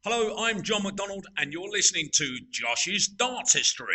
Hello, I'm John McDonald, and you're listening to Josh's Dartistry.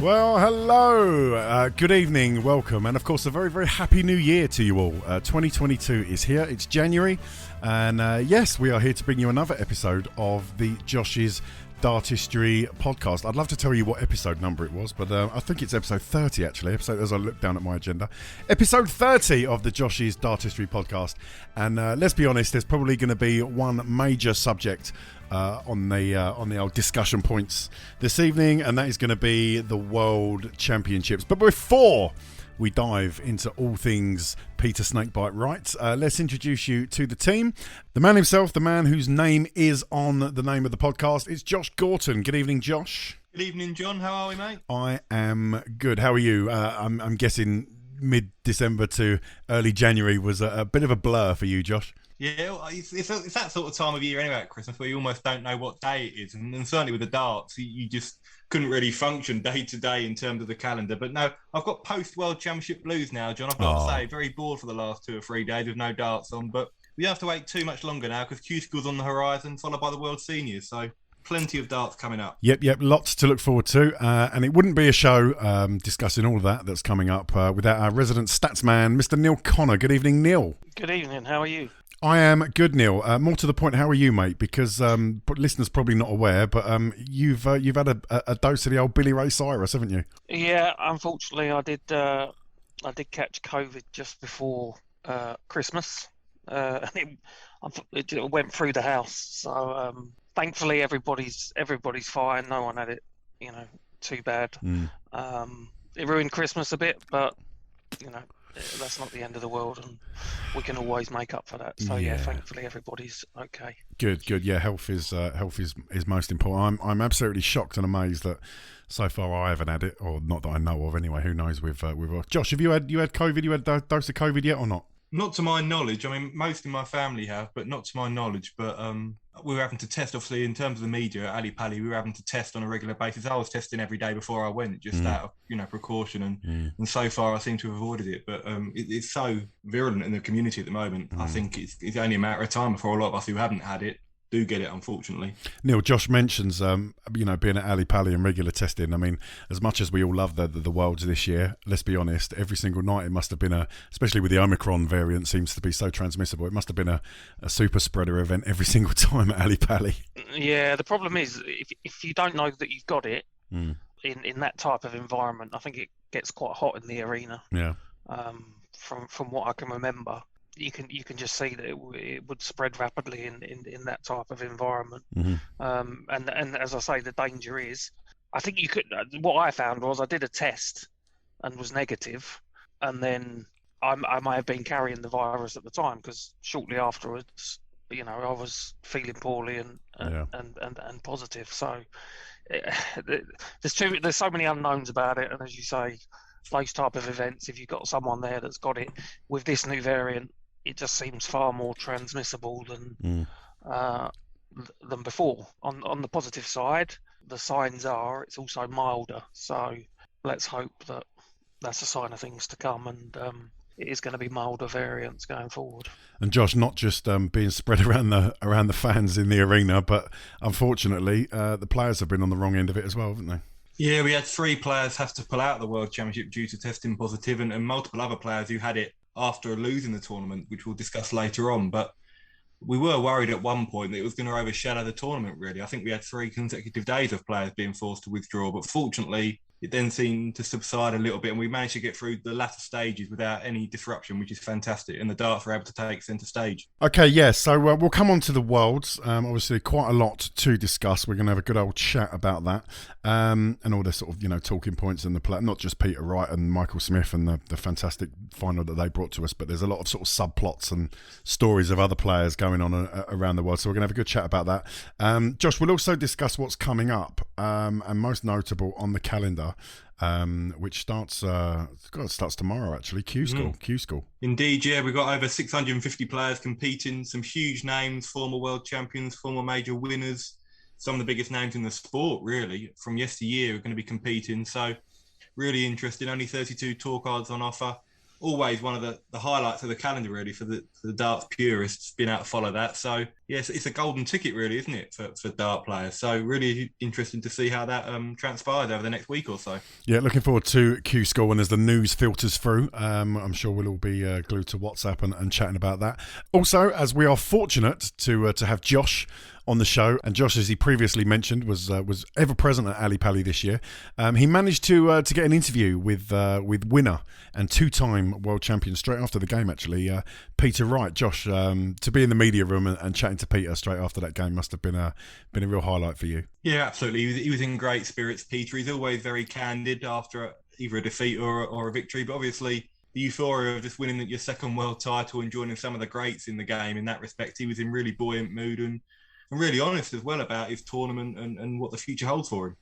Well, hello, good evening, welcome, and of course a very, very happy new year to you all. 2022 is here, it's January, and yes, we are here to bring you another episode of the Josh's Dartistry podcast. I'd love to tell you what episode number it was, but I think it's episode 30 actually, as I look down at my agenda. Episode 30 of the Josh's Dartistry podcast, and let's be honest, there's probably going to be one major subject on the old discussion points this evening, and that is going to be the World Championships. But before we dive into all things Peter Snakebite Wright, let's introduce you to the team. The man himself, the man whose name is on the name of the podcast, it's Josh Gorton. Good evening, Josh. Good evening, John. How are we, mate? I am good. How are you? I'm guessing mid-December to early January was a bit of a blur for you, Josh. Yeah, well, it's that sort of time of year anyway at Christmas where you almost don't know what day it is. And certainly with the darts, you just couldn't really function day to day in terms of the calendar. But no, I've got post-World Championship blues now, John. I've got to say, very bored for the last 2 or 3 days with no darts on. But we don't have to wait too much longer now because Q-School's on the horizon, followed by the World Seniors. So plenty of darts coming up. Yep, lots to look forward to. And it wouldn't be a show discussing all of that's coming up without our resident statsman, Mr. Neil Connor. Good evening, Neil. Good evening. How are you? I am good, Neil. More to the point, how are you, mate? Because listeners probably not aware, but you've had a dose of the old Billy Ray Cyrus, haven't you? Yeah, unfortunately, I did catch COVID just before Christmas, and it went through the house. So thankfully, everybody's fine. No one had it, too bad. It ruined Christmas a bit, but that's not the end of the world, and we can always make up for that. So yeah, thankfully everybody's okay. Good. Yeah, health is most important. I'm absolutely shocked and amazed that so far I haven't had it, or not that I know of anyway. Who knows with Josh? Have you had COVID? You had a dose of COVID yet or not? Not to my knowledge. I mean, most of my family have, but not to my knowledge. But we were having to test, obviously, in terms of the media at Ali Pali, we were having to test on a regular basis. I was testing every day before I went, just out of precaution. And so far, I seem to have avoided it. But it's so virulent in the community at the moment. I think it's only a matter of time before a lot of us who haven't had it do get it, unfortunately. Neil, Josh mentions, being at Ali Pali and regular testing. I mean, as much as we all love the Worlds this year, let's be honest, every single night it must have been especially with the Omicron variant, seems to be so transmissible, it must have been a super spreader event every single time at Ali Pali. Yeah, the problem is, if you don't know that you've got it, in that type of environment, I think it gets quite hot in the arena. Yeah. From what I can remember. You can just see that it would spread rapidly in that type of environment. And as I say, the danger is, I think you could. What I found was I did a test and was negative, and then I may have been carrying the virus at the time because shortly afterwards, I was feeling poorly and positive. So there's so many unknowns about it, and as you say, those type of events, if you've got someone there that's got it with this new variant, it just seems far more transmissible than before. On the positive side, the signs are it's also milder. So let's hope that that's a sign of things to come, and it is going to be milder variants going forward. And Josh, not just being spread around the fans in the arena, but unfortunately, the players have been on the wrong end of it as well, haven't they? Yeah, we had 3 players have to pull out of the World Championship due to testing positive, and multiple other players who had it after losing the tournament, which we'll discuss later on. But we were worried at one point that it was going to overshadow the tournament, really. I think we had 3 consecutive days of players being forced to withdraw, but fortunately, it then seemed to subside a little bit, and we managed to get through the latter stages without any disruption, which is fantastic. And the darts were able to take centre stage. Okay, yeah, so we'll come on to the Worlds. Obviously, quite a lot to discuss. We're going to have a good old chat about that, and all the sort of talking points in the play. Not just Peter Wright and Michael Smith and the fantastic final that they brought to us, but there's a lot of sort of subplots and stories of other players going on around the world. So we're going to have a good chat about that. Josh, we'll also discuss what's coming up, and most notable on the calendar. Which starts tomorrow, actually. Q School. Indeed, yeah. We've got over 650 players competing, some huge names, former world champions, former major winners, some of the biggest names in the sport, really, from yesteryear are going to be competing. So really interesting. Only 32 tour cards on offer. Always one of the highlights of the calendar, really, for the darts purists, being able to follow that. So, yes, it's a golden ticket, really, isn't it, for dart players? So, really interesting to see how that transpires over the next week or so. Yeah, looking forward to Q School when as the news filters through. I'm sure we'll all be glued to WhatsApp and chatting about that. Also, as we are fortunate to have Josh on the show, and Josh, as he previously mentioned, was ever present at Ali Pali this year. He managed to get an interview with winner and two-time world champion straight after the game. Actually, Peter Wright. Josh, to be in the media room and chatting to Peter straight after that game must have been a real highlight for you. Yeah, absolutely. He was in great spirits, Peter. He's always very candid after either a defeat or a victory, but obviously the euphoria of just winning your second world title and joining some of the greats in the game. In that respect, he was in really buoyant mood and really honest as well about his tournament and what the future holds for him.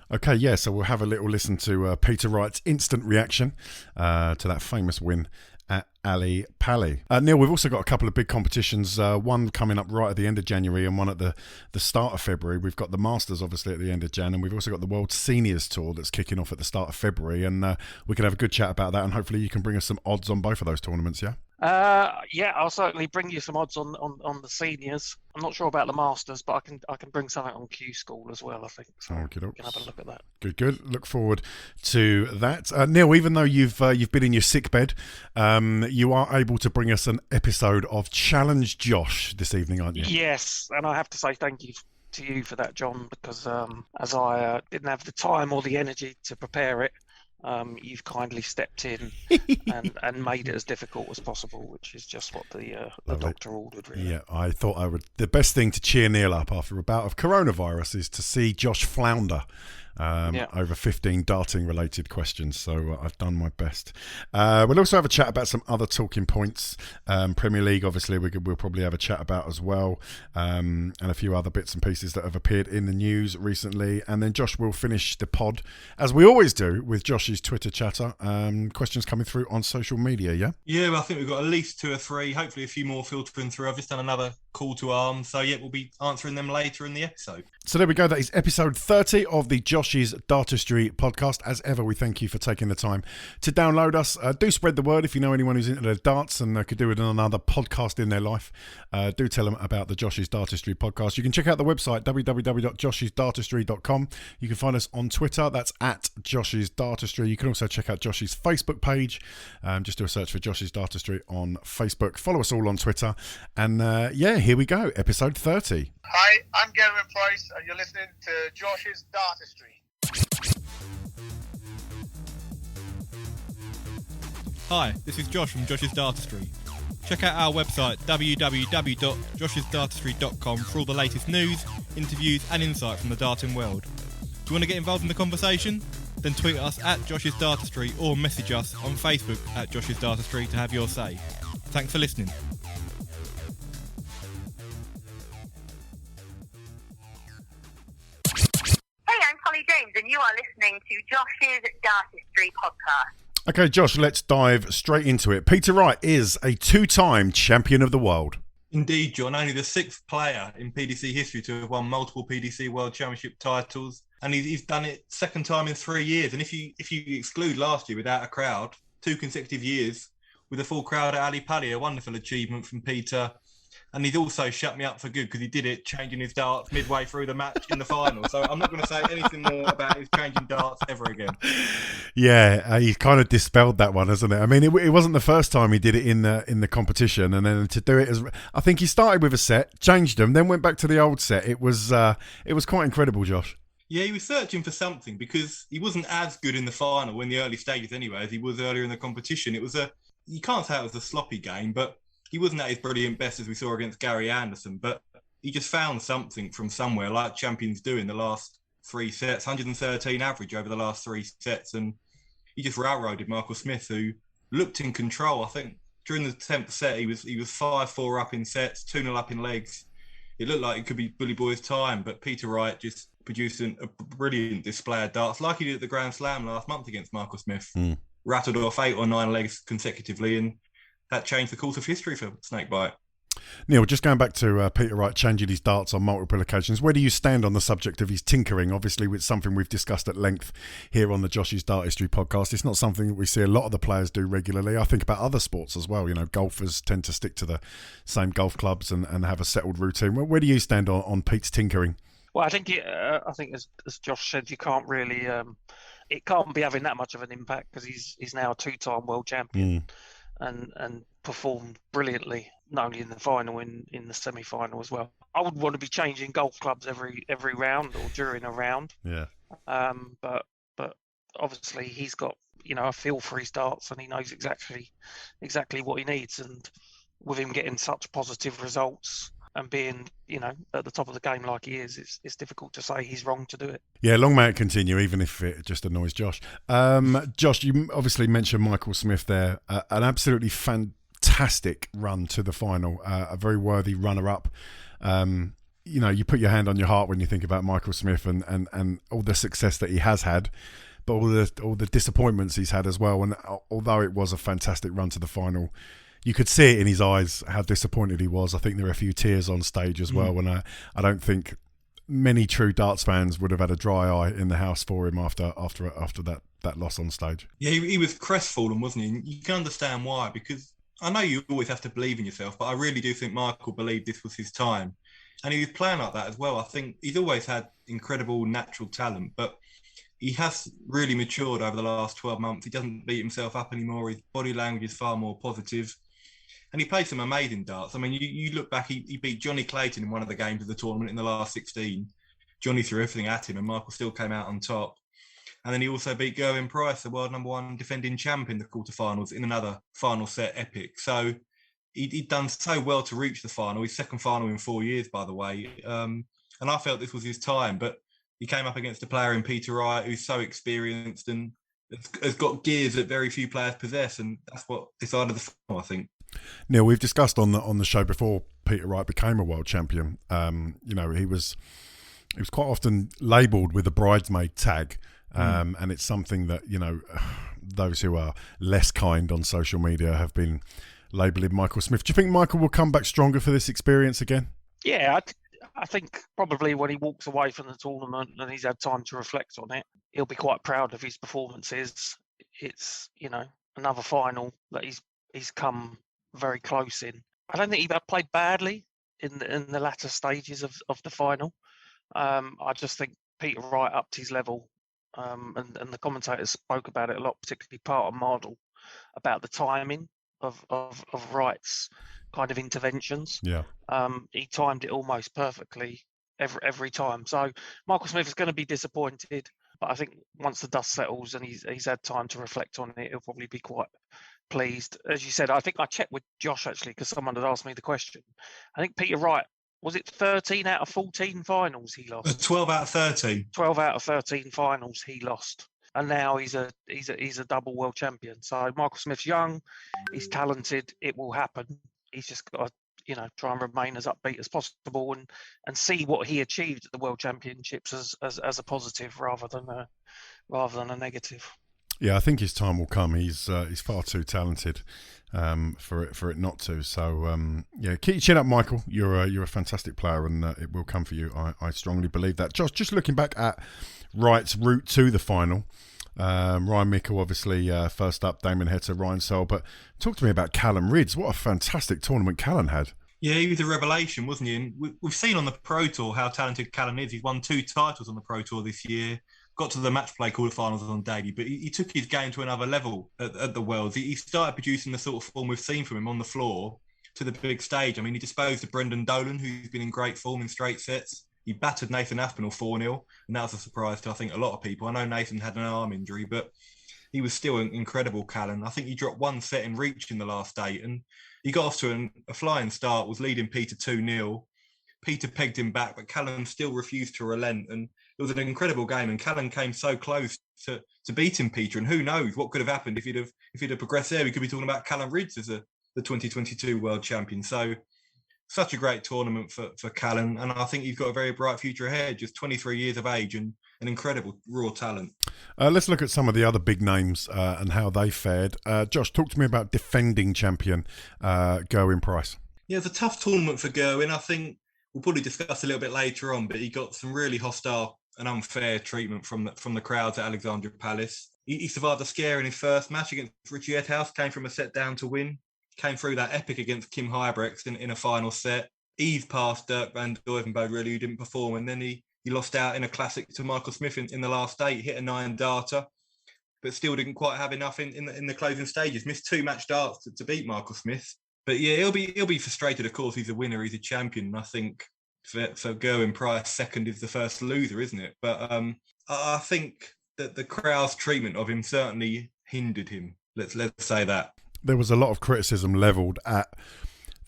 Okay, yeah, so we'll have a little listen to Peter Wright's instant reaction to that famous win at Ali Pali. Neil, we've also got a couple of big competitions, one coming up right at the end of January and one at the start of February. We've got the Masters, obviously, at the end of Jan, and we've also got the World Seniors Tour that's kicking off at the start of February, and we can have a good chat about that, and hopefully you can bring us some odds on both of those tournaments, yeah? Yeah, I'll certainly bring you some odds on the seniors. I'm not sure about the Masters, but I can bring something on Q School as well, I think. So okay, you can have a look at that. Good. Look forward to that. Neil, even though you've been in your sick bed, you are able to bring us an episode of Challenge Josh this evening, aren't you? Yes, and I have to say thank you to you for that, John, because as I didn't have the time or the energy to prepare it, you've kindly stepped in and made it as difficult as possible, which is just what the doctor ordered, really. Yeah, I thought the best thing to cheer Neil up after a bout of coronavirus is to see Josh flounder over 15 darting related questions, so I've done my best. We'll also have a chat about some other talking points. Premier League, obviously, we'll probably have a chat about as well, and a few other bits and pieces that have appeared in the news recently. And then Josh will finish the pod, as we always do, with Josh's Twitter chatter. Questions coming through on social media, yeah? Yeah, well, I think we've got at least 2 or 3, hopefully a few more filtering through. I've just done another call to arms, so yeah, we'll be answering them later in the episode. So there we go. That is episode 30 of the Josh's Dartistry podcast. As ever, we thank you for taking the time to download us. Do spread the word if you know anyone who's into their darts and could do with another podcast in their life. Do tell them about the Josh's Dartistry podcast. You can check out the website, www.joshisdartistry.com. You can find us on Twitter. That's at Josh's Dartistry. You can also check out Josh's Facebook page. Just do a search for Josh's Dartistry on Facebook. Follow us all on Twitter. And here we go. Episode 30. Hi, I'm Gavin Price, and you're listening to Josh's Dartistry. Hi, this is Josh from Josh's Dartistry. Check out our website, www.joshisdartistry.com, for all the latest news, interviews and insight from the darting world. Do you want to get involved in the conversation? Then tweet us at Josh's Dartistry or message us on Facebook at Josh's Dartistry to have your say. Thanks for listening. James, and you are listening to Josh's Dartistry podcast. Okay, Josh, let's dive straight into it. Peter Wright is a 2-time champion of the world. Indeed, John. Only the 6th player in PDC history to have won multiple PDC World Championship titles, and he's done it 2nd time in 3 years. And if you exclude last year without a crowd, 2 consecutive years with a full crowd at Ali Pali, a wonderful achievement from Peter. And he's also shut me up for good because he did it changing his darts midway through the match in the final. So I'm not going to say anything more about his changing darts ever again. Yeah, he's kind of dispelled that one, hasn't it? I mean, it wasn't the first time he did it in the competition, and then to do it I think he started with a set, changed them, then went back to the old set. It was quite incredible, Josh. Yeah, he was searching for something because he wasn't as good in the final in the early stages anyway as he was earlier in the competition. You can't say it was a sloppy game, but he wasn't at his brilliant best as we saw against Gary Anderson. But he just found something from somewhere, like champions do in the last 3 sets, 113 average over the last 3 sets. And he just railroaded Michael Smith, who looked in control. I think during the 10th set, he was 5-4 up in sets, 2-0 up in legs. It looked like it could be Bully Boy's time, but Peter Wright just produced a brilliant display of darts, like he did at the Grand Slam last month against Michael Smith. Rattled off 8 or 9 legs consecutively, and that changed the course of history for Snakebite. Neil, just going back to Peter Wright changing his darts on multiple occasions, where do you stand on the subject of his tinkering? Obviously, it's something we've discussed at length here on the Josh's Dartistry podcast. It's not something that we see a lot of the players do regularly. I think about other sports as well. You know, golfers tend to stick to the same golf clubs and have a settled routine. Where do you stand on Pete's tinkering? Well, I think as Josh said, you can't really. It can't be having that much of an impact because he's now a 2-time world champion and performed brilliantly, not only in the final, in the semi-final as well. I would want to be changing golf clubs every round or during a round. Yeah. But obviously he's got a feel for his darts and he knows exactly what he needs. And with him getting such positive results and being, at the top of the game like he is, it's difficult to say he's wrong to do it. Yeah, long may it continue, even if it just annoys Josh. Josh, you obviously mentioned Michael Smith there. An absolutely fantastic run to the final. A very worthy runner-up. You put your hand on your heart when you think about Michael Smith and all the success that he has had, but all the disappointments he's had as well. And although it was a fantastic run to the final, you could see it in his eyes how disappointed he was. I think there were a few tears on stage as well, and I don't think many true darts fans would have had a dry eye in the house for him after that loss on stage. Yeah, he was crestfallen, wasn't he? And you can understand why, because I know you always have to believe in yourself, but I really do think Michael believed this was his time. And he was playing like that as well. I think he's always had incredible natural talent, but he has really matured over the last 12 months. He doesn't beat himself up anymore. His body language is far more positive. And he played some amazing darts. I mean, you look back, he beat Johnny Clayton in one of the games of the tournament in the last 16. Johnny threw everything at him and Michael still came out on top. And then he also beat Gerwyn Price, the world #1 defending champ in the quarterfinals, in another final set epic. So he'd done so well to reach the final, his second final in 4 years, by the way. And I felt this was his time, but he came up against a player in Peter Wright who's so experienced and has got gears that very few players possess. And that's what decided the final, I think. Neil, we've discussed on the show before Peter Wright became a world champion. He was quite often labelled with a bridesmaid tag, and it's something that those who are less kind on social media have been labelling Michael Smith. Do you think Michael will come back stronger for this experience again? Yeah, I think probably when he walks away from the tournament and he's had time to reflect on it, he'll be quite proud of his performances. It's another final that he's come very close in. I don't think he played badly in the latter stages of the final. I just think Peter Wright upped his level, and the commentators spoke about it a lot, particularly part of Mardle, about the timing of Wright's kind of interventions. Yeah, he timed it almost perfectly every time. So Michael Smith is going to be disappointed, but I think once the dust settles and he's had time to reflect on it, he'll probably be quite pleased. As you said, I think I checked with Josh actually because someone had asked me the question. I think Peter Wright, was it 13 out of 14 finals he lost? 12 out of 13. 12 out of 13 finals he lost, and now he's a double world champion. So Michael Smith's young, he's talented. It will happen. He's just got to try and remain as upbeat as possible and see what he achieved at the World Championships as a positive rather than a negative. Yeah, I think his time will come. He's far too talented for it not to. So keep your chin up, Michael. You're a fantastic player, and it will come for you. I strongly believe that. Just looking back at Wright's route to the final. Ryan Mickle, obviously, first up, Damon Heta, Ryan Searle. But talk to me about Callum Ridds. What a fantastic tournament Callum had. Yeah, he was a revelation, wasn't he? And we've seen on the Pro Tour how talented Callum is. He's won 2 titles on the Pro Tour this year. Got to the match play quarterfinals on daily, but he took his game to another level at the Worlds. He started producing the sort of form we've seen from him on the floor to the big stage. I mean, he disposed of Brendan Dolan, who's been in great form in straight sets. he battered Nathan Aspinall 4-0, and that was a surprise to, I think, a lot of people. I know Nathan had an arm injury, but he was still an incredible, Callan. I think he dropped one set in reach in the last 8, and he got off to a flying start, was leading Peter 2-0. Peter pegged him back, but Callan still refused to relent, and it was an incredible game, and Callan came so close to beating Peter, and who knows what could have happened if he'd have progressed there. We could be talking about Callan Ridge as the 2022 world champion. So such a great tournament for Callan, and I think he's got a very bright future ahead, just 23 years of age and an incredible raw talent. Let's look at some of the other big names and how they fared. Josh, talk to me about defending champion Gerwyn Price. Yeah, it's a tough tournament for Gerwyn. I think we'll probably discuss a little bit later on, but he got some really hostile and unfair treatment from the crowds at Alexandra Palace. He survived a scare in his first match against Richie Edhouse, came from a set down to win, came through that epic against Kim Huybrechts in a final set, eased past Dirk van Duivenbode, really, who didn't perform, and then he lost out in a classic to Michael Smith in the last 8, hit a 9 darter, but still didn't quite have enough in the closing stages. Missed 2 match darts to beat Michael Smith. But yeah, he'll be frustrated. Of course, he's a winner, he's a champion. And I think for Gerwyn Price, second is the first loser, isn't it? But I think that the crowd's treatment of him certainly hindered him. Let's say that. There was a lot of criticism levelled at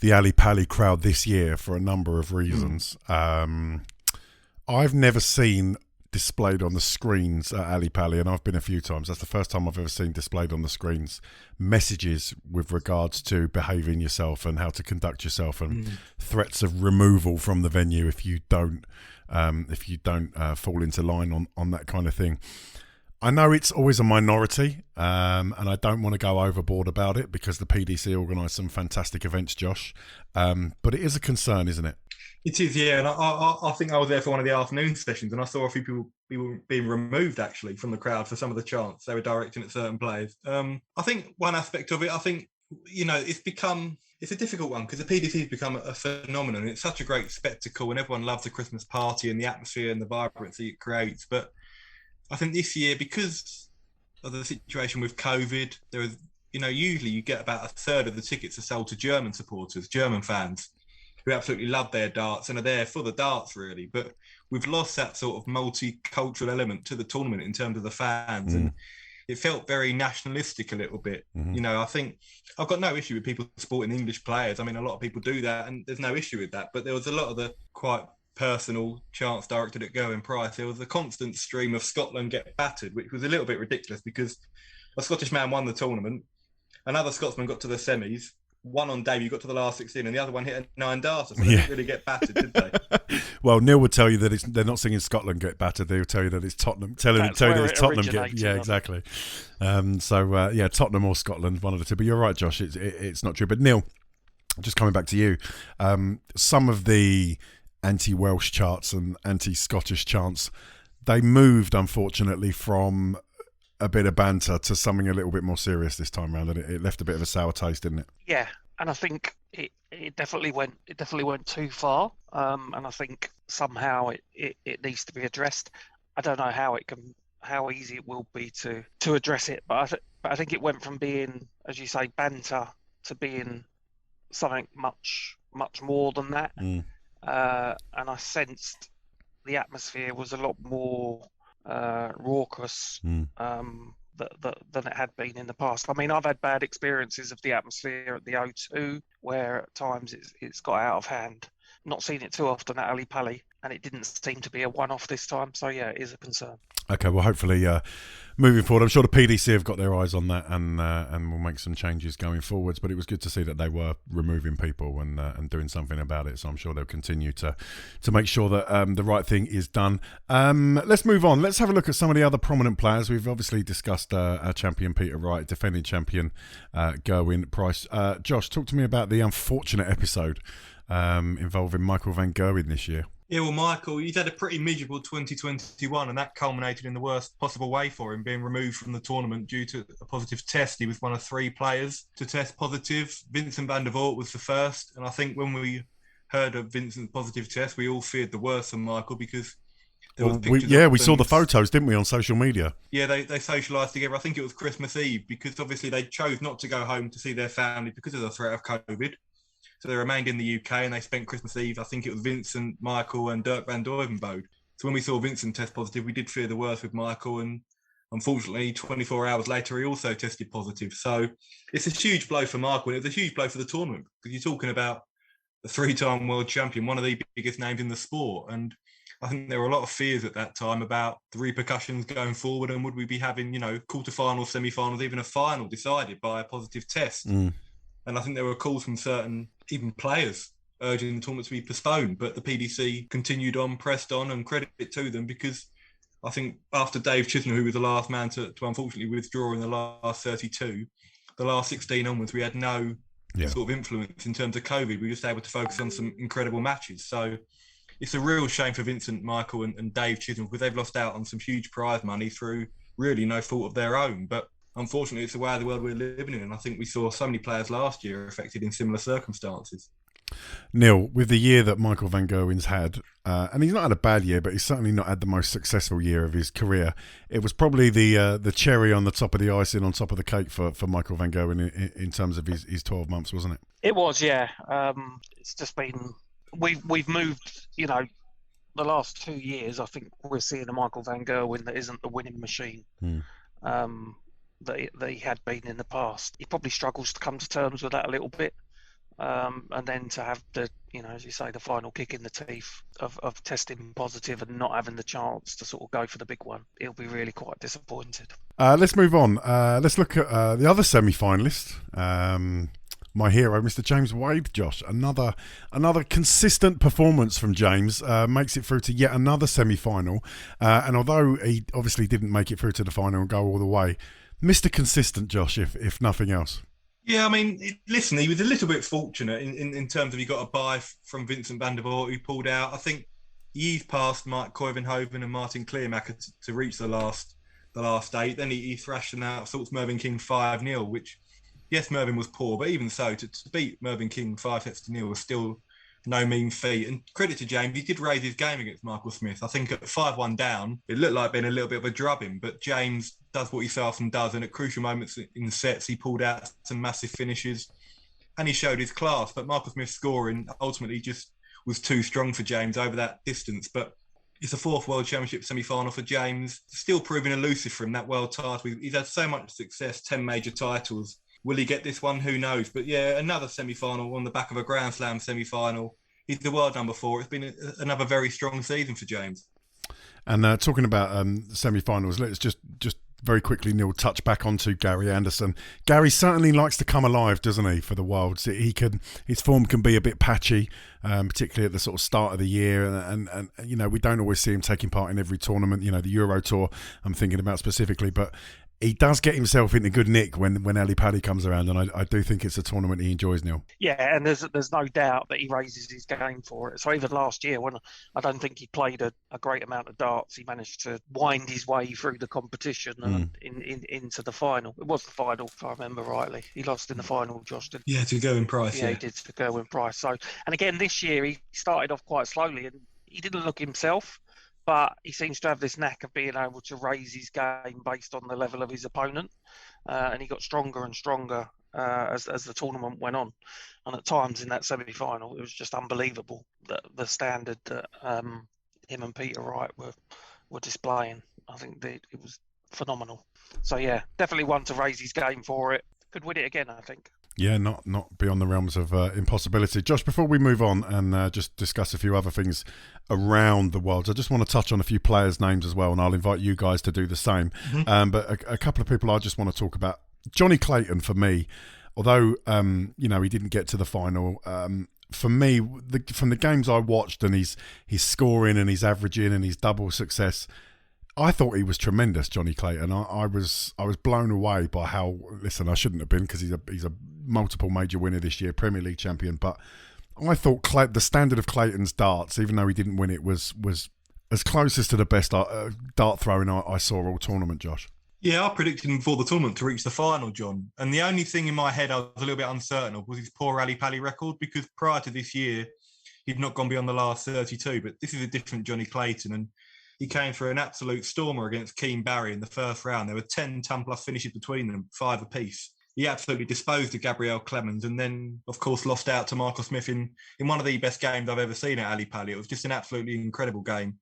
the Ali Pali crowd this year for a number of reasons. I've never seen displayed on the screens at Ali Pali, and I've been a few times. That's the first time I've ever seen displayed on the screens messages with regards to behaving yourself and how to conduct yourself, and threats of removal from the venue if you don't fall into line on that kind of thing. I know it's always a minority, and I don't want to go overboard about it because the PDC organised some fantastic events, Josh. But it is a concern, isn't it? It is, yeah. And I think I was there for one of the afternoon sessions, and I saw a few people being removed actually from the crowd for some of the chants they were directing at certain players. I think one aspect of it, it's a difficult one because the PDC has become a phenomenon. It's such a great spectacle, and everyone loves the Christmas party and the atmosphere and the vibrancy it creates. But I think this year, because of the situation with COVID, there was, usually you get about a third of the tickets are sold to German supporters, German fans, who absolutely love their darts and are there for the darts, really. But we've lost that sort of multicultural element to the tournament in terms of the fans. And it felt very nationalistic a little bit. I think I've got no issue with people supporting English players. I mean, a lot of people do that, and there's no issue with that. But there was a lot of the quite personal chants directed at Gerwyn Price. There was a constant stream of Scotland get battered, which was a little bit ridiculous because a Scottish man won the tournament, another Scotsman got to the semis, one on debut got to the last 16, and the other one hit a 9 darter, so they didn't really get battered, did they? Well, Neil would tell you that they're not singing Scotland get battered, they'll tell you that it's Tottenham. Tell you that it's Tottenham get, yeah, exactly. Tottenham or Scotland, one of the two. But you're right, Josh, it's not true. But Neil, just coming back to you, some of the anti-Welsh charts and anti-Scottish chants, they moved, unfortunately, from a bit of banter to something a little bit more serious this time around, and it left a bit of a sour taste, didn't it? Yeah, and I think it definitely went too far, and I think somehow it needs to be addressed. I don't know how easy it will be to address it, but I think it went from being, as you say, banter to being something much more than that. And I sensed the atmosphere was a lot more raucous than it had been in the past. I mean, I've had bad experiences of the atmosphere at the O2 where at times it's got out of hand. Not seen it too often at Ali Pali, and it didn't seem to be a one-off this time. So yeah, it is a concern. Okay, well, hopefully moving forward, I'm sure the PDC have got their eyes on that and will make some changes going forwards. But it was good to see that they were removing people and doing something about it. So I'm sure they'll continue to make sure that the right thing is done. Let's move on. Let's have a look at some of the other prominent players. We've obviously discussed our champion Peter Wright, defending champion Gerwyn Price. Josh, talk to me about the unfortunate episode involving Michael van Gerwen this year. Yeah, well, Michael, he's had a pretty miserable 2021, and that culminated in the worst possible way for him, being removed from the tournament due to a positive test. He was one of 3 players to test positive. Vincent van der Voort was the first, and I think when we heard of Vincent's positive test, we all feared the worst of Michael because there was pictures. We saw the photos, didn't we, on social media? Yeah, they socialised together. I think it was Christmas Eve because obviously they chose not to go home to see their family because of the threat of COVID. So they remained in the UK and they spent Christmas Eve. I think it was Vincent, Michael and Dirk van Duivenbode. So when we saw Vincent test positive, we did fear the worst with Michael, and unfortunately 24 hours later he also tested positive. So it's a huge blow for Michael, and it was a huge blow for the tournament, because you're talking about a 3-time world champion, one of the biggest names in the sport. And I think there were a lot of fears at that time about the repercussions going forward, and would we be having, quarterfinals, semi-finals, even a final decided by a positive test. And I think there were calls from certain, even players, urging the tournament to be postponed. But the PDC continued on, pressed on, and credit to them, because I think after Dave Chisholm, who was the last man to unfortunately withdraw in the last 32, the last 16 onwards, we had no sort of influence in terms of COVID. We were just able to focus on some incredible matches. So it's a real shame for Vincent, Michael and Dave Chisholm, because they've lost out on some huge prize money through really no fault of their own. But unfortunately, it's the way of the world we're living in. And I think we saw so many players last year affected in similar circumstances. Neil, with the year that Michael van Gerwen's had, and he's not had a bad year, but he's certainly not had the most successful year of his career. It was probably the cherry on the top of the icing, on top of the cake for Michael van Gerwen in terms of his 12 months, wasn't it? It was, yeah. It's just been we've moved, the last 2 years. I think we're seeing a Michael van Gerwen that isn't the winning machine that he had been in the past. He probably struggles to come to terms with that a little bit. And then to have the, as you say, the final kick in the teeth of testing positive and not having the chance to sort of go for the big one, he'll be really quite disappointed. Let's move on. Let's look at the other semi-finalist, my hero, Mr. James Wade. Josh, another consistent performance from James, makes it through to yet another semi-final. And although he obviously didn't make it through to the final and go all the way, Mr. Consistent, Josh, if nothing else. Yeah, I mean, listen, he was a little bit fortunate in terms of he got a bye from Vincent van der Voort, who pulled out. I think he eased past Mike Koivenhoven and Martin Kleermaker to reach the last 8. Then he thrashed them out of sorts Mervyn King 5-0, which, yes, Mervyn was poor, but even so, to beat Mervyn King 5-0 was still no mean feat. And credit to James, he did raise his game against Michael Smith. I think at 5-1 down, it looked like being a little bit of a drubbing, but James does what he so often does, and at crucial moments in the sets, he pulled out some massive finishes and he showed his class. But Michael Smith's scoring ultimately just was too strong for James over that distance. But it's a 4th World Championship semi-final for James, still proving elusive for him, that world title. He's had so much success, 10 major titles. Will he get this one? Who knows? But yeah, another semi-final on the back of a Grand Slam semi-final. He's the world number 4. It's been another very strong season for James. And talking about semi-finals, let's just very quickly, Neil, touch back onto Gary Anderson. Gary certainly likes to come alive, doesn't he, for the Worlds? His form can be a bit patchy, particularly at the sort of start of the year, and we don't always see him taking part in every tournament. The Euro Tour I'm thinking about specifically, but he does get himself into good nick when Ali Pali comes around, and I do think it's a tournament he enjoys, Neil. Yeah, and there's no doubt that he raises his game for it. So even last year, when I don't think he played a great amount of darts, he managed to wind his way through the competition and into the final. It was the final, if I remember rightly. He lost in the final, Josh, didn't he? Yeah, to Gerwyn Price. Yeah, he did, to Gerwyn Price. So, and again, this year he started off quite slowly, and he didn't look himself. But he seems to have this knack of being able to raise his game based on the level of his opponent. And he got stronger and stronger as the tournament went on. And at times in that semi-final, it was just unbelievable, that the standard that him and Peter Wright were displaying. I think that it was phenomenal. So, yeah, definitely one to raise his game for it. Could win it again, I think. Yeah, not beyond the realms of impossibility. Josh, before we move on and just discuss a few other things around the Worlds, I just want to touch on a few players' names as well, and I'll invite you guys to do the same. But a couple of people I just want to talk about. Johnny Clayton, for me, although he didn't get to the final, for me, from the games I watched and his scoring and his averaging and his double success, I thought he was tremendous, Johnny Clayton. I was blown away by how. Listen, I shouldn't have been, because he's a multiple major winner this year, Premier League champion. But I thought the standard of Clayton's darts, even though he didn't win it, was as closest to the best dart throwing I saw all tournament, Josh. Yeah, I predicted him before the tournament to reach the final, John. And the only thing in my head I was a little bit uncertain of was his poor Ali Pali record, because prior to this year, he'd not gone beyond the last 32. But this is a different Johnny Clayton, and he came through an absolute stormer against Keane Barry in the first round. There were 10 ton-plus finishes between them, 5 apiece. he absolutely disposed of Gabriel Clemens, and then, of course, lost out to Michael Smith in one of the best games I've ever seen at Ali Pali. It was just an absolutely incredible game.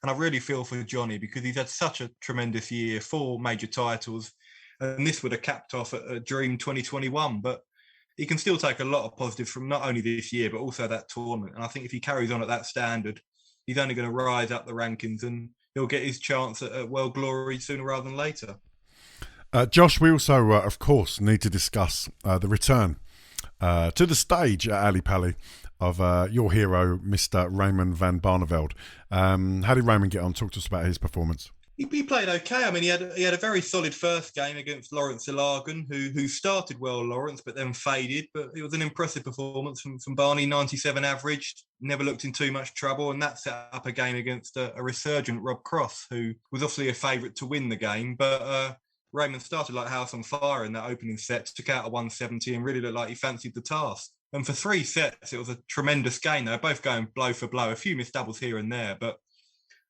And I really feel for Johnny because he's had such a tremendous year, 4 major titles, and this would have capped off a dream 2021. But he can still take a lot of positives from not only this year, but also that tournament. And I think if he carries on at that standard, he's only going to rise up the rankings and he'll get his chance at world glory sooner rather than later. Josh, we also, of course, need to discuss the return to the stage at Ali Pali of your hero, Mr. Raymond van Barneveld. How did Raymond get on? Talk to us about his performance. He played okay. I mean, he had a very solid first game against Lawrence Ilagan, who started well, Lawrence, but then faded. But it was an impressive performance from Barney, 97 average, never looked in too much trouble, and that set up a game against a resurgent Rob Cross, who was obviously a favourite to win the game. But Raymond started like house on fire in that opening set, took out a 170 and really looked like he fancied the task. And for 3 sets, it was a tremendous game. They were both going blow for blow, a few missed doubles here and there, but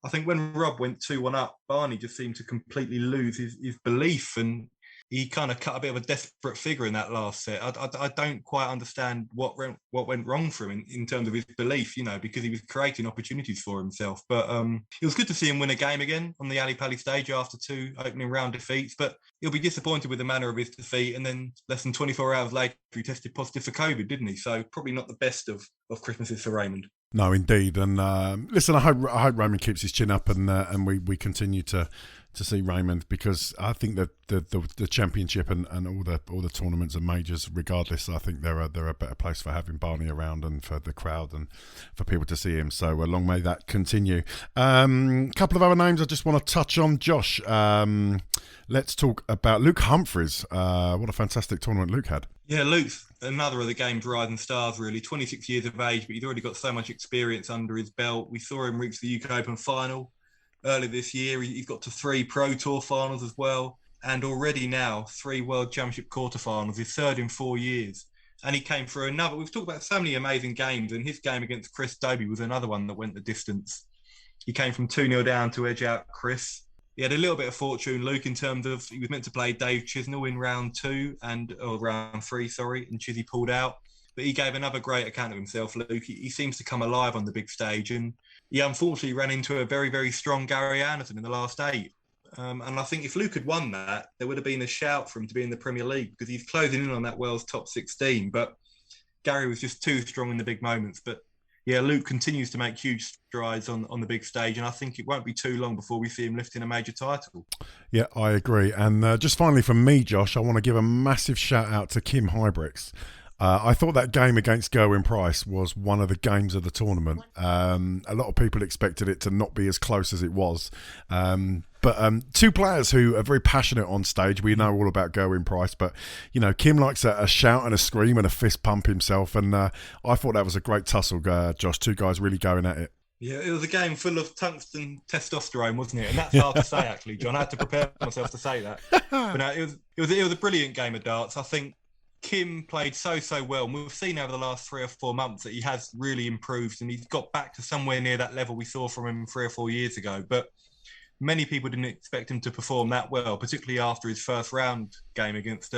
I think when Rob went 2-1 up, Barney just seemed to completely lose his belief, and he kind of cut a bit of a desperate figure in that last set. I don't quite understand what went wrong for him in terms of his belief, because he was creating opportunities for himself. But it was good to see him win a game again on the Ali Pali stage after 2 opening round defeats. But he'll be disappointed with the manner of his defeat. And then less than 24 hours later, he tested positive for COVID, didn't he? So probably not the best of Christmases for Raymond. No, indeed. And listen, I hope Raymond keeps his chin up and we continue to see Raymond, because I think that the championship and all the tournaments and majors, regardless, I think they're a better place for having Barney around and for the crowd and for people to see him. So long may that continue. Couple of other names I just want to touch on, Josh. Let's talk about Luke Humphries. What a fantastic tournament Luke had. Yeah, Luke's another of the game's rising stars, really. 26 years of age, but he's already got so much experience under his belt. We saw him reach the UK Open final earlier this year. He's got to 3 Pro Tour finals as well, and already now 3 World Championship quarterfinals, his 3rd in 4 years. And he came through another. We've talked about so many amazing games, and his game against Chris Dobie was another one that went the distance. He came from 2-0 down to edge out Chris. He had a little bit of fortune, Luke, in terms of he was meant to play Dave Chisnell in round 3, and Chizzy pulled out. But he gave another great account of himself, Luke. He seems to come alive on the big stage, and he unfortunately ran into a very, very strong Gary Anderson in the last 8. And I think if Luke had won that, there would have been a shout for him to be in the Premier League, because he's closing in on that world's top 16. But Gary was just too strong in the big moments. But yeah, Luke continues to make huge strides on the big stage, and I think it won't be too long before we see him lifting a major title. Yeah, I agree. And just finally from me, Josh, I want to give a massive shout out to Kim Hybricks. I thought that game against Gerwyn Price was one of the games of the tournament. A lot of people expected it to not be as close as it was. But 2 players who are very passionate on stage. We know all about Gerwyn Price, but Kim likes a shout and a scream and a fist pump himself. And I thought that was a great tussle, Josh. 2 guys really going at it. Yeah, it was a game full of tungsten testosterone, wasn't it? And that's hard to say, actually, John. I had to prepare myself to say that. But no, it was a brilliant game of darts. I think Kim played so well. And we've seen over the last 3 or 4 months that he has really improved, and he's got back to somewhere near that level we saw from him 3 or 4 years ago. But many people didn't expect him to perform that well, particularly after his first round game against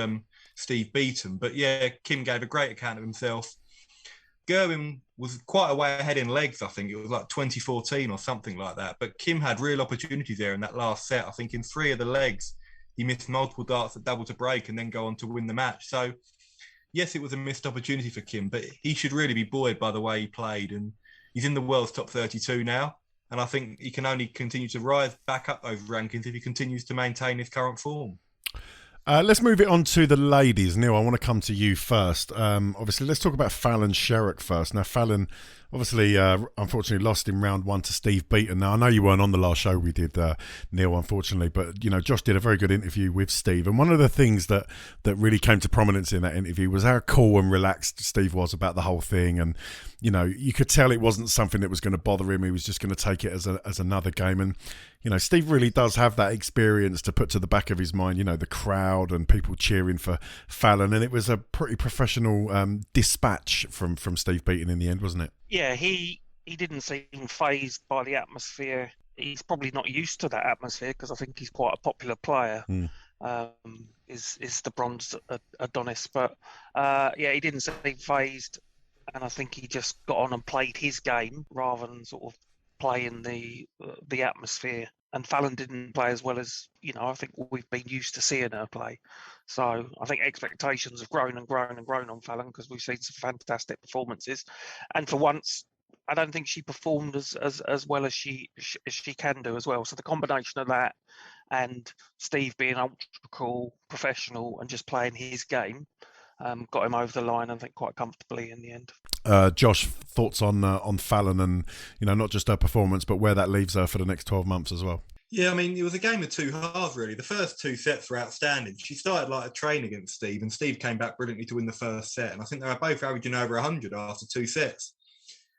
Steve Beaton. But yeah, Kim gave a great account of himself. Gerwyn was quite a way ahead in legs, I think. It was like 2014 or something like that. But Kim had real opportunities there in that last set. I think in 3 of the legs, he missed multiple darts at double to break and then go on to win the match. So yes, it was a missed opportunity for Kim, but he should really be buoyed by the way he played. And he's in the world's top 32 now. And I think he can only continue to rise back up those rankings if he continues to maintain his current form. Let's move it on to the ladies. Neil, I want to come to you first. Obviously, let's talk about Fallon Sherrock first. Now, Fallon obviously, unfortunately, lost in round 1 to Steve Beaton. Now, I know you weren't on the last show we did, Neil, unfortunately, but, Josh did a very good interview with Steve. And one of the things that really came to prominence in that interview was how cool and relaxed Steve was about the whole thing. And, you could tell it wasn't something that was going to bother him. He was just going to take it as another game. And, Steve really does have that experience to put to the back of his mind, the crowd and people cheering for Fallon. And it was a pretty professional dispatch from Steve Beaton in the end, wasn't it? Yeah, he didn't seem fazed by the atmosphere. He's probably not used to that atmosphere because I think he's quite a popular player. is the bronze Adonis. But he didn't seem phased, and I think he just got on and played his game rather than sort of playing the atmosphere. And Fallon didn't play as well as I think we've been used to seeing her play. So I think expectations have grown and grown and grown on Fallon because we've seen some fantastic performances, and for once, I don't think she performed as well as she can do as well. So the combination of that and Steve being ultra cool, professional, and just playing his game got him over the line, I think, quite comfortably in the end. Josh, thoughts on Fallon and not just her performance, but where that leaves her for the next 12 months as well? Yeah, I mean, it was a game of two halves, really. The first two sets were outstanding. She started like a train against Steve, and Steve came back brilliantly to win the first set. And I think they were both averaging over 100 after two sets.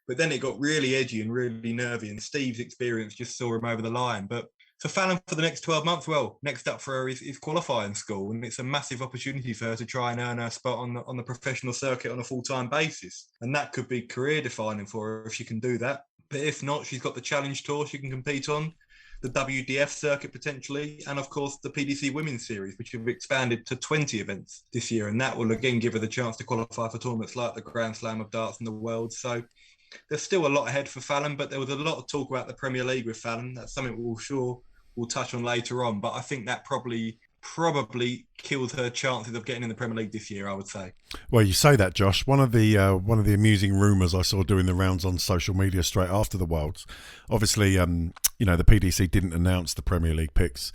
But then it got really edgy and really nervy, and Steve's experience just saw him over the line. But for Fallon for the next 12 months, well, next up for her is qualifying school, and it's a massive opportunity for her to try and earn her spot on the professional circuit on a full-time basis. And that could be career-defining for her if she can do that. But if not, she's got the Challenge Tour she can compete on, the WDF circuit potentially, and of course the PDC Women's Series, which have expanded to 20 events this year. And that will again give her the chance to qualify for tournaments like the Grand Slam of Darts in the World. So there's still a lot ahead for Fallon, but there was a lot of talk about the Premier League with Fallon. That's something we'll touch on later on. But I think that probably kills her chances of getting in the Premier League this year, I would say. Well, you say that, Josh. One of the amusing rumours I saw doing the rounds on social media straight after the Worlds, obviously, the PDC didn't announce the Premier League picks,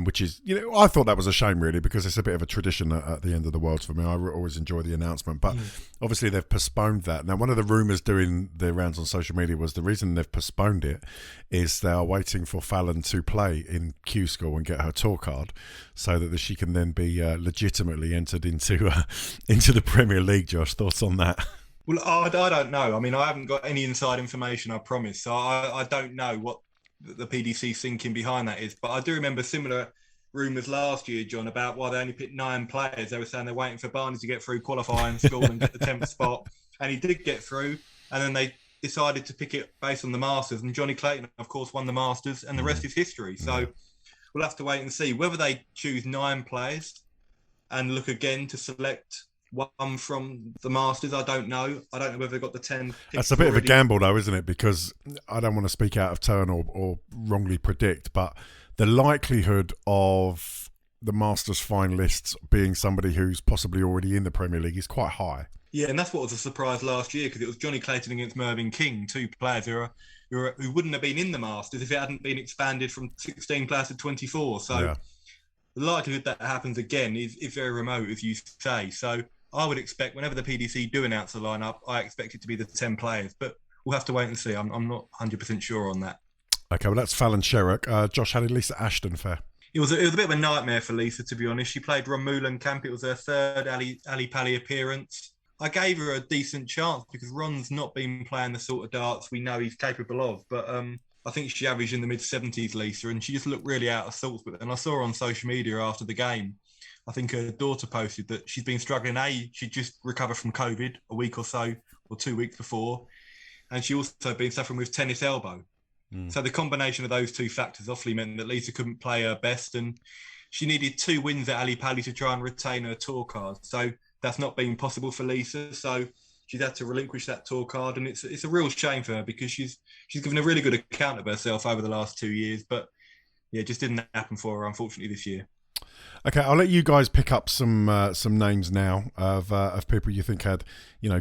which is, I thought that was a shame really, because it's a bit of a tradition at the end of the Worlds for me. I always enjoy the announcement, but obviously they've postponed that. Now, one of the rumours doing the rounds on social media was the reason they've postponed it is they are waiting for Fallon to play in Q School and get her tour card, so that she can then be legitimately entered into the Premier League. Josh, thoughts on that? Well, I don't know. I mean, I haven't got any inside information, I promise. So I don't know what the PDC thinking behind that is. But I do remember similar rumours last year, John, about why they only picked 9 players. They were saying they're waiting for Barney to get through qualifying school and get the 10th spot. And he did get through. And then they decided to pick it based on the Masters. And Johnny Clayton, of course, won the Masters. And the rest is history. So we'll have to wait and see. Whether they choose 9 players and look again to select one from the Masters, I don't know. I don't know whether they've got the 10. That's a bit of a gamble, though, isn't it? Because I don't want to speak out of turn or wrongly predict, but the likelihood of the Masters finalists being somebody who's possibly already in the Premier League is quite high. Yeah, and that's what was a surprise last year, because it was Johnny Clayton against Mervyn King, 2 players who wouldn't have been in the Masters if it hadn't been expanded from 16 players to 24. So the likelihood that happens again is very remote, as you say. So I would expect whenever the PDC do announce a lineup, I expect it to be the 10 players. But we'll have to wait and see. I'm not 100% sure on that. Okay, well, that's Fallon Sherrock. Josh, how did Lisa Ashton fare? It was a bit of a nightmare for Lisa, to be honest. She played Ron Camp. It was her 3rd Ali Pali appearance. I gave her a decent chance because Ron's not been playing the sort of darts we know he's capable of. But I think she averaged in the mid-70s, Lisa, and she just looked really out of sorts with it. And I saw her on social media after the game. I think her daughter posted that she's been struggling. She just recovered from COVID a week or so, or 2 weeks before. And she also been suffering with tennis elbow. So the combination of those 2 factors obviously meant that Lisa couldn't play her best. And she needed 2 wins at Ali Pali to try and retain her tour card. So that's not been possible for Lisa. So she's had to relinquish that tour card. And it's a real shame for her, because she's given a really good account of herself over the last 2 years. But yeah, it just didn't happen for her, unfortunately, this year. Okay, I'll let you guys pick up some names now of people you think had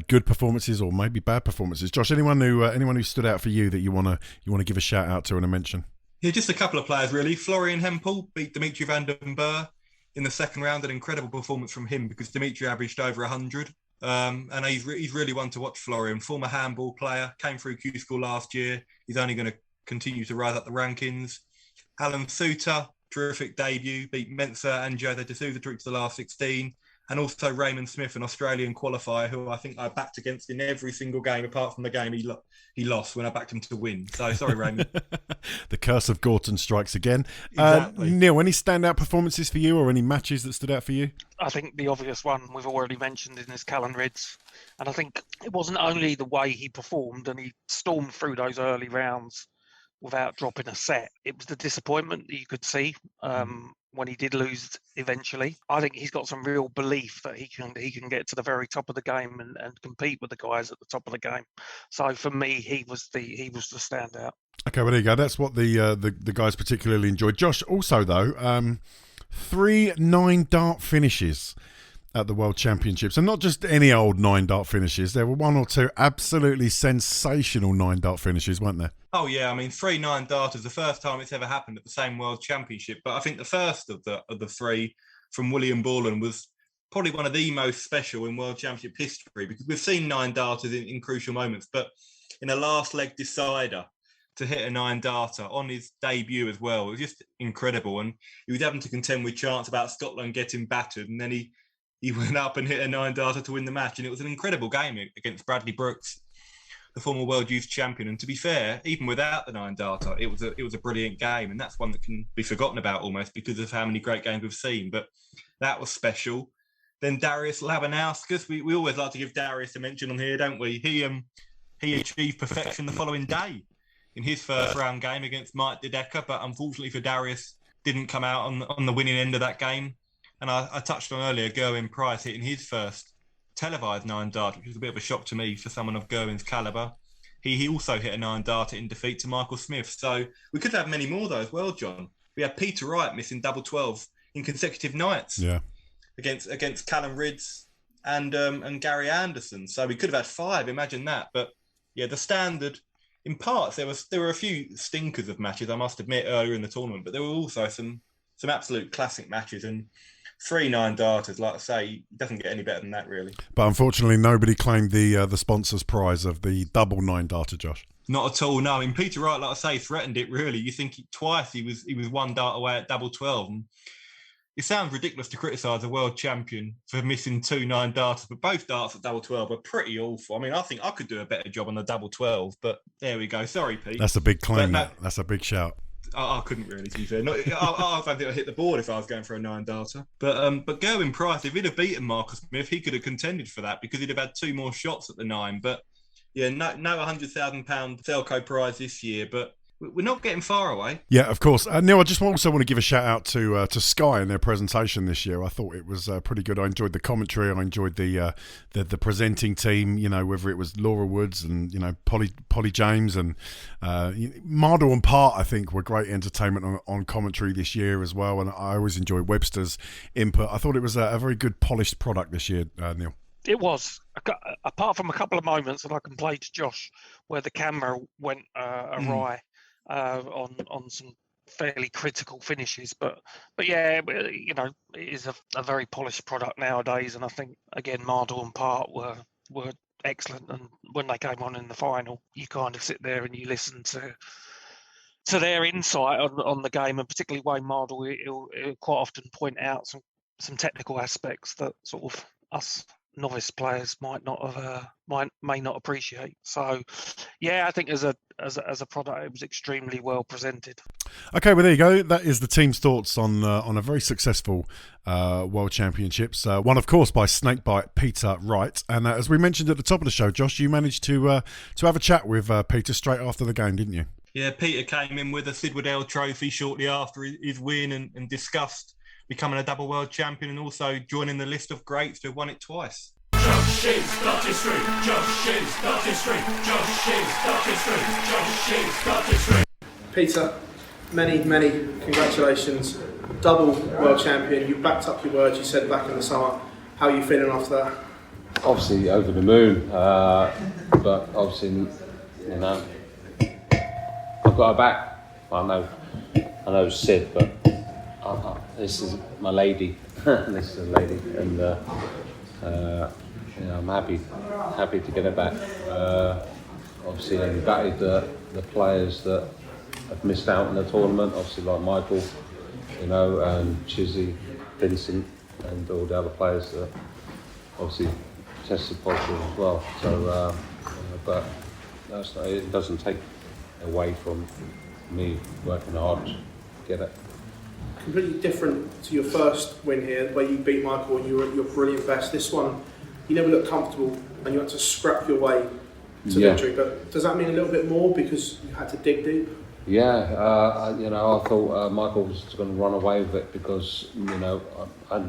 good performances or maybe bad performances. Josh, anyone who stood out for you that you want to give a shout out to and a mention? Yeah, just a couple of players really. Florian Hempel beat Dimitri van den Berg in the second round. An incredible performance from him, because Dimitri averaged over 100. And he's really one to watch. Florian, former handball player, came through Q School last year. He's only going to continue to rise up the rankings. Alan Suter, terrific debut, beat Mensah and Jose D'Souza through to the last 16. And also Raymond Smith, an Australian qualifier who I think I backed against in every single game, apart from the game he lost when I backed him to win. So sorry, Raymond. The curse of Gorton strikes again. Exactly. Neil, any standout performances for you or any matches that stood out for you? I think the obvious one we've already mentioned is Callan Ridds. And I think it wasn't only the way he performed and he stormed through those early rounds without dropping a set. It was the disappointment that you could see. when he did lose eventually. I think he's got some real belief that he can get to the very top of the game and compete with the guys at the top of the game. So for me, he was the standout. Okay, well there you go. That's what the guys particularly enjoyed. Josh, also though, 3 9-dart finishes at the World Championships, and not just any old 9-dart finishes. There were 1 or 2 absolutely sensational 9-dart finishes, weren't there? Oh yeah, I mean 3 9-darters, the first time it's ever happened at the same World Championship. But I think the first of the 3 from William Borland was probably one of the most special in World Championship history, because we've seen 9-darters in crucial moments, but in a last leg decider to hit a 9-darter on his debut as well, it was just incredible. And he was having to contend with chants about Scotland getting battered, and then he went up and hit a 9-darter to win the match, and it was an incredible game against Bradley Brooks, the former world youth champion. And to be fair, even without the 9-darter, it was a brilliant game, and that's one that can be forgotten about almost because of how many great games we've seen. But that was special. Then Darius Labanauskas, we always like to give Darius a mention on here, don't we? He achieved perfection the following day in his first round game against Mike Dedeker, but unfortunately for Darius, didn't come out on the winning end of that game. And I touched on earlier Gerwyn Price hitting his first televised 9-dart, which was a bit of a shock to me for someone of Gerwyn's calibre. He also hit a 9-darter in defeat to Michael Smith. So we could have many more though as well, John. We had Peter Wright missing double 12 in consecutive nights. Yeah. Against Callum Ridds and Gary Anderson. So we could have had 5, imagine that. But yeah, the standard, in parts, there were a few stinkers of matches, I must admit, earlier in the tournament, but there were also some absolute classic matches, and 3 9-darters, like I say, it doesn't get any better than that, really. But unfortunately, nobody claimed the sponsor's prize of the double 9-darter, Josh. Not at all, no. I mean, Peter Wright, like I say, threatened it, really. You think twice he was 1 dart away at double 12. And it sounds ridiculous to criticise a world champion for missing 2 9-darters, but both darts at double 12 are pretty awful. I mean, I think I could do a better job on the double 12, but there we go. Sorry, Pete. That's a big claim, that's a big shout. I couldn't really, to be fair. I don't think I'd hit the board if I was going for a 9-darter. But Gerwyn Price, if he'd have beaten Marcus Smith, he could have contended for that because he'd have had 2 more shots at the 9. But yeah, no £100,000 Thelco prize this year, but we're not getting far away. Yeah, of course. Neil, I just also want to give a shout out to Sky and their presentation this year. I thought it was pretty good. I enjoyed the commentary. I enjoyed the presenting team. You know, whether it was Laura Woods and Polly James and Mardle and Part, I think were great entertainment on commentary this year as well. And I always enjoy Webster's input. I thought it was a very good polished product this year, Neil. It was, apart from a couple of moments that I can play to Josh where the camera went awry. On some fairly critical finishes, but yeah, it is a very polished product nowadays, and I think again Mardle and Part were excellent, and when they came on in the final, you kind of sit there and you listen to their insight on the game, and particularly Wayne Mardle, he'll quite often point out some technical aspects that sort of us novice players may not appreciate. So yeah, I think as a product, it was extremely well presented. Okay, well there you go. That is the team's thoughts on a very successful World Championships. One, of course, by Snakebite Peter Wright. And as we mentioned at the top of the show, Josh, you managed to have a chat with Peter straight after the game, didn't you? Yeah, Peter came in with a Sid Waddell trophy shortly after his win and discussed becoming a double world champion and also joining the list of greats who have won it twice. Josh's Dartistry, Josh's Dartistry, Josh's Dartistry, Josh's Dartistry. Peter, many congratulations. Double world champion. You backed up your words you said back in the summer. How are you feeling after that? Obviously over the moon, but obviously, I've got her back. I know Sid, but this is my lady. This is a lady, and I'm happy to get her back. Obviously, we batted the players that have missed out in the tournament. Obviously, like Michael, and Chizzy, Vincent, and all the other players that obviously tested positive as well. So, but it doesn't take away from me working hard to get it. Completely different to your first win here, where you beat Michael and you were at your brilliant best. This one, you never looked comfortable and you had to scrap your way to victory. But does that mean a little bit more because you had to dig deep? Yeah, you know, I thought Michael was going to run away with it because, you know, I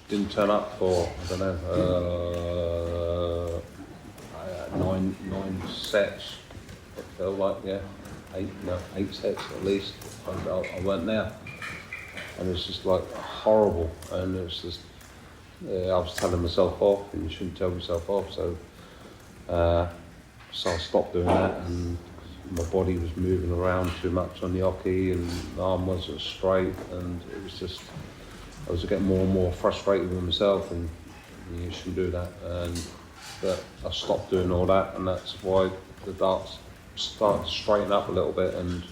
didn't turn up for, I don't know, nine sets. It felt like, yeah, eight sets at least. I weren't there, and it's just like horrible. And it's just, I was telling myself off, and you shouldn't tell yourself off. So I stopped doing that, and my body was moving around too much on the hockey, and the arm wasn't straight, and it was just, I was getting more and more frustrated with myself, and you shouldn't do that. But I stopped doing all that, and that's why the darts started to straighten up a little bit, and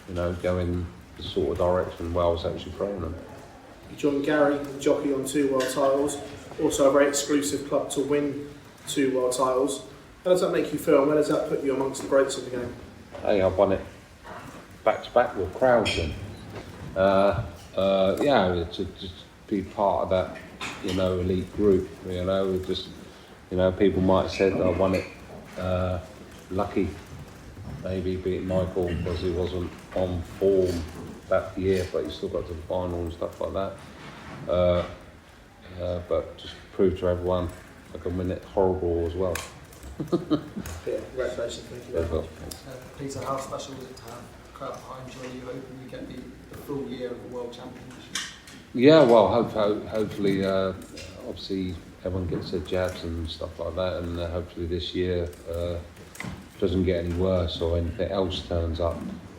you know, go in the sort of direction where I was actually throwing them. You joined Gary, the jockey, on 2 world titles, also a very exclusive club to win 2 world titles. How does that make you feel, and where does that put you amongst the greats of the game? Hey, I won it back to back with crowds, and yeah, to just be part of that, you know, elite group. You know, just, you know, people might have said I won it lucky, maybe beating Michael because he wasn't on form that year, but he still got to the final and stuff like that. But just prove to everyone I can win it horrible as well. Yeah, congratulations, thank you very much. Peter, how special was it to have a crowd behind you? Are you hoping you get the full year of the World Championship? Yeah, well, hopefully, obviously everyone gets their jabs and stuff like that, and hopefully this year doesn't get any worse or anything else turns up,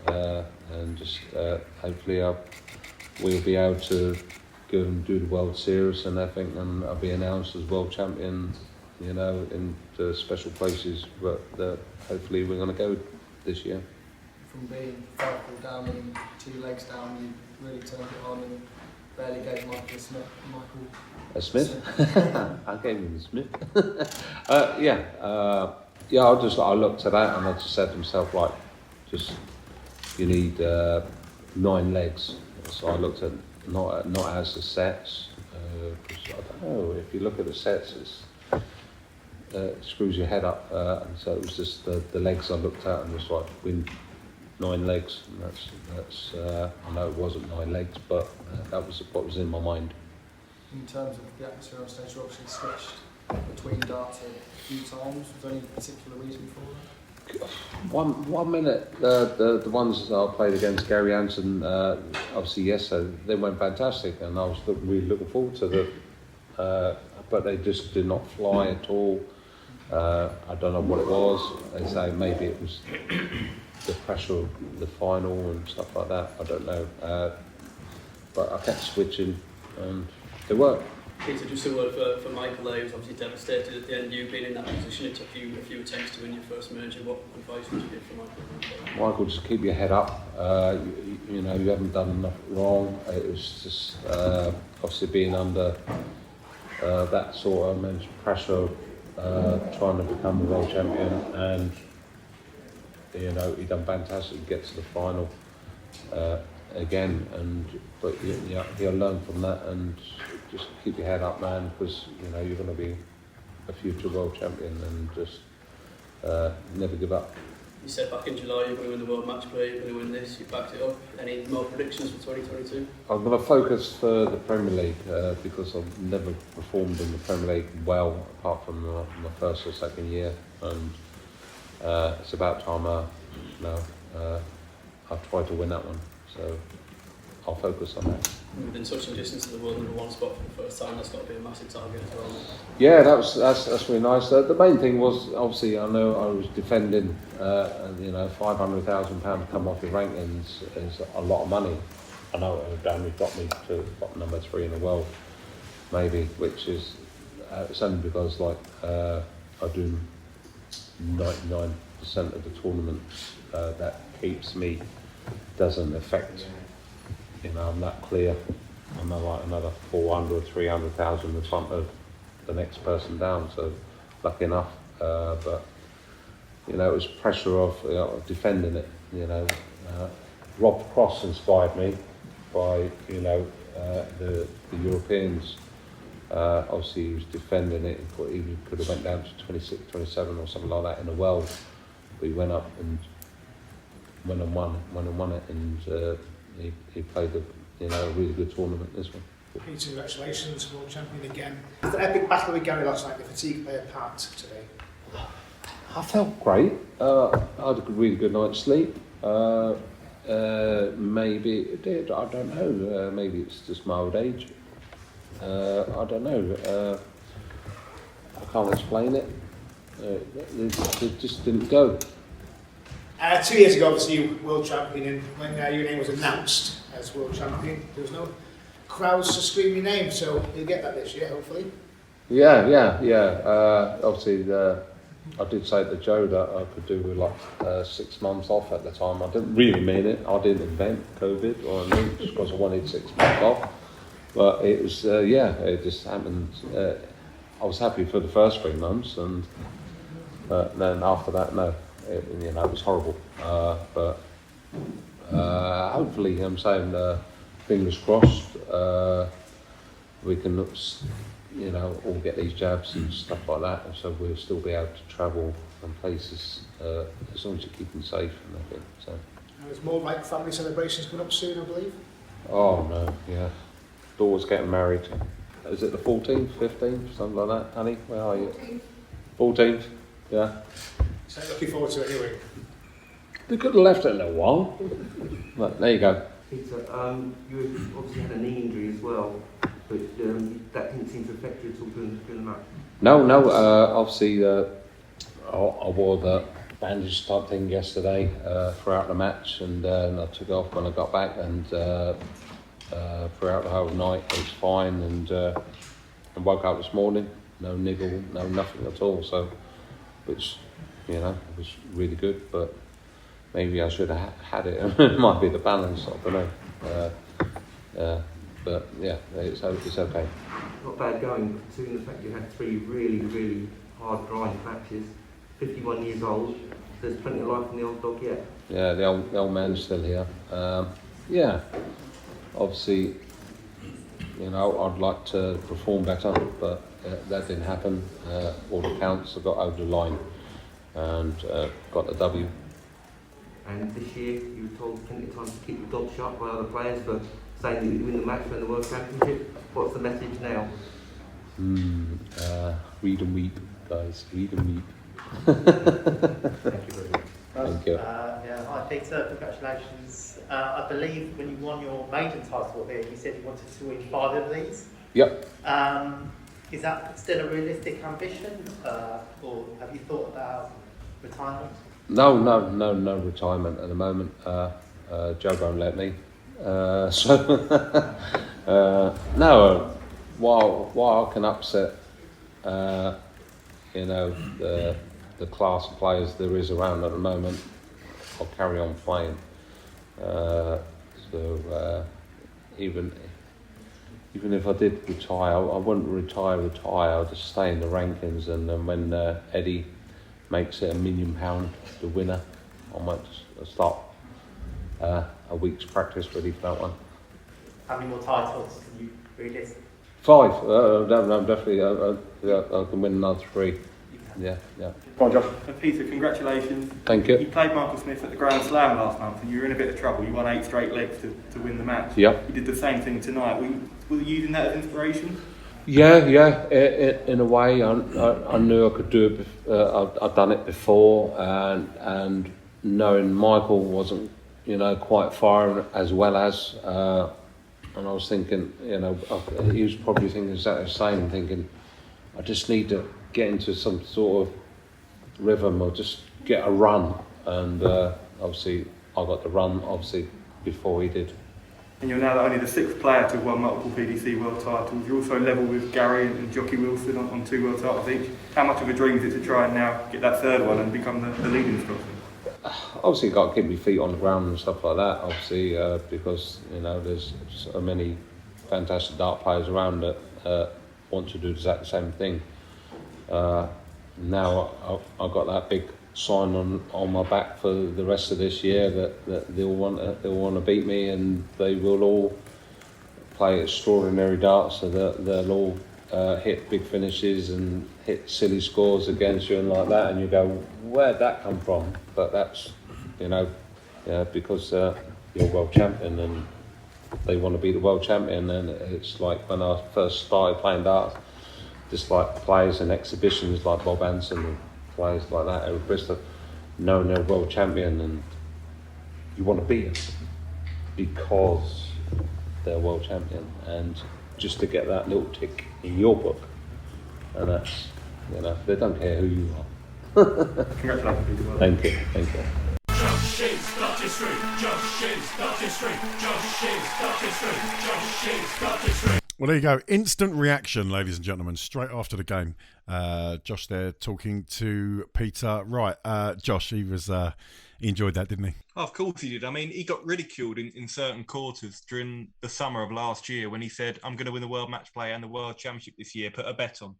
and just hopefully we'll be able to go and do the World Series and everything, and I'll be announced as world champion, you know, in the special places, but hopefully we're going to go this year. From being 5 down and 2 legs down, you really turned it on and barely gave Michael A Smith? I gave him a Smith. Yeah, I looked at that and I just said to myself, like, you need 9 legs. So I looked at not as the sets, because I don't know, if you look at the sets, it screws your head up, and so it was just the legs I looked at and just like, win 9 legs, and that's I know it wasn't 9 legs, but that was what was in my mind. In terms of the atmosphere on stage, you obviously switched between darts a few times. Was there any particular reason for that? 1 minute, the ones that I played against Gary Hansen, obviously yesterday, they went fantastic, and I was really looking forward to them, but they just did not fly at all. I don't know what it was. They say maybe it was the pressure of the final and stuff like that. I don't know, but I kept switching, and it worked. Peter, just a word for Michael there. He was obviously devastated at the end. You being in that position, it took you a few attempts to win your first merger. What advice would you give for Michael? Michael, just keep your head up. You know, you haven't done nothing wrong. It was just obviously being under that sort of immense pressure, trying to become a world champion, and you know, he done fantastic to get to the final again. But you'll learn from that, and just keep your head up, man, because you know you're going to be a future world champion, and just never give up. You said back in July you're going to win the World Match Play, you're going to win this, you backed it up. Any more predictions for 2022? I'm going to focus for the Premier League because I've never performed in the Premier League well, apart from my first or second year, and it's about time I've tried to win that one, so I'll focus on that. Within touching distance of the world #1 spot for the first time, that's got to be a massive target as well. Yeah, that's really nice. The main thing was, obviously, I know I was defending, and you know, £500,000 to come off your rankings is a lot of money. I know it only got me to number 3 in the world, maybe, which is it's only because like I do 99% of the tournaments that keeps me, doesn't affect. You know, I'm that clear. I'm like another 400, 300,000 in front of the next person down. So lucky enough, but you know, it was pressure of defending it. You know, Rob Cross inspired me by the Europeans. Obviously, he was defending it. He could have went down to 26, 27 or something like that in the world, but he went up and went and won it, and he played a really good tournament this one. Peter, congratulations, world champion again. Was the epic battle with Gary last night, the fatigue play a part today? I felt great. I had a really good night's sleep. Maybe it did, I don't know. Maybe it's just my old age. I don't know. I can't explain it. It just didn't go. 2 years ago, obviously, you were world champion, and when your name was announced as world champion, there was no crowds to scream your name, so you'll get that this year, hopefully. Yeah. Obviously, I did say to Joe that I could do with 6 months off at the time. I didn't really mean it. I didn't invent COVID or anything, just because I wanted 6 months off. But it was, it just happened. I was happy for the first 3 months, and then after that, no. It was horrible. But hopefully, I'm saying, fingers crossed, we can, all get these jabs and stuff like that, and so we'll still be able to travel from places as long as you keep them safe and everything. So. There's more like family celebrations coming up soon, I believe. Oh no, yeah. Daughter's getting married. Is it the 14th, 15th, something like that, honey? Where are you? 14th, yeah. So looking forward to it anyway. They could have left it in a while. But there you go. Peter, you obviously had a knee injury as well, but that didn't seem to affect you at all during the match. No. Obviously, I wore the bandage type thing yesterday throughout the match, and I took it off when I got back, and throughout the whole night it was fine, and I woke up this morning, no niggle, no nothing at all, so which it was really good, but maybe I should have had it. It might be the balance, I don't know. But yeah, it's okay. Not bad going, considering the fact you had 3 really, really hard grind matches. 51 years old, there's plenty of life in the old dog yet. Yeah, the old man's still here. Obviously, I'd like to perform better, but that didn't happen. All the counts, I got over the line and got the W. And this year, you were told plenty of times to keep the dog shut by other players for saying that you win the match for the World Championship. What's the message now? Read and weep, guys. Read and weep. Thank you very much. Thank you. Hi Peter, congratulations. I believe when you won your maiden title here, you said you wanted to win 5 of these. Yep. Is that still a realistic ambition, or have you thought about retirement? No retirement at the moment. Joe won't let me. No. While I can upset, the class of players there is around at the moment, I'll carry on playing. Even if I did retire, I wouldn't retire. I'll just stay in the rankings, and then when Eddie makes it £1 million, the winner, I might just start a week's practice ready for that one. How many more titles can you really? 5. No, definitely. I can win another 3. Yeah. Come on, Josh. Peter, congratulations. Thank you. You played Michael Smith at the Grand Slam last month, and you were in a bit of trouble. You won 8 straight legs to win the match. Yeah. You did the same thing tonight. Were you using that as inspiration? Yeah. In a way, I knew I could do it. I'd done it before, and knowing Michael wasn't, quite firing as well as, and I was thinking, he was probably thinking exactly the same, thinking, I just need to get into some sort of rhythm or just get a run, and obviously I got the run before he did. And you're now only the 6th player to have won multiple PDC world titles. You're also level with Gary and Jockey Wilson on 2 world titles each. How much of a dream is it to try and now get that 3rd one and become the leading Scotsman? Obviously, got to keep my feet on the ground and stuff like that. Obviously, because there's so many fantastic dart players around that want to do exactly the same thing. Now I've got that big sign on my back for the rest of this year that they'll want to beat me, and they will all play extraordinary darts, so that they'll all hit big finishes and hit silly scores against you and like that, and you go, where'd that come from? But that's Yeah, because you're world champion and they want to be the world champion. And it's like when I first started playing darts, just like players in exhibitions like Bob Anson and players like that, Eric Bristow, knowing they're world champion and you want to beat them because they're world champion, and just to get that little tick in your book, and that's, you know, they don't care who you are. Congratulations. Thank you, thank you. Josh's Dartistry, Josh's Dartistry, Josh's Dartistry, Josh's Dartistry. Well, there you go. Instant reaction, ladies and gentlemen, straight after the game. Josh there talking to Peter Wright. Josh, he enjoyed that, didn't he? Oh, of course he did. I mean, he got ridiculed in certain quarters during the summer of last year when he said, I'm going to win the World Match Play and the World Championship this year. Put a bet on.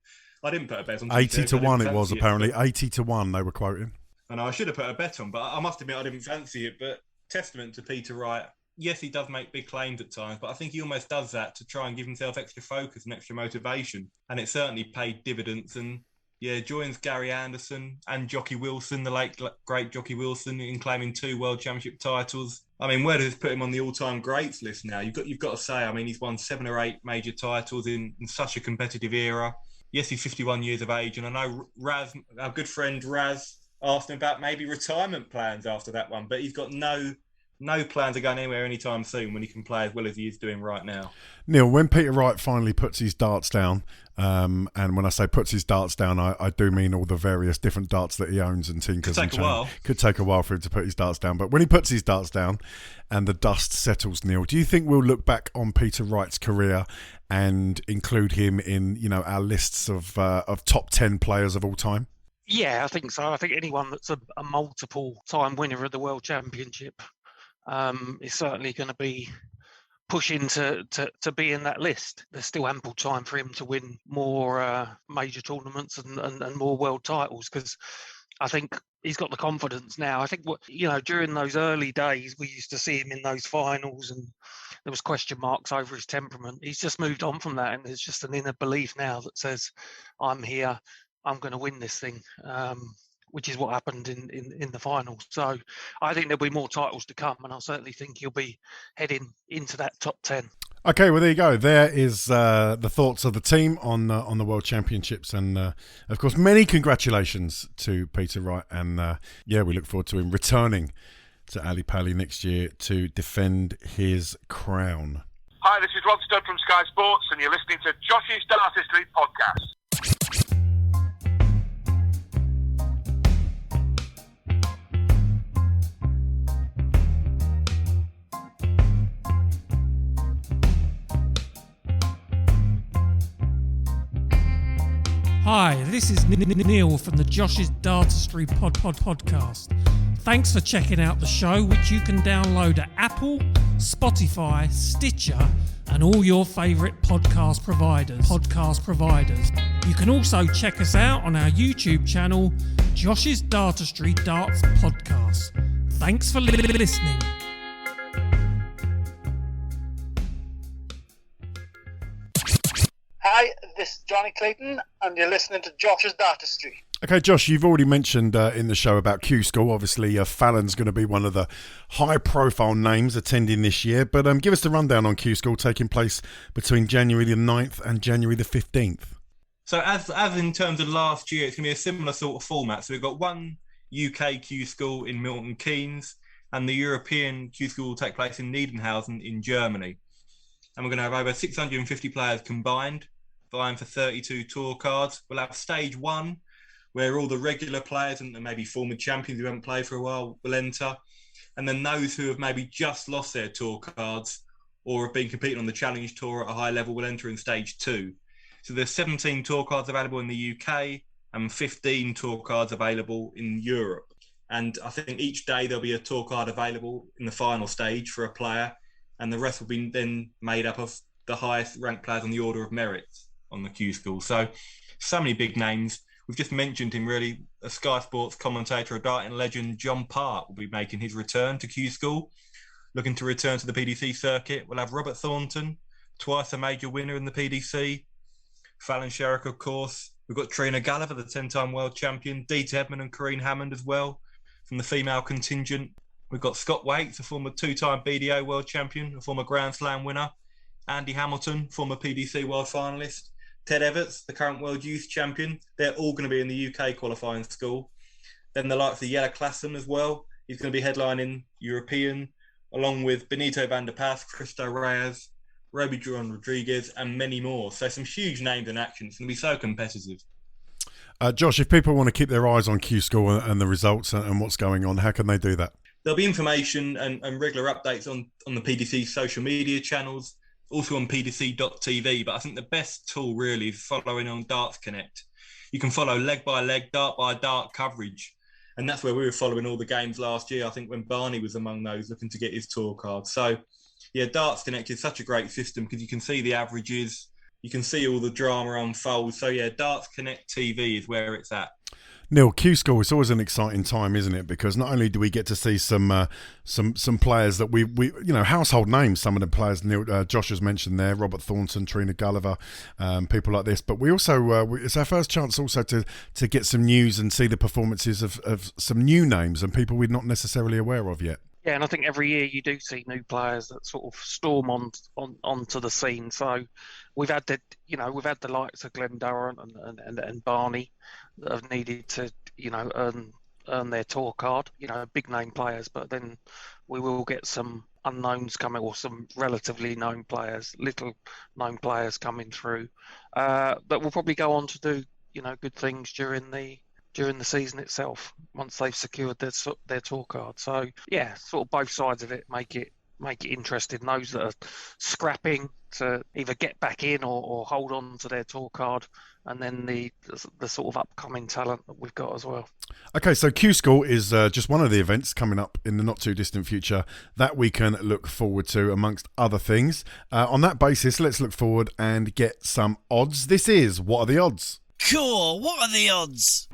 I didn't put a bet on. 80-1 it was, apparently. 80-1 they were quoting. And I should have put a bet on, but I must admit I didn't fancy it. But testament to Peter Wright. Yes, he does make big claims at times, but I think he almost does that to try and give himself extra focus and extra motivation. And it certainly paid dividends. And yeah, joins Gary Anderson and Jockey Wilson, the late great Jockey Wilson, in claiming 2 World Championship titles. I mean, where does this put him on the all-time greats list now? You've got to say, I mean, he's won 7 or 8 major titles in such a competitive era. Yes, he's 51 years of age, and I know Raz, our good friend Raz, asked him about maybe retirement plans after that one, but he's got no plans of going anywhere anytime soon when he can play as well as he is doing right now. Neil, when Peter Wright finally puts his darts down, and when I say puts his darts down, I do mean all the various different darts that he owns and tinkers. Could take a while. Could take a while for him to put his darts down. But when he puts his darts down and the dust settles, Neil, do you think we'll look back on Peter Wright's career and include him in, you know, our lists of top 10 players of all time? Yeah, I think so. I think anyone that's a multiple time winner of the World Championship is certainly going to be pushing to be in that list. There's still ample time for him to win more major tournaments and more world titles, because I think he's got the confidence now. I think, during those early days, we used to see him in those finals and there was question marks over his temperament. He's just moved on from that, and there's just an inner belief now that says, I'm here, I'm going to win this thing, which is what happened in the finals. So I think there'll be more titles to come, and I certainly think he'll be heading into that top 10. Okay, well, there you go. There is the thoughts of the team on the World Championships, and of course, many congratulations to Peter Wright. And we look forward to him returning to Ali Pali next year to defend his crown. Hi, this is Rod Stud from Sky Sports, and you're listening to Josh's Dartistry podcast. Hi, this is Neil from the Josh's Dartistry podcast. Thanks for checking out the show, which you can download at Apple, Spotify, Stitcher, and all your favourite podcast providers. You can also check us out on our YouTube channel, Josh's Dartistry Darts Podcast. Thanks for listening. Hi, this is Johnny Clayton, and you're listening to Josh's Dartistry. Okay, Josh, you've already mentioned in the show about Q School. Obviously, Fallon's going to be one of the high-profile names attending this year. But give us the rundown on Q School taking place between January the 9th and January the 15th. So as in terms of last year, it's going to be a similar sort of format. So we've got one UK Q School in Milton Keynes, and the European Q School will take place in Niedenhausen in Germany. And we're going to have over 650 players combined, vying for 32 tour cards. We'll have stage 1, where all the regular players and maybe former champions who haven't played for a while will enter. And then those who have maybe just lost their tour cards or have been competing on the Challenge Tour at a high level will enter in stage 2. So there's 17 tour cards available in the UK and 15 tour cards available in Europe. And I think each day there'll be a tour card available in the final stage for a player, and the rest will be then made up of the highest ranked players on the order of merit on the Q School. So many big names. We've just mentioned him, really. A Sky Sports commentator, a darting legend, John Part, will be making his return to Q School, looking to return to the PDC circuit. We'll have Robert Thornton, twice a major winner in the PDC. Fallon Sherrick, of course. We've got Trina Gallagher, the 10-time world champion. Dee Tedman and Corrine Hammond as well from the female contingent. We've got Scott Waits, a former two-time BDO world champion, a former Grand Slam winner. Andy Hamilton, former PDC world finalist. Ted Everts, the current world youth champion. They're all going to be in the UK qualifying school. Then the likes of Jelle Klassen as well. He's going to be headlining European, along with Benito van der Pas, Cristo Reyes, Roby John Rodriguez, and many more. So some huge names in action. It's going to be so competitive. Josh, if people want to keep their eyes on Q School and the results and what's going on, how can they do that? There'll be information and regular updates on the PDC social media channels, also on pdc.tv. But I think the best tool really is following on Darts Connect. You can follow leg by leg, dart by dart coverage. And that's where we were following all the games last year, I think, when Barney was among those looking to get his tour card. So, yeah, Darts Connect is such a great system because you can see the averages, you can see all the drama unfold. So, yeah, Darts Connect TV is where it's at. Neil, Q School, it's always an exciting time, isn't it? Because not only do we get to see some players that we household names, some of the players Neil, Josh has mentioned there, Robert Thornton, Trina Gulliver, people like this. But we also it's our first chance also to get some news and see the performances of some new names and people we're not necessarily aware of yet. Yeah, and I think every year you do see new players that sort of storm onto the scene. So we've had the likes of Glenn Durrant and Barney that have needed to earn their tour card. Big name players, but then we will get some unknowns coming, or some relatively known players, little known players coming through that will probably go on to do good things during the season itself once they've secured their tour card. So yeah, sort of both sides of it make it interesting. Those that are scrapping to either get back in or hold on to their tour card, and then the sort of upcoming talent that we've got as well. Okay, so Q School is just one of the events coming up in the not too distant future that we can look forward to, amongst other things. On that basis, let's look forward and get some odds. This is What Are the Odds? Cool, what are the odds?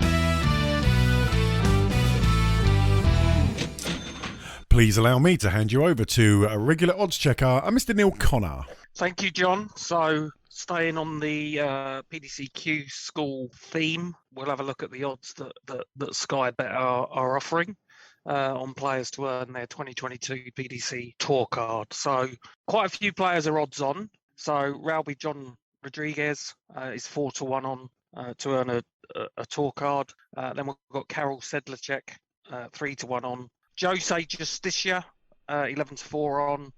Please allow me to hand you over to a regular odds checker, Mr. Neil Connor. Thank you, John. So, staying on the PDCQ school theme, we'll have a look at the odds that Sky Bet are offering on players to earn their 2022 PDC tour card. So, quite a few players are odds on. So, Roby John Rodriguez is 4-1 on to earn a tour card. Then we've got Karol Sedlacek, 3-1 on. Jose Justicia, 11-4 on.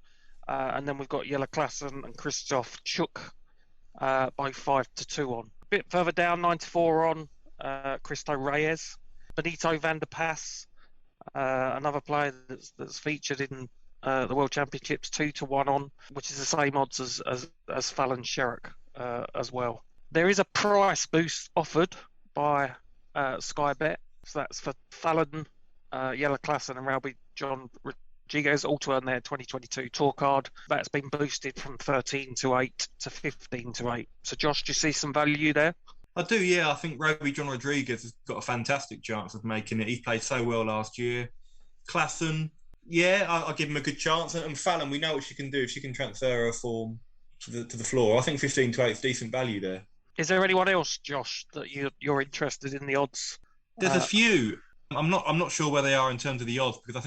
And then we've got Jelle Klassen and Christoph Chuk, both 5-2 on. A bit further down, 9-4 on, Cristo Reyes. Benito van der Pas, another player that's featured in the World Championships, 2-1 on, which is the same odds as Fallon Sherrock as well. There is a price boost offered by Sky Bet. So that's for Fallon, Jelle Klassen and Roby John Rodriguez, all to earn their 2022 tour card. That's been boosted from 13-8 to 15-8. So, Josh, do you see some value there? I do, yeah. I think Roby John Rodriguez has got a fantastic chance of making it. He played so well last year. Klassen, yeah, I'll give him a good chance. And Fallon, we know what she can do if she can transfer her form to the floor. I think 15-8 is decent value there. Is there anyone else, Josh, that you're interested in the odds? There's a few. I'm not sure where they are in terms of the odds, because I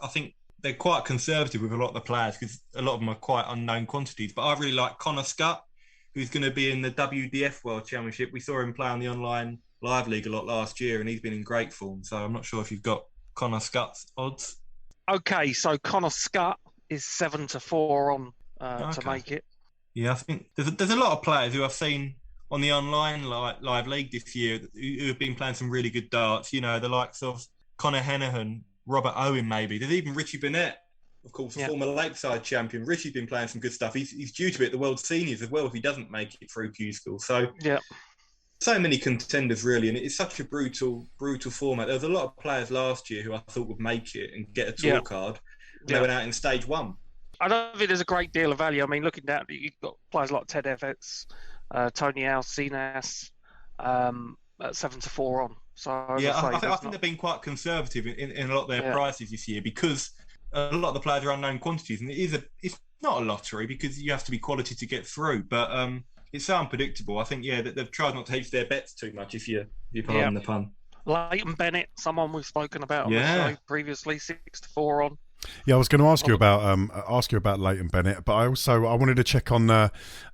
think they're quite conservative with a lot of the players, because a lot of them are quite unknown quantities. But I really like Connor Scott, who's going to be in the WDF World Championship. We saw him play on the online live league a lot last year, and he's been in great form. So I'm not sure if you've got Connor Scott's odds. Okay, so Connor Scott is 7-4 on to make it. Yeah, I think there's a lot of players who I've seen on the online live league this year who have been playing some really good darts. The likes of Conor Hennihan, Robert Owen maybe. There's even Richie Burnett, of course, a former Lakeside champion. Richie's been playing some good stuff. He's due to be at the World Seniors as well if he doesn't make it through Q School. So so many contenders really, and it's such a brutal format. There was a lot of players last year who I thought would make it and get a tour card. They went out in stage one. I don't think there's a great deal of value. I mean, looking down, you've got players like Ted Everts, Tony Alcinas, at 7-4 on. So I think they've been quite conservative in a lot of their prices this year, because a lot of the players are unknown quantities, and it's not a lottery because you have to be quality to get through. But it's so unpredictable. I think that they've tried not to hedge their bets too much. If you pardon the pun. Leighton Bennett, someone we've spoken about on the show previously, 6-4 on. Yeah, I was going to ask you about Leighton Bennett, but I wanted to check on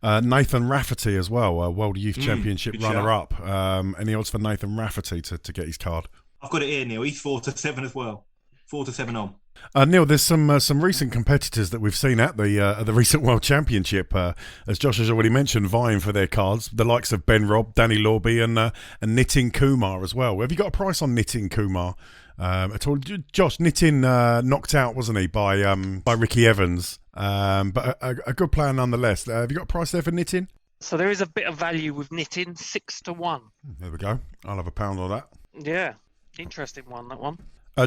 Nathan Rafferty as well, World Youth Championship runner-up. Any odds for Nathan Rafferty to get his card? I've got it here, Neil. He's 4-7 as well. 4-7 on. Neil, there's some recent competitors that we've seen at the recent World Championship, as Josh has already mentioned, vying for their cards. The likes of Ben Robb, Danny Lorby, and Nitin Kumar as well. Have you got a price on Nitin Kumar at all? Josh, Nitin knocked out, wasn't he, by Ricky Evans, but a good player nonetheless. Have you got a price there for Nitin? So there is a bit of value with Nitin, 6-1. There we go. I'll have a pound on that. Yeah, interesting one, that one.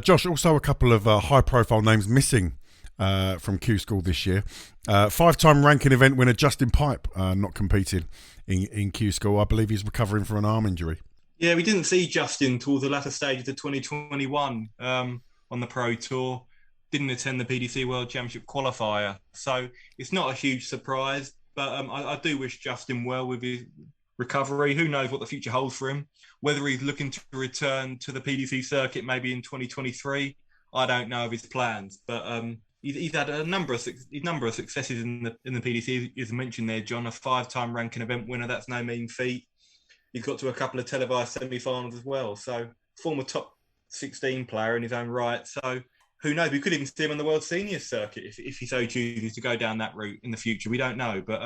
Josh, also a couple of high-profile names missing from Q School this year. 5-time ranking event winner Justin Pipe not competing in Q School. I believe he's recovering from an arm injury. Yeah, we didn't see Justin towards the latter stages of 2021 on the Pro Tour. Didn't attend the PDC World Championship qualifier. So it's not a huge surprise, but I do wish Justin well with his recovery. Who knows what the future holds for him? Whether he's looking to return to the PDC circuit maybe in 2023, I don't know of his plans. But he's had a number of successes in the PDC. As mentioned there, John, a 5-time ranking event winner. That's no mean feat. He's got to a couple of televised semi-finals as well. So former top 16 player in his own right. So who knows? We could even see him on the World Seniors circuit if he so chooses to go down that route in the future. We don't know, but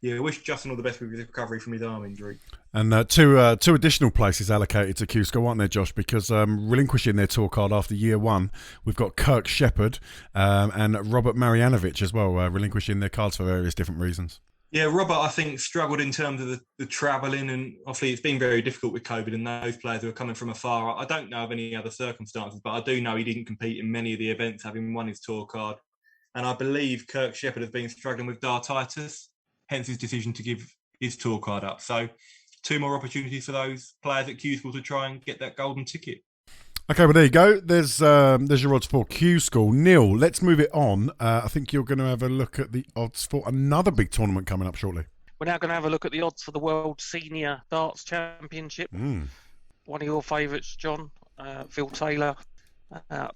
yeah, I wish Justin all the best with his recovery from his arm injury. And two additional places allocated to Q School, aren't there, Josh? Because relinquishing their tour card after year one, we've got Kirk Shepherd and Robert Marjanovic as well, relinquishing their cards for various different reasons. Yeah, Robert, I think, struggled in terms of the travelling, and obviously it's been very difficult with COVID and those players who are coming from afar. I don't know of any other circumstances, but I do know he didn't compete in many of the events, having won his tour card. And I believe Kirk Shepherd has been struggling with Dartistry, hence his decision to give his tour card up. So 2 more opportunities for those players at Q School to try and get that golden ticket. Okay, well, there you go. There's your odds for Q School. Neil, let's move it on. I think you're going to have a look at the odds for another big tournament coming up shortly. We're now going to have a look at the odds for the World Senior Darts Championship. One of your favourites, John, Phil Taylor,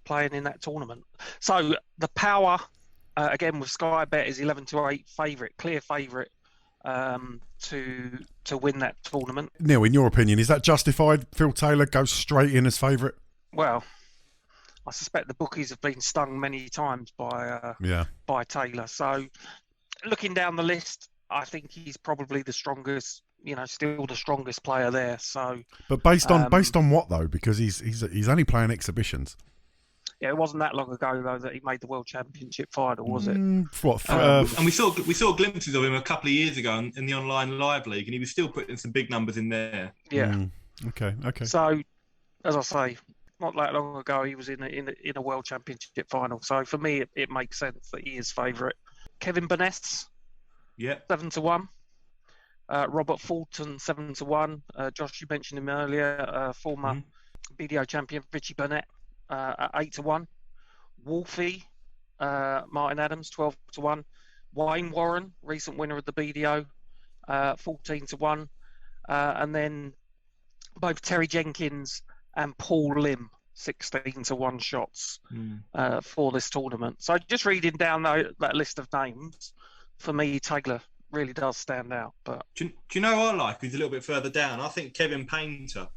playing in that tournament. So the power, again, with Sky Bet is 11-8 favourite, clear favourite to win that tournament. Neil, in your opinion, is that justified? Phil Taylor goes straight in as favourite? Well, I suspect the bookies have been stung many times by Taylor. So, looking down the list, I think he's probably the strongest. Still the strongest player there. So, but based on what though? Because he's only playing exhibitions. Yeah, it wasn't that long ago though that he made the World Championship final, was it? And we saw glimpses of him a couple of years ago in the online live league, and he was still putting some big numbers in there. Yeah. Okay. So, as I say, not that long ago he was in a World Championship final. So for me, it makes sense that he is favourite. Kevin Burness, 7-1. Robert Fulton, 7-1. Josh, you mentioned him earlier. Former BDO champion Richie Burnett at 8-1. Wolfie, Martin Adams, 12-1. Wayne Warren, recent winner of the BDO, 14-1. And then both Terry Jenkins and Paul Lim, 16-1 shots for this tournament. So just reading down that list of names, for me, Taylor really does stand out. But do you know what I like? He's a little bit further down. I think Kevin Painter.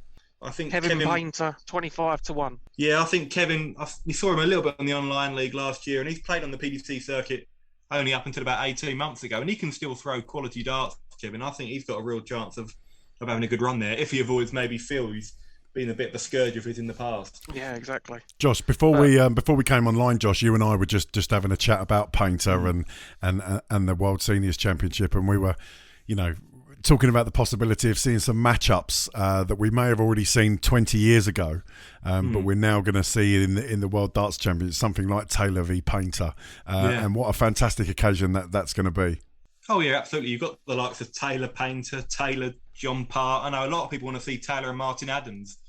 Kevin Painter, 25-1. Yeah, I think Kevin. We saw him a little bit in the online league last year, and he's played on the PDC circuit only up until about 18 months ago, and he can still throw quality darts. Kevin, I think he's got a real chance of having a good run there if he avoids maybe Phil, who's been a bit of a scourge of his in the past. Yeah, exactly. Josh, before we came online, Josh, you and I were just having a chat about Painter and the World Seniors Championship, and we were, talking about the possibility of seeing some matchups that we may have already seen 20 years ago, but we're now going to see in the World Darts Championship something like Taylor v Painter, and what a fantastic occasion that's going to be. Oh yeah, absolutely. You've got the likes of Taylor, Painter, Taylor, John Parr. I know a lot of people want to see Taylor and Martin Adams,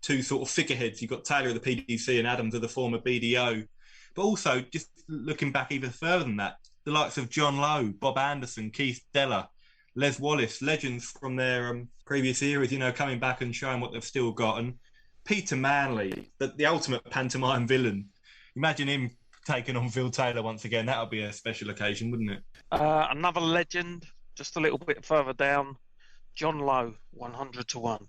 2 sort of figureheads. You've got Taylor of the PDC and Adams of the former BDO. But also, just looking back even further than that, the likes of John Lowe, Bob Anderson, Keith Deller, Les Wallace, legends from their previous eras, coming back and showing what they've still got. And Peter Manley, the ultimate pantomime villain. Imagine him taking on Phil Taylor once again. That would be a special occasion, wouldn't it? Another legend, just a little bit further down, John Lowe, 100 to 1.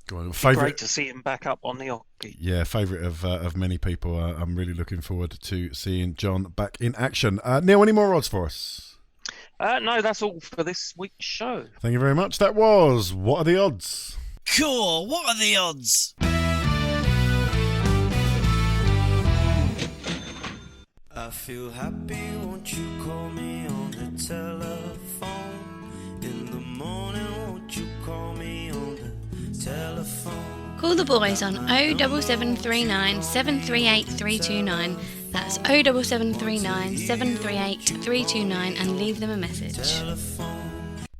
Great to see him back up on the hockey. Yeah, favourite of many people. I'm really looking forward to seeing John back in action. Neil, any more odds for us? No, that's all for this week's show. Thank you very much. That was What Are the Odds? Cool, what are the odds? I feel happy, won't you call me on the telephone? In the morning, won't you call me on the telephone? Call the boys on 07739 738 329. That's 07739 738 329 and leave them a message.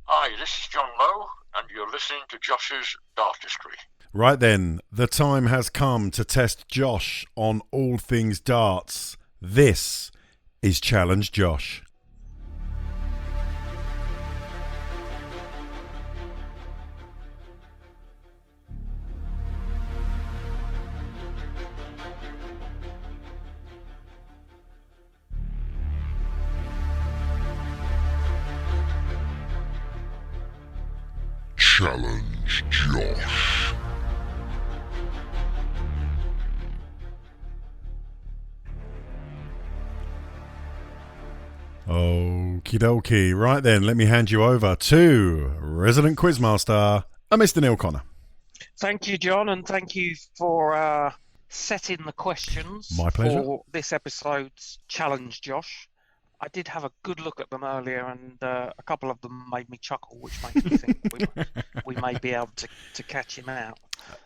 Hi, this is John Lowe, and you're listening to Josh's Dartistry. Right then, the time has come to test Josh on all things darts. This is Challenge Josh. Challenge Josh. Okie dokie. Right then, let me hand you over to resident quizmaster, Mr. Neil Connor. Thank you, John, and thank you for setting the questions. My pleasure. For this episode's Challenge Josh. I did have a good look at them earlier, and a couple of them made me chuckle, which makes me think we may be able to catch him out.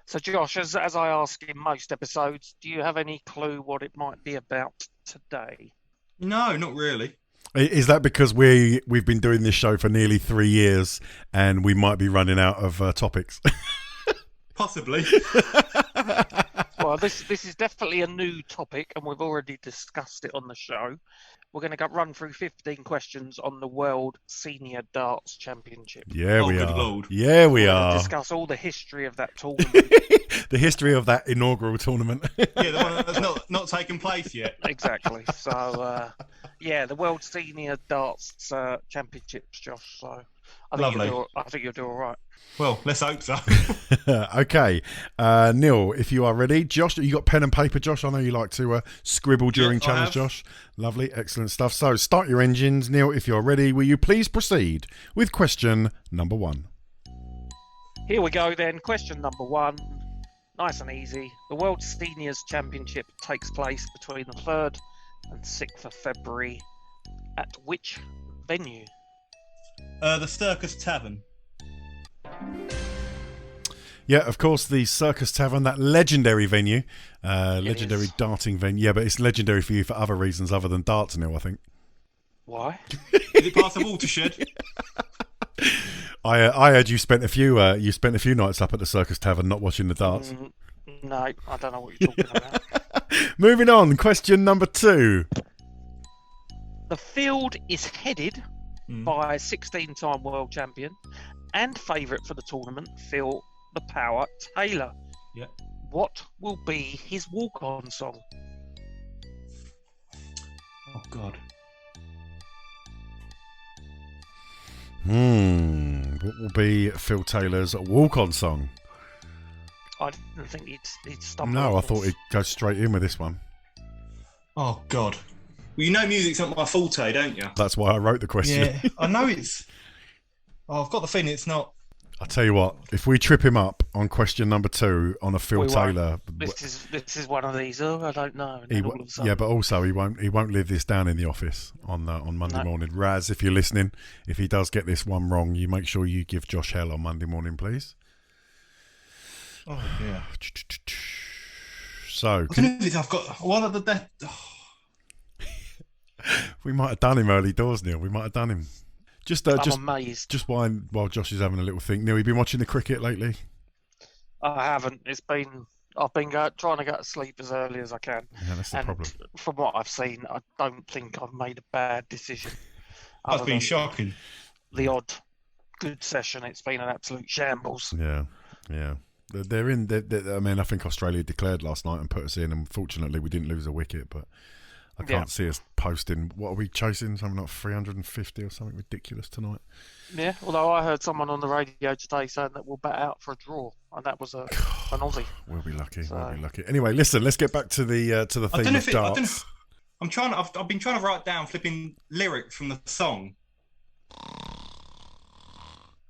So, Josh, as I ask in most episodes, do you have any clue what it might be about today? No, not really. Is that because we've been doing this show for nearly 3 years and we might be running out of topics? Possibly. Well, this is definitely a new topic, and we've already discussed it on the show. We're going to run through 15 questions on the World Senior Darts Championship. Yeah, we are. Yeah, we are. Discuss all the history of that tournament. The history of that inaugural tournament. Yeah, the one that's not taken place yet. Exactly. So, yeah, the World Senior Darts Championships, Josh. So, I think you'll do all right. Well, let's hope so. Okay. Neil, if you are ready. Josh, you got pen and paper, Josh? I know you like to scribble during Challenge, Josh. Lovely. Excellent stuff. So start your engines. Neil, if you're ready, will you please proceed with question number 1? Here we go then. Question number 1. Nice and easy. The World Seniors Championship takes place between the 3rd and 6th of February. At which venue? The Circus Tavern. Yeah, of course, the Circus Tavern, that legendary venue, legendary darting venue. Yeah, but it's legendary for you for other reasons other than darts, Neil, I think. Why? Is it part of Watershed? I heard you spent a few nights up at the Circus Tavern not watching the darts. No, I don't know what you're talking about. Moving on, question number 2. The field is headed by 16-time world champion and favourite for the tournament, Phil the Power Taylor. Yeah. What will be his walk-on song? Oh, God. What will be Phil Taylor's walk-on song? I didn't think he'd stumble. No, I thought he'd go straight in with this one. Oh, God. Well, you know music's not my forte, don't you? That's why I wrote the question. Yeah, I know it's... Oh, I've got the feeling it's not... I'll tell you what, if we trip him up on question number 2 on a Phil Taylor... This is one of these, I don't know. Yeah, but also he won't live this down in the office on Monday morning. Raz, if you're listening, if he does get this one wrong, you make sure you give Josh hell on Monday morning, please. Oh, yeah. So... I've got one of the death... We might have done him early doors, Neil. We might have done him. I'm amazed. Just while Josh is having a little think. Neil, you been watching the cricket lately? I haven't. I've been trying to go to sleep as early as I can. Yeah, that's the problem. From what I've seen, I don't think I've made a bad decision. That's been shocking. The odd good session, it's been an absolute shambles. Yeah. They're in. I mean, I think Australia declared last night and put us in. Unfortunately, we didn't lose a wicket, but I can't see us posting. What are we chasing? Something like 350 or something ridiculous tonight. Yeah, although I heard someone on the radio today saying that we'll bat out for a draw, and that was an Aussie. We'll be lucky. We'll be lucky. Anyway, listen. Let's get back to the theme of darts. I've been trying to write down flipping lyrics from the song.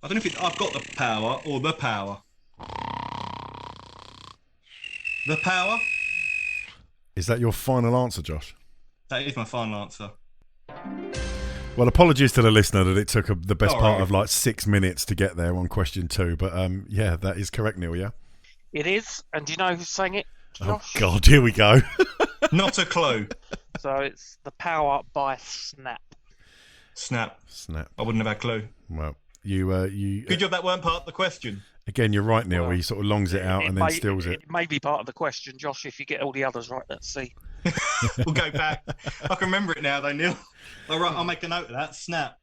I don't know if I've got the power or the power. The power. Is that your final answer, Josh? That is my final answer. Well, apologies to the listener that it took the best part of like 6 minutes to get there on question 2, but yeah, that is correct, Neil. Yeah, it is. And do you know who sang it, Josh? Oh God, here we go. Not a clue. So it's The Power by Snap. Snap. I wouldn't have had a clue. Well, you. Good job that weren't part of the question. Again, you're right, Neil. Where he sort of longs it out and then steals it. It may be part of the question, Josh. If you get all the others right, let's see. We'll go back. I can remember it now, though, Neil. All right, I'll make a note of that. Snap.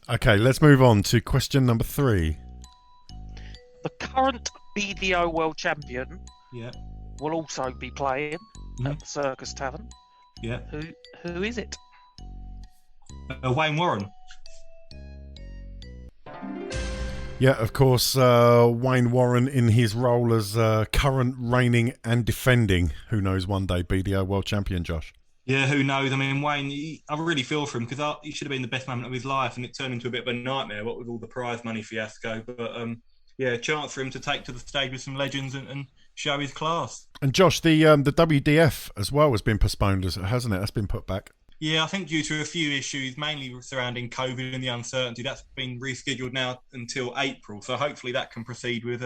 Okay, let's move on to question number 3. The current BDO World Champion will also be playing at the Circus Tavern. Yeah. Who is it? Wayne Warren. Yeah, of course, Wayne Warren in his role as current reigning and defending, who knows, one day BDO World Champion, Josh. Yeah, who knows? I mean, Wayne, I really feel for him because he should have been the best moment of his life, and it turned into a bit of a nightmare, what with all the prize money fiasco. But yeah, a chance for him to take to the stage with some legends and show his class. And Josh, the WDF as well has been postponed, hasn't it? That's been put back. Yeah, I think due to a few issues, mainly surrounding COVID and the uncertainty, that's been rescheduled now until April. So hopefully that can proceed with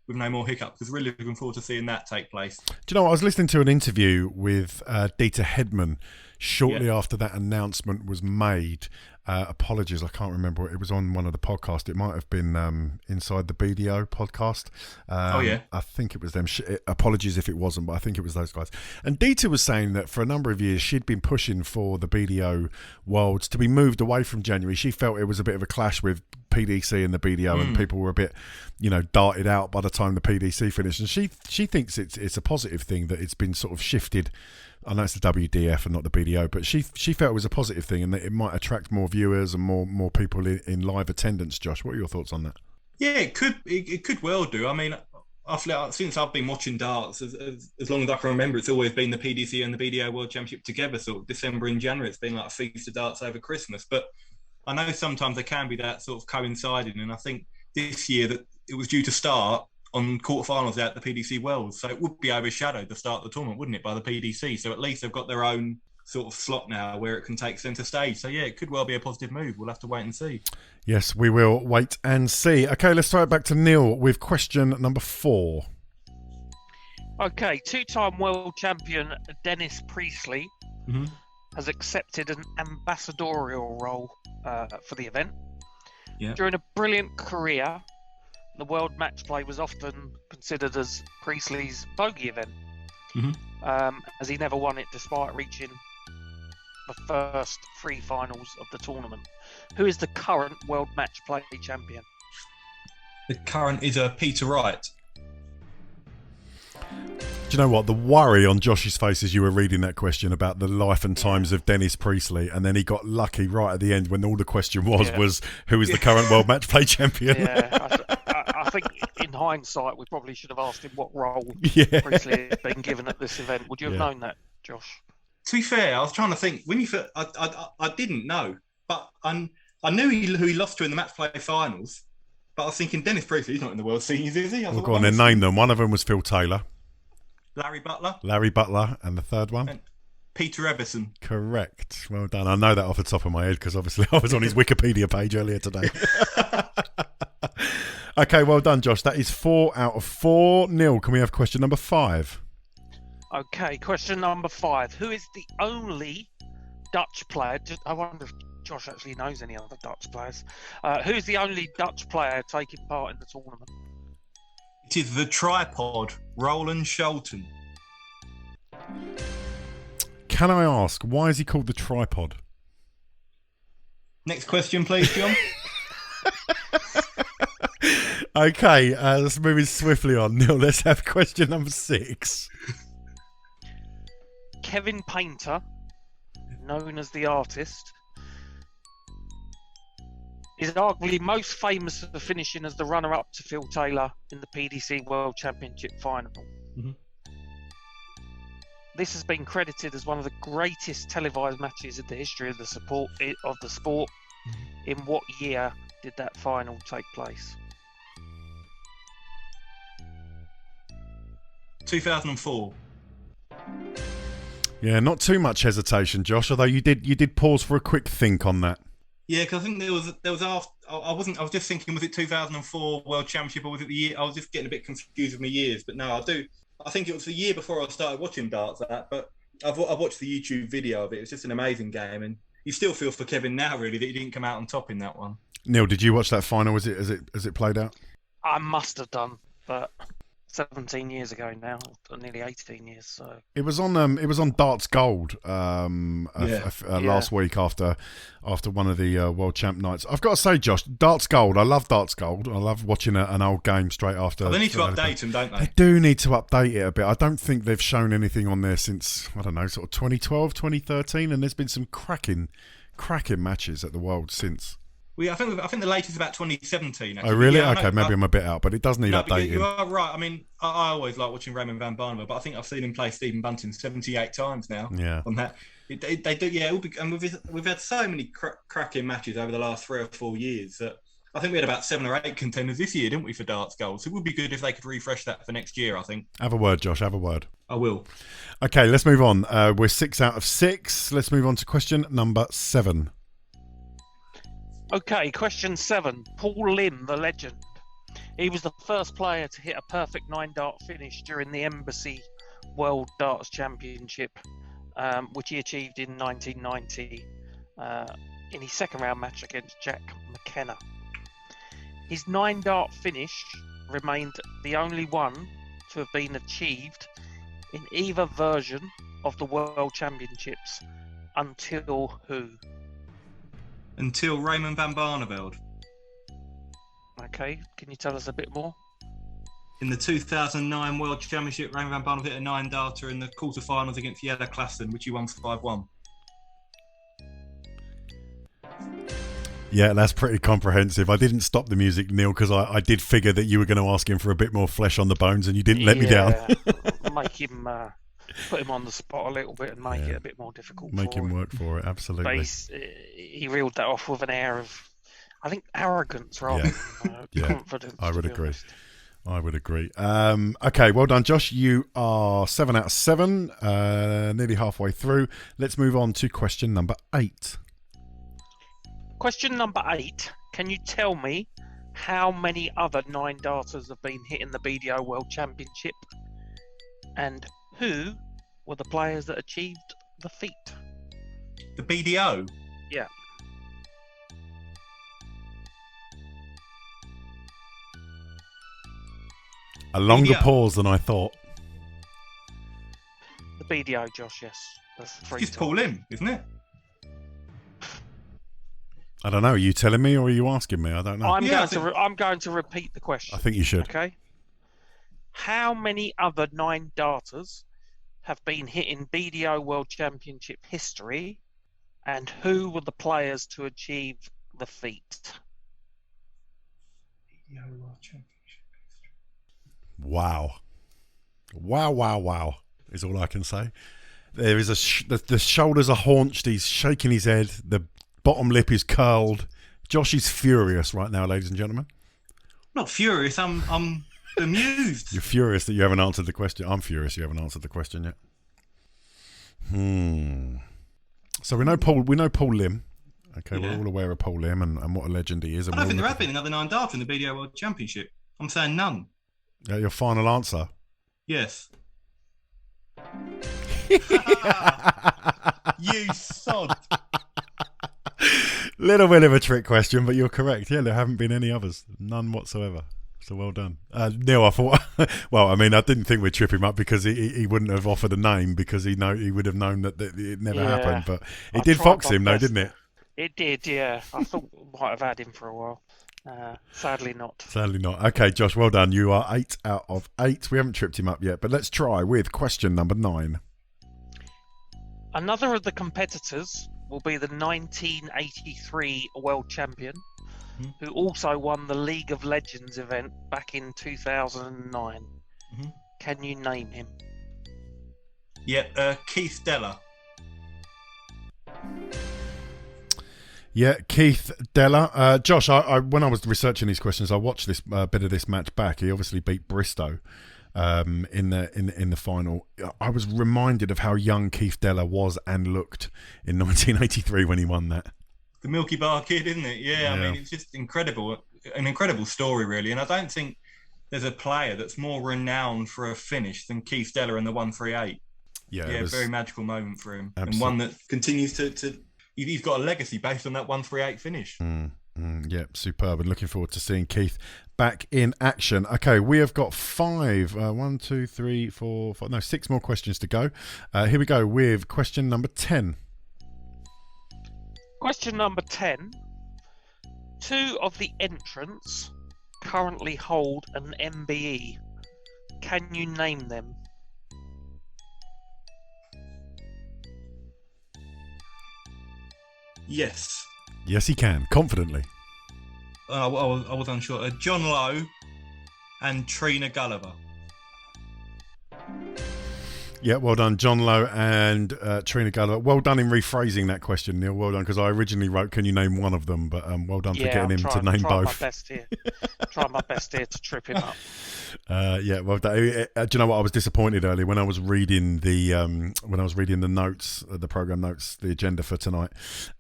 no more hiccups. Because really looking forward to seeing that take place. Do you know what? I was listening to an interview with Dieter Hedman shortly after that announcement was made. Apologies, I can't remember. It was on one of the podcasts. It might have been Inside the BDO podcast. I think it was them. Apologies if it wasn't, but I think it was those guys. And Dieter was saying that for a number of years she'd been pushing for the BDO Worlds to be moved away from January. She felt it was a bit of a clash with PDC and the BDO, and people were a bit, darted out by the time the PDC finished. And she thinks it's a positive thing that it's been sort of shifted. I know it's the WDF and not the BDO, but she felt it was a positive thing and that it might attract more viewers and more people in live attendance. Josh, what are your thoughts on that? Yeah, it could well do. I mean, since I've been watching darts, as long as I can remember, it's always been the PDC and the BDO World Championship together, sort of December and January. It's been like a feast of darts over Christmas. But I know sometimes there can be that sort of coinciding, and I think this year that it was due to start on quarterfinals at the PDC Worlds, so it would be overshadowed the start of the tournament, wouldn't it, by the PDC? So at least they've got their own sort of slot now where it can take centre stage. So yeah, it could well be a positive move. We'll have to wait and see. Yes, we will wait and see. Okay, let's throw it back to Neil with question number 4. Okay, 2-time world champion Dennis Priestley has accepted an ambassadorial role for the event. Yeah. During a brilliant career, the World Match Play was often considered as Priestley's bogey event, as he never won it despite reaching the first 3 finals of the tournament. Who is the current World Match Play champion? The current is Peter Wright. Do you know what? The worry on Josh's face as you were reading that question about the life and times of Dennis Priestley, and then he got lucky right at the end when all the question was who is the current World Match Play champion? Yeah, I think in hindsight we probably should have asked him what role Priestley had been given at this event. Would you have known that, Josh? To be fair, I was trying to think. When I didn't know, but I knew who he lost to in the match play finals. But I was thinking Dennis Priestley, he's not in the World Series, is he? Well, go on then, name them. One of them was Phil Taylor. Larry Butler, and the third one? And Peter Everson. Correct. Well done. I know that off the top of my head because obviously I was on his Wikipedia page earlier today. Okay, well done, Josh. That is 4 out of 4. Neil, can we have question number 5? Okay, question number 5. Who is the only Dutch player? I wonder if Josh actually knows any other Dutch players. Who's the only Dutch player taking part in the tournament? It is the tripod, Roland Shelton. Can I ask, why is he called the tripod? Next question, please, John. Okay, let's move swiftly on. Neil, let's have question number 6. Kevin Painter, known as the artist, is arguably most famous for finishing as the runner-up to Phil Taylor in the PDC World Championship final. Mhm. This has been credited as one of the greatest televised matches in the history of the sport. In what year did that final take place? 2004. Yeah, not too much hesitation, Josh. Although you did pause for a quick think on that. Yeah, because I think there was after I was just thinking, was it 2004 World Championship or was it the year? I was just getting a bit confused with my years, but no, I think it was the year before I started watching darts. But I've watched the YouTube video of it. It's just an amazing game, and you still feel for Kevin now, really, that he didn't come out on top in that one. Neil, did you watch that final? As it played out? I must have done, but 17 years ago now, or nearly 18 years. So It was on Darts Gold last week after one of the World Champ nights. I've got to say, Josh, Darts Gold. I love Darts Gold. I love watching an old game straight after. They need to update them, don't they? They do need to update it a bit. I don't think they've shown anything on there since, I don't know, sort of 2012, 2013, and there's been some cracking matches at the World since. I think the latest is about 2017. Actually. Oh, really? Yeah, okay, maybe I'm a bit out, but it does need updating. You are right. I mean, I always like watching Raymond van Barneveld, but I think I've seen him play Stephen Bunting 78 times now. Yeah. On that, they do. Yeah, and we've had so many cracking matches over the last 3 or 4 years that I think we had about 7 or 8 contenders this year, didn't we, for Darts Gold? So it would be good if they could refresh that for next year, I think. Have a word, Josh. Have a word. I will. Okay, let's move on. We're 6 out of 6. Let's move on to question number 7. Okay, question 7. Paul Lim, the legend. He was the first player to hit a perfect 9-dart finish during the Embassy World Darts Championship, which he achieved in 1990 in his second round match against Jack McKenna. His 9-dart finish remained the only one to have been achieved in either version of the World Championships until who? Until Raymond van Barneveld. Okay, can you tell us a bit more? In the 2009 World Championship, Raymond van Barneveld hit a 9-darter in the quarterfinals against Jelle Klassen, which he won 5-1. Yeah, that's pretty comprehensive. I didn't stop the music, Neil, because I did figure that you were going to ask him for a bit more flesh on the bones, and you didn't let me down. Make him put him on the spot a little bit and make it a bit more difficult. Make him work for it, absolutely. But he reeled that off with an air of, I think, arrogance rather than confidence. I would agree. Okay, well done, Josh. You are 7 out of 7, nearly halfway through. Let's move on to question number 8. Question number 8. Can you tell me how many other 9-darters have been hit in the BDO World Championship? And who were the players that achieved the feat? The BDO? Yeah. A longer pause than I thought. The BDO, Josh, yes. That's 3 It's Paul Lim, isn't it? I don't know. Are you telling me or are you asking me? I don't know. I'm going to repeat the question. I think you should. Okay. How many other 9-darters have been hit in BDO World Championship history, and who were the players to achieve the feat? BDO World Championship history. Wow, is all I can say. There is the shoulders are haunched. He's shaking his head. The bottom lip is curled. Josh is furious right now, ladies and gentlemen. I'm not furious. I'm amused. You're furious that you haven't answered the question. I'm furious you haven't answered the question yet. So we know Paul Lim. Okay, we're all aware of Paul Lim and what a legend he is. I don't think there have been another 9-darter in the BDO World Championship. I'm saying none. Your final answer? Yes. You sod. Little bit of a trick question, but you're correct. Yeah, there haven't been any others. None whatsoever. So well done. Neil, I thought, well, I mean, I didn't think we'd trip him up because he wouldn't have offered a name because he would have known that it never happened. But it did fox him though, didn't it? It did, yeah. I thought we might have had him for a while. Sadly not. Sadly not. Okay, Josh, well done. You are 8 out of 8. We haven't tripped him up yet, but let's try with question number 9. Another of the competitors will be the 1983 world champion, who also won the League of Legends event back in 2009. Can you name him? Yeah, Keith Deller. Yeah, Keith Deller. Josh, I when I was researching these questions, I watched this bit of this match back. He obviously beat Bristow in the final. I was reminded of how young Keith Deller was and looked in 1983 when he won that. The Milky Bar Kid, isn't it? Yeah, I mean, it's just incredible. An incredible story, really. And I don't think there's a player that's more renowned for a finish than Keith Deller in the 138. Yeah, a very magical moment for him. Absolutely. And one that continues to he's got a legacy based on that 138 finish. Yeah, superb. And looking forward to seeing Keith back in action. Okay, we have got 5. 1, 2, 3, 4, 5. No, 6 more questions to go. Here we go with question number 10. Question number 10. 2 of the entrants currently hold an MBE. Can you name them? Yes. Yes, he can, confidently. I was unsure. John Lowe and Trina Gulliver. Yeah, well done, John Lowe and Trina Gulliver. Well done in rephrasing that question, Neil. Well done, because I originally wrote, can you name one of them? But well done for getting him to name both. Try my best here to trip him up. Yeah, well done. Do you know what? I was disappointed earlier when I was reading the notes, the program notes, the agenda for tonight.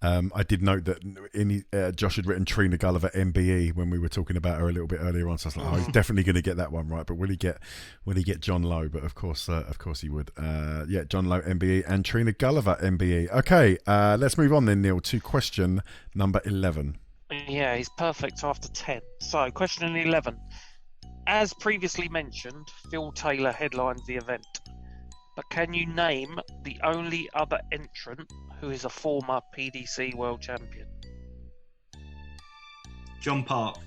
I did note that Josh had written Trina Gulliver MBE when we were talking about her a little bit earlier on. So I was like, he's definitely going to get that one right. But will he get John Lowe? But of course he would. Yeah, John Lowe MBE and Trina Gulliver MBE. Okay, let's move on then, Neil, to question number 11. Yeah, he's perfect after 10. So, question 11. As previously mentioned, Phil Taylor headlines the event. But can you name the only other entrant who is a former PDC world champion? John Park.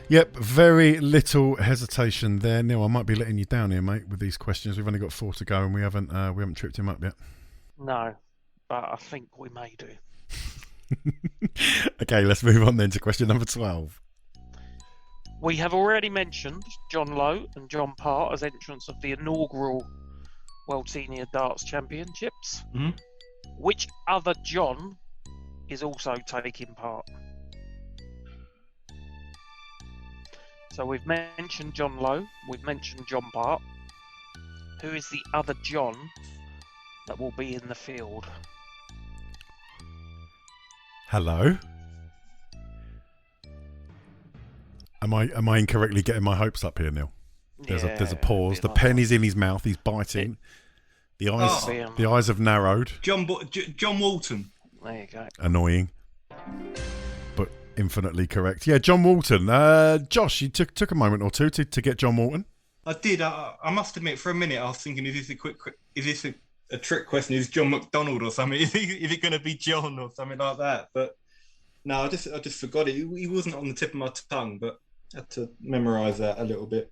Yep, very little hesitation there, Neil. I might be letting you down here, mate, with these questions. We've only got 4 to go, and we haven't tripped him up yet. No, but I think we may do. Okay, let's move on then to question number 12. We have already mentioned John Lowe and John Parr as entrants of the inaugural World Senior Darts Championships. Mm-hmm. Which other John is also taking part? So we've mentioned John Lowe, we've mentioned John Parr. Who is the other John that will be in the field? Hello? Am I incorrectly getting my hopes up here, Neil? There's a pause. The pen is in his mouth. He's biting. The eyes have narrowed. John Walton. There you go. Annoying, but infinitely correct. Yeah, John Walton. Josh, you took a moment or two to get John Walton. I did. I must admit, for a minute, I was thinking, is this a trick question? Is John McDonald or something? Is it going to be John or something like that? But no, I just forgot it. He wasn't on the tip of my tongue, but I had to memorise that a little bit.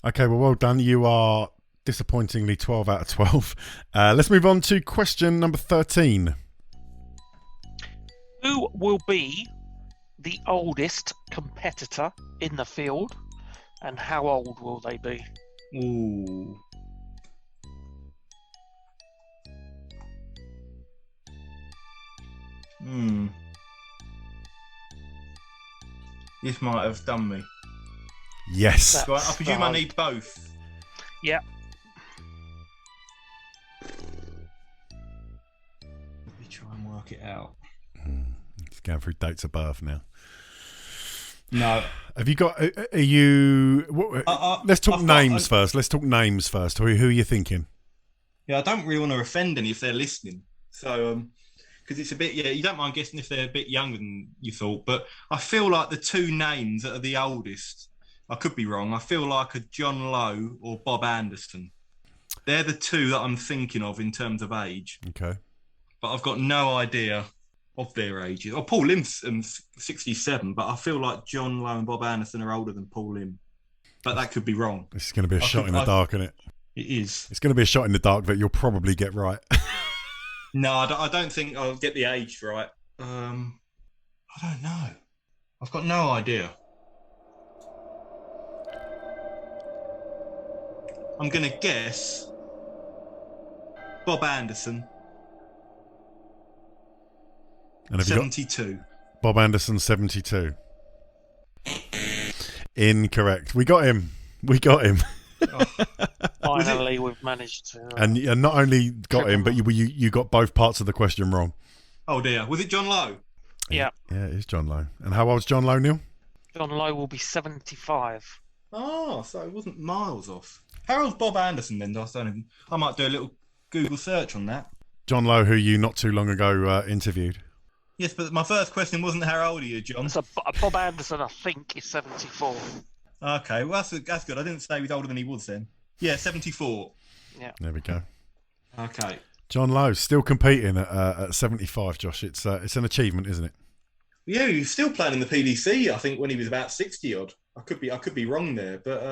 Okay, well done. You are disappointingly 12 out of 12. Let's move on to question number 13. Who will be the oldest competitor in the field, and how old will they be? Ooh. This might have done me. Yes. So I presume I need both. Yeah. Let me try and work it out. It's going through dates of birth now. No. Have you got? Are you? Let's talk names first. Let's talk names first. Who are you thinking? Yeah, I don't really want to offend any if they're listening. So, because it's a bit, you don't mind guessing if they're a bit younger than you thought. But I feel like the 2 names that are the oldest, I could be wrong. I feel like a John Lowe or Bob Anderson. They're the 2 that I'm thinking of in terms of age. Okay. But I've got no idea of their ages. Oh, Paul Lim's 67, but I feel like John Lowe and Bob Anderson are older than Paul Lim. But that could be wrong. This is going to be a shot in the dark, isn't it? It is. It's going to be a shot in the dark that you'll probably get right. No, I don't think I'll get the age right. I don't know. I've got no idea. I'm going to guess Bob Anderson. And have 72. You got Bob Anderson, 72. Incorrect. We got him. Finally, we've managed to. And not only got him, but you got both parts of the question wrong. Oh dear. Was it John Lowe? Yeah. Yeah, it is John Lowe. And how old's John Lowe, Neil? John Lowe will be 75. Oh, so it wasn't miles off. How old's Bob Anderson then? I might do a little Google search on that. John Lowe, who you not too long ago interviewed. Yes, but my first question wasn't how old are you, John? So Bob Anderson, I think, is 74. Okay, well that's good. I didn't say he was older than he was then. Yeah, 74. Yeah. There we go. Okay. John Lowe still competing at 75, Josh. It's an achievement, isn't it? Yeah, he was still playing in the PDC, I think, when he was about 60 odd. I could be wrong there, but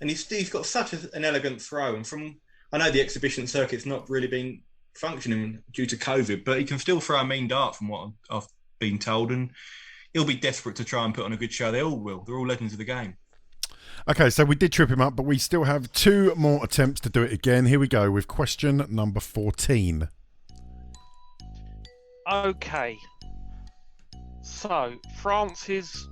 and he's got such an elegant throw, and I know the exhibition circuit's not really been functioning due to COVID, but he can still throw a mean dart from what I've been told, and he'll be desperate to try and put on a good show. They all will. They're all legends of the game. Okay, so we did trip him up, but we still have 2 more attempts to do it again. Here we go with question number 14. Okay. So, France's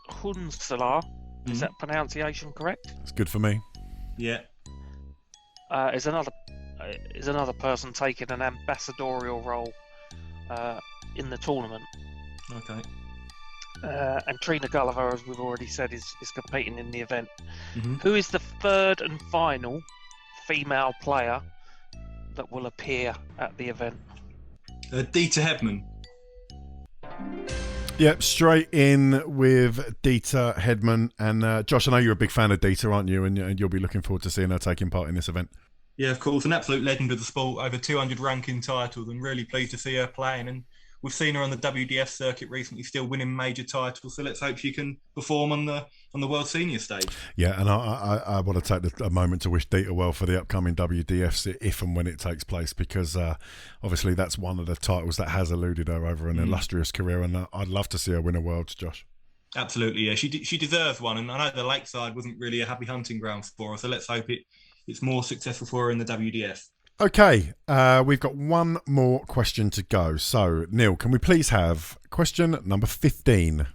Hunselaar, is that pronunciation correct? It's good for me. Yeah. Is another person taking an ambassadorial role in the tournament. Okay. And Trina Gulliver, as we've already said, is competing in the event. Mm-hmm. Who is the third and final female player that will appear at the event? Dieter Hedman. Yep, straight in with Dieter Hedman. And Josh, I know you're a big fan of Dieter, aren't you? And you'll be looking forward to seeing her taking part in this event. Yeah, of course, an absolute legend of the sport, over 200 ranking titles, and really pleased to see her playing. And we've seen her on the WDF circuit recently, still winning major titles. So let's hope she can perform on the World Senior stage. Yeah, and I want to take a moment to wish Dieter well for the upcoming WDFs, if and when it takes place, because obviously that's one of the titles that has eluded her over an illustrious career, and I'd love to see her win a Worlds, Josh. Absolutely, yeah. She deserves one, and I know the Lakeside wasn't really a happy hunting ground for her, so let's hope it's more successful for her in the WDF. Okay, we've got one more question to go. So, Neil, can we please have question number 15?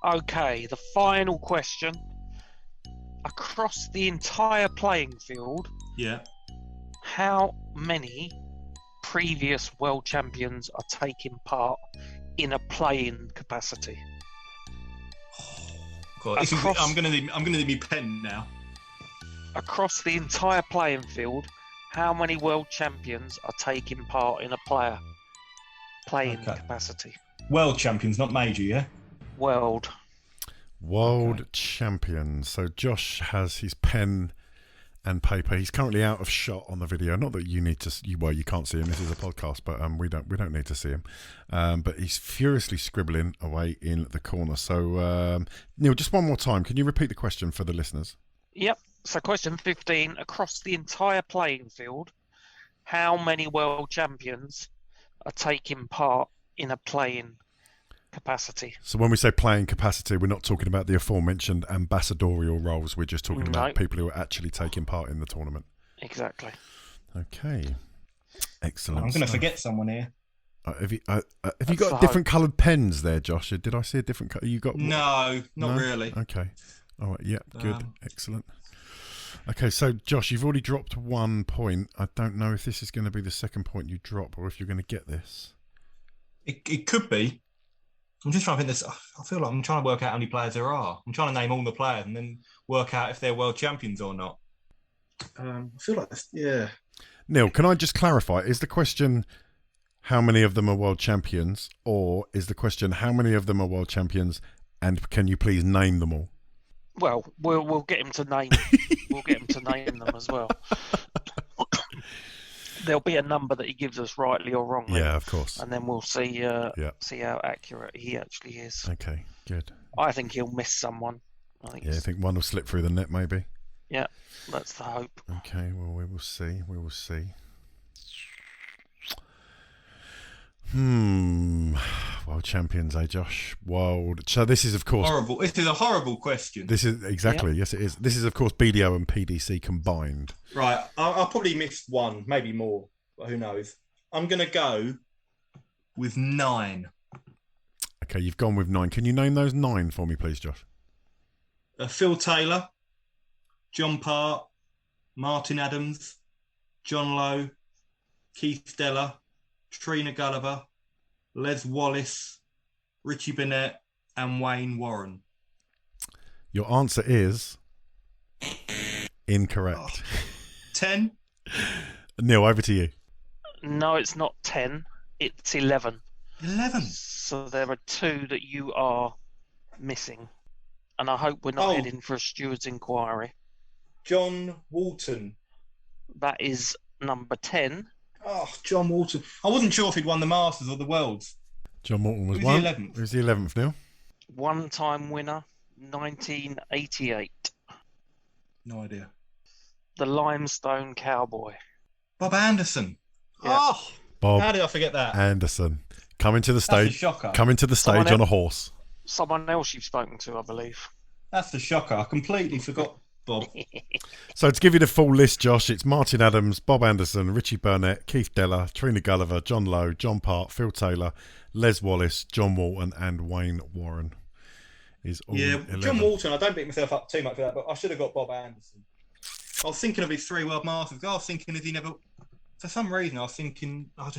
Okay, the final question. Across the entire playing field, yeah, how many previous world champions are taking part in a playing capacity? God, I'm going to need my pen now. Across the entire playing field, how many world champions are taking part in a playing capacity? World champions, not major, yeah? World champions. So Josh has his pen and paper. He's currently out of shot on the video. Not that you need to. You can't see him. This is a podcast, but we don't need to see him. But he's furiously scribbling away in the corner. So Neil, just one more time. Can you repeat the question for the listeners? Yep. So question 15, across the entire playing field, how many world champions are taking part in a playing capacity? So when we say playing capacity, we're not talking about the aforementioned ambassadorial roles. We're just talking about people who are actually taking part in the tournament. Exactly. Okay. Excellent. I'm going to forget someone here. Have you got different coloured pens there, Josh? Did I see a different colour? You got? No, not really. Okay. All right. Yeah. Good. Excellent. Okay, so Josh, you've already dropped 1 point. I don't know if this is going to be the second point you drop or if you're going to get this. It could be. I'm just trying to think this. I feel like I'm trying to work out how many players there are. I'm trying to name all the players and then work out if they're world champions or not. I feel like this, yeah. Neil, can I just clarify? Is the question how many of them are world champions, or is the question how many of them are world champions, and can you please name them all? Well, we'll get him to name. We'll get him to name them as well. there'll be a number that he gives us rightly or wrongly. Yeah, of course. And then we'll see how accurate he actually is. Okay, good. I think he'll miss someone. I think one will slip through the net, maybe. Yeah, that's the hope. Okay, well, we will see. World champions, Josh? World. So this is, of course... Horrible. This is a horrible question. This is, exactly, yes it is. This is, of course, BDO and PDC combined. Right, I'll probably miss one, maybe more, but who knows. I'm going to go with 9. Okay, you've gone with 9. Can you name those 9 for me, please, Josh? Phil Taylor, John Part, Martin Adams, John Lowe, Keith Deller, Trina Gulliver, Les Wallace, Richie Burnett, and Wayne Warren. Your answer is incorrect. 10? Neil, over to you. No, it's not 10. It's 11. 11? So there are 2 that you are missing. And I hope we're not heading for a steward's inquiry. John Walton. That is number 10. Oh, John Walton. I wasn't sure if he'd won the Masters or the Worlds. John Walton was Who's one. the 11th? Who's the 11th, Neil? One-time winner, 1988. No idea. The Limestone Cowboy. Bob Anderson. Yeah. Oh, Bob how did I forget that? Anderson. Coming to the That's a stage. shocker. Coming to the stage on a horse. Someone else you've spoken to, I believe. That's the shocker. I completely forgot Bob. So to give you the full list, Josh, it's Martin Adams, Bob Anderson, Richie Burnett, Keith Deller, Trina Gulliver, John Lowe, John Part, Phil Taylor, Les Wallace, John Walton, and Wayne Warren. Is all 11. John Walton, I don't beat myself up too much for that, but I should have got Bob Anderson. I was thinking of his 3 World Masters. I was thinking, has he never... For some reason, I was thinking... I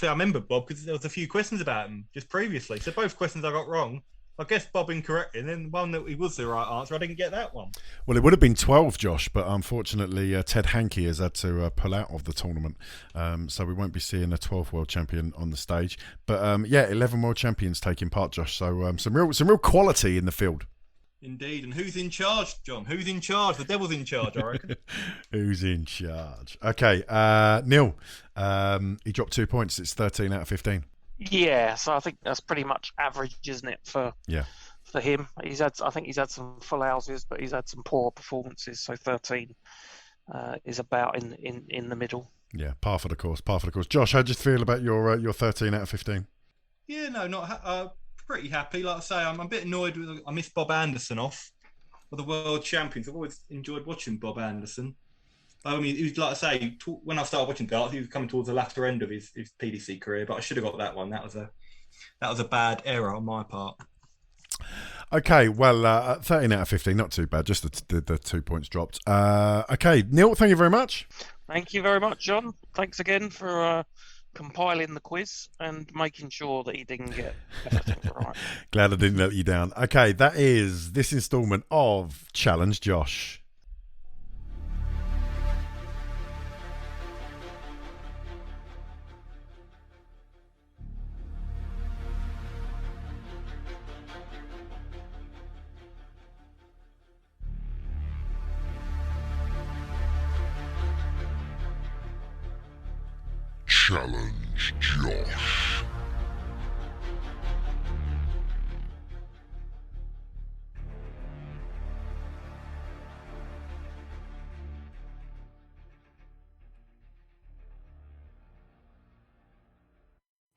remember Bob because there was a few questions about him just previously. So both questions I got wrong. I guess Bob incorrect, and then one that he was the right answer, I didn't get that one. Well, it would have been 12, Josh, but unfortunately Ted Hankey has had to pull out of the tournament, so we won't be seeing a 12th world champion on the stage. But 11 world champions taking part, Josh. So some real quality in the field. Indeed, and who's in charge, John? Who's in charge? The devil's in charge, I reckon. Who's in charge? Okay, Neil, he dropped 2 points. It's 13 out of 15. Yeah, so I think that's pretty much average, isn't it, for him? I think he's had some full houses, but he's had some poor performances. So 13 is about in the middle. Yeah, par for the course. Josh, how do you feel about your 13 out of 15? Yeah, no, not pretty happy. Like I say, I'm a bit annoyed with I missed Bob Anderson off for the world champions. I've always enjoyed watching Bob Anderson. I mean, he was, like I say, when I started watching darts, he was coming towards the latter end of his PDC career, but I should have got that one. That was a bad error on my part. Okay, well, 13 out of 15, not too bad. Just the 2 points dropped. Okay, Neil, thank you very much. Thank you very much, John. Thanks again for compiling the quiz and making sure that he didn't get everything right. Glad I didn't let you down. Okay, that is this instalment of Challenge Josh. Challenge Josh.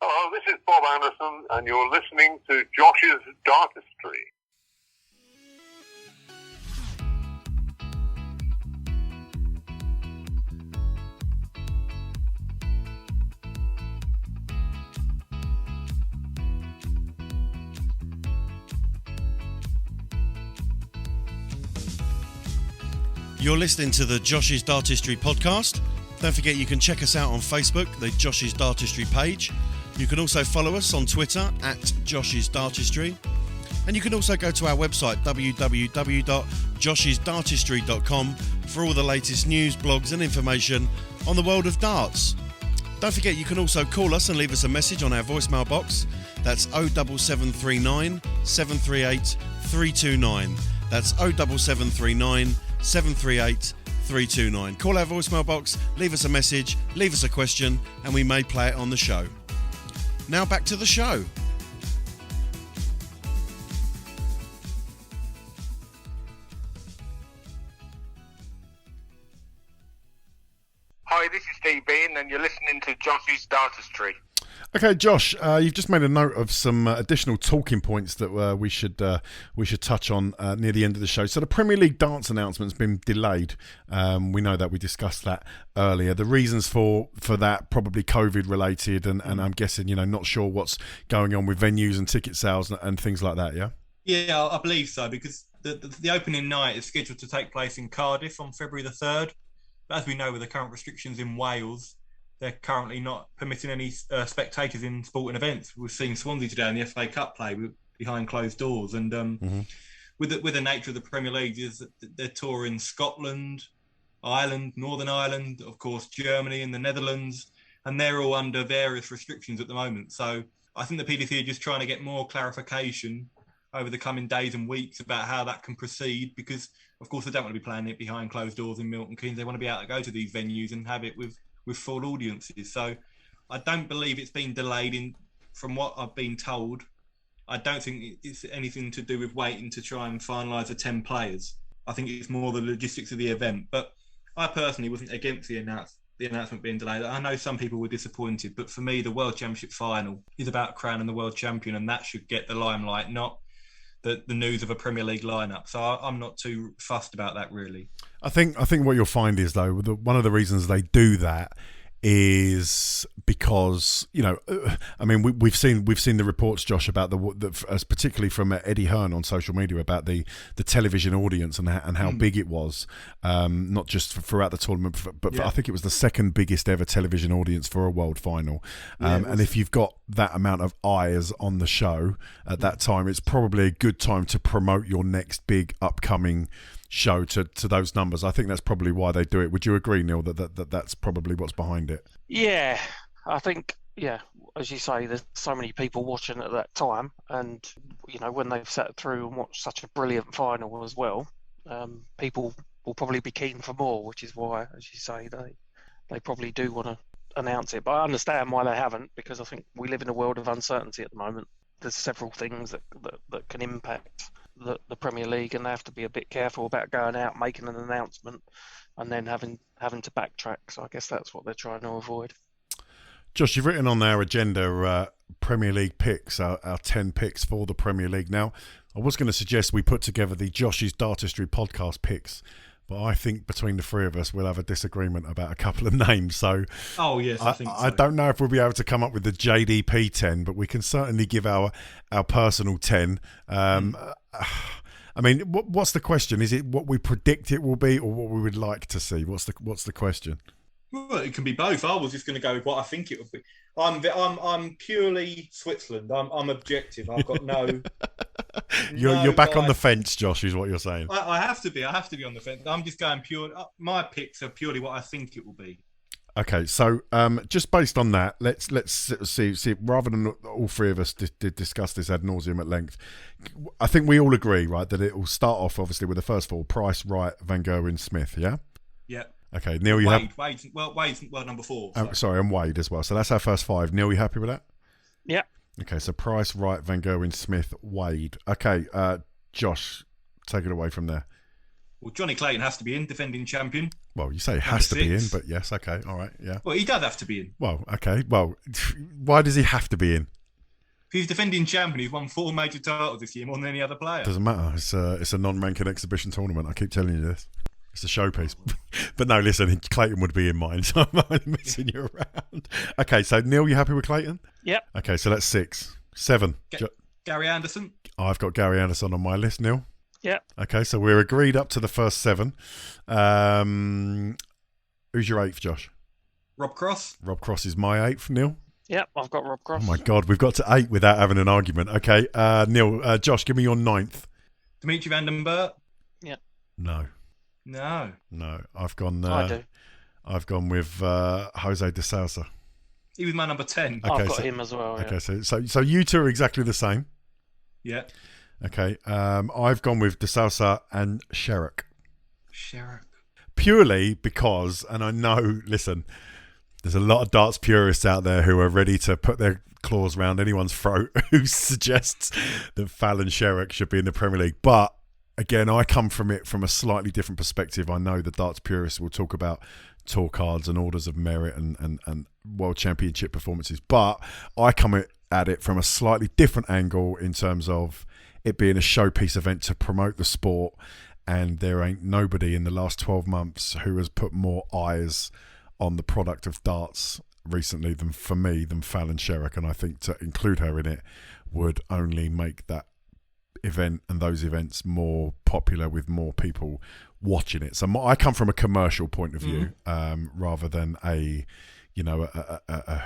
Hello, this is Bob Anderson, and you're listening to Josh's Dartistry. You're listening to the Josh's Dartistry podcast. Don't forget you can check us out on Facebook, the Josh's Dartistry page. You can also follow us on Twitter at Josh's Dartistry. And you can also go to our website, www.joshisdartistry.com, for all the latest news, blogs and information on the world of darts. Don't forget you can also call us and leave us a message on our voicemail box. That's 07739 738 329. That's 07739 738 329. Call our voicemail box, leave us a message, leave us a question, and we may play it on the show. Now back to the show. Hi, this is Steve Bean, and you're listening to Josh's Dartistry. Okay, Josh, you've just made a note of some additional talking points that we should touch on near the end of the show. So the Premier League darts announcement's been delayed. We know that, we discussed that earlier. The reasons for that probably COVID related, and I'm guessing not sure what's going on with venues and ticket sales and things like that. Yeah. Yeah, I believe so, because the opening night is scheduled to take place in Cardiff on February the 3rd. But as we know, with the current restrictions in Wales, they're currently not permitting any spectators in sporting events. We've seen Swansea today in the FA Cup play behind closed doors. And with the nature of the Premier League is that they're touring Scotland, Ireland, Northern Ireland, of course, Germany and the Netherlands, and they're all under various restrictions at the moment. So I think the PDC are just trying to get more clarification over the coming days and weeks about how that can proceed, because, of course, they don't want to be playing it behind closed doors in Milton Keynes. They want to be able to go to these venues and have it with full audiences. So I don't believe it's been delayed from what I've been told. I don't think it's anything to do with waiting to try and finalise the 10 players. I think it's more the logistics of the event. But I personally wasn't against the announcement being delayed. I know some people were disappointed, but for me, the World Championship final is about crowning the world champion, and that should get the limelight, not the news of a Premier League lineup. So I'm not too fussed about that, really. I think what you'll find is, though, one of the reasons they do that is because we've seen the reports, Josh, about particularly from Eddie Hearn on social media about the television audience and how big it was, not just throughout the tournament, but I think it was the second biggest ever television audience for a world final. And if you've got that amount of eyes on the show at that time, it's probably a good time to promote your next big upcoming show to those numbers. I think that's probably why they do it. Would you agree, Neil, that's probably what's behind it? Yeah, I think, as you say, there's so many people watching at that time, and when they've sat through and watched such a brilliant final as well, people will probably be keen for more, which is why, as you say, they probably do want to announce it. But I understand why they haven't, because I think we live in a world of uncertainty at the moment. There's several things that can impact the Premier League, and they have to be a bit careful about going out, making an announcement, and then having to backtrack. So I guess that's what they're trying to avoid. Josh, you've written on our agenda Premier League picks, our 10 picks for the Premier League. Now, I was going to suggest we put together the Josh's Dartistry podcast picks, but I think between the three of us, we'll have a disagreement about a couple of names. So, oh yes, I think so. I don't know if we'll be able to come up with the JDP 10, but we can certainly give our personal 10. I mean, what's the question? Is it what we predict it will be, or what we would like to see? What's the question? Well, it can be both. I was just going to go with what I think it would be. I'm purely Switzerland. I'm objective. I've got no. You're back on the fence, Josh, is what you're saying. I have to be. I have to be on the fence. I'm just going pure. My picks are purely what I think it will be. Okay, so just based on that, let's see. Rather than all three of us did discuss this ad nauseum at length, I think we all agree, right, that it will start off obviously with the first four: Price, Wright, Van Gerwen, Smith. Yeah. Yeah. Okay, Neil, Wade's number 4. So. Sorry, and Wade as well. So that's our first 5. Neil, you happy with that? Yeah. Okay, so Price, Wright, Van Gerwen, Smith, Wade. Okay, Josh, take it away from there. Well, Johnny Clayton has to be in, defending champion. Well, you say has to be in, but yes, okay, all right, yeah. Well, he does have to be in. Well, okay, well, why does he have to be in? He's defending champion. He's won 4 major titles this year, more than any other player. Doesn't matter. It's a non-ranking exhibition tournament. I keep telling you this. It's a showpiece. But no, listen, Clayton would be in mine, so I'm only messing you around. Okay, so Neil, you happy with Clayton? Yep. Okay, so that's 6. 7. Gary Anderson. I've got Gary Anderson on my list, Neil. Yep. Okay, so we're agreed up to the first 7. Who's your 8th, Josh? Rob Cross. Rob Cross is my 8th, Neil. Yep, I've got Rob Cross. Oh my God, we've got to 8 without having an argument. Okay, Neil, Josh, give me your 9th. Dimitri van den Berg. Yep. No. I've gone. I do. I've gone with Jose de Sousa. He was my number 10. Okay, I've got him as well. Okay, so you two are exactly the same. Yeah. Okay, I've gone with de Sousa and Sherrock. purely because, and I know, listen, there's a lot of darts purists out there who are ready to put their claws around anyone's throat who suggests that Fallon Sherrock should be in the Premier League. But again, I come from it from a slightly different perspective. I know the darts purists will talk about tour cards and orders of merit and World Championship performances, but I come at it from a slightly different angle in terms of it being a showpiece event to promote the sport, and there ain't nobody in the last 12 months who has put more eyes on the product of darts recently than Fallon Sherrock, and I think to include her in it would only make that event and those events more popular with more people watching it. So I come from a commercial point of view, rather than a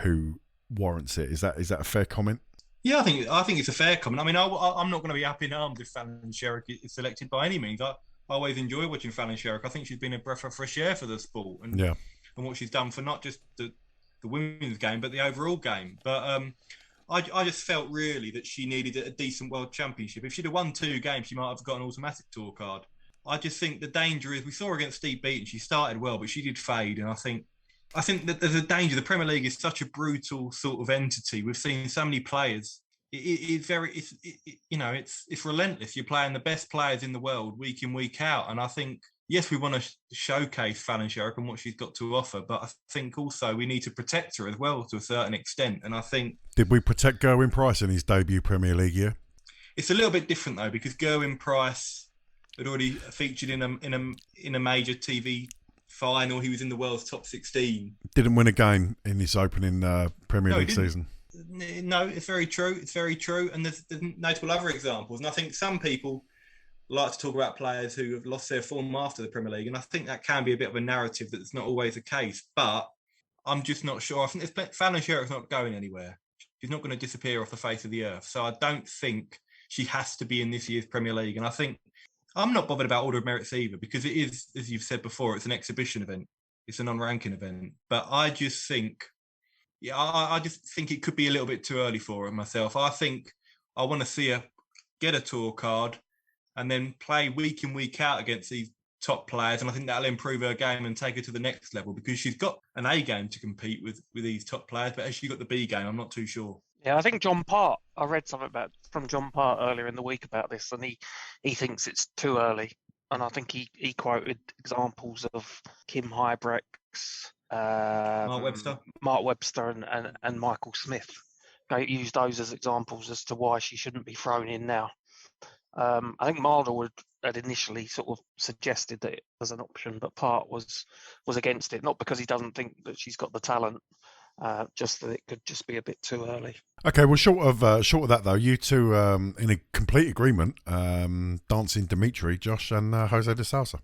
who warrants it. Is that a fair comment? Yeah, I think it's a fair comment. I mean, I'm not going to be up in arms if Fallon Sherrock is selected by any means. I always enjoy watching Fallon Sherrock. I think she's been a breath of fresh air for the sport, and what she's done for not just the women's game but the overall game. But I just felt really that she needed a decent World Championship. If she'd have won 2 games, she might have got an automatic tour card. I just think the danger is, we saw her against Steve Beaton. She started well, but she did fade, and I think that there's a danger. The Premier League is such a brutal sort of entity. We've seen so many players. It's relentless. You're playing the best players in the world week in, week out, and I think, yes, we want to showcase Fallon Sherrock and what she's got to offer, but I think also we need to protect her as well to a certain extent. And I think, did we protect Gerwyn Price in his debut Premier League year? It's a little bit different though, because Gerwyn Price had already featured in a major TV final. He was in the world's top 16. Didn't win a game in his opening Premier League season. No, it's very true. It's very true. And there's notable other examples. And I think some people like to talk about players who have lost their form after the Premier League. And I think that can be a bit of a narrative that's not always the case. But I'm just not sure. I think Fallon Sherrock's not going anywhere. She's not going to disappear off the face of the earth. So I don't think she has to be in this year's Premier League. And I think I'm not bothered about Order of Merits either, because it is, as you've said before, it's an exhibition event. It's a non-ranking event. But I just think, I just think it could be a little bit too early for her myself. I think I want to see her get a tour card and then play week in, week out against these top players. And I think that'll improve her game and take her to the next level, because she's got an A game to compete with these top players. But has she got the B game? I'm not too sure. Yeah, I think John Part, I read something from John Part earlier in the week about this, and he thinks it's too early. And I think he quoted examples of Kim Huybrechts, Mark Webster and Michael Smith. They used those as examples as to why she shouldn't be thrown in now. I think Marder had initially sort of suggested that it was an option, but Part was against it, not because he doesn't think that she's got the talent, just that it could just be a bit too early. Okay, well, short of that though, you two in a complete agreement, dancing Dimitri, Josh, and Jose de Sousa.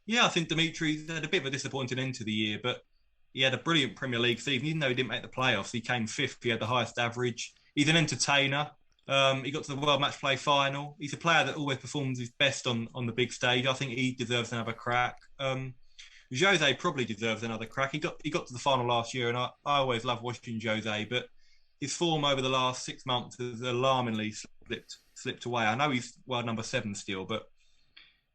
Yeah, I think Dimitri's had a bit of a disappointing end to the year, but he had a brilliant Premier League season. Even though he didn't make the playoffs, he came 5th. He had the highest average. He's an entertainer. He got to the World Match Play final. He's a player that always performs his best on the big stage. I think he deserves another crack. Jose probably deserves another crack. He got to the final last year, and I always love watching Jose, but his form over the last 6 months has alarmingly slipped away. I know he's world number 7 still, but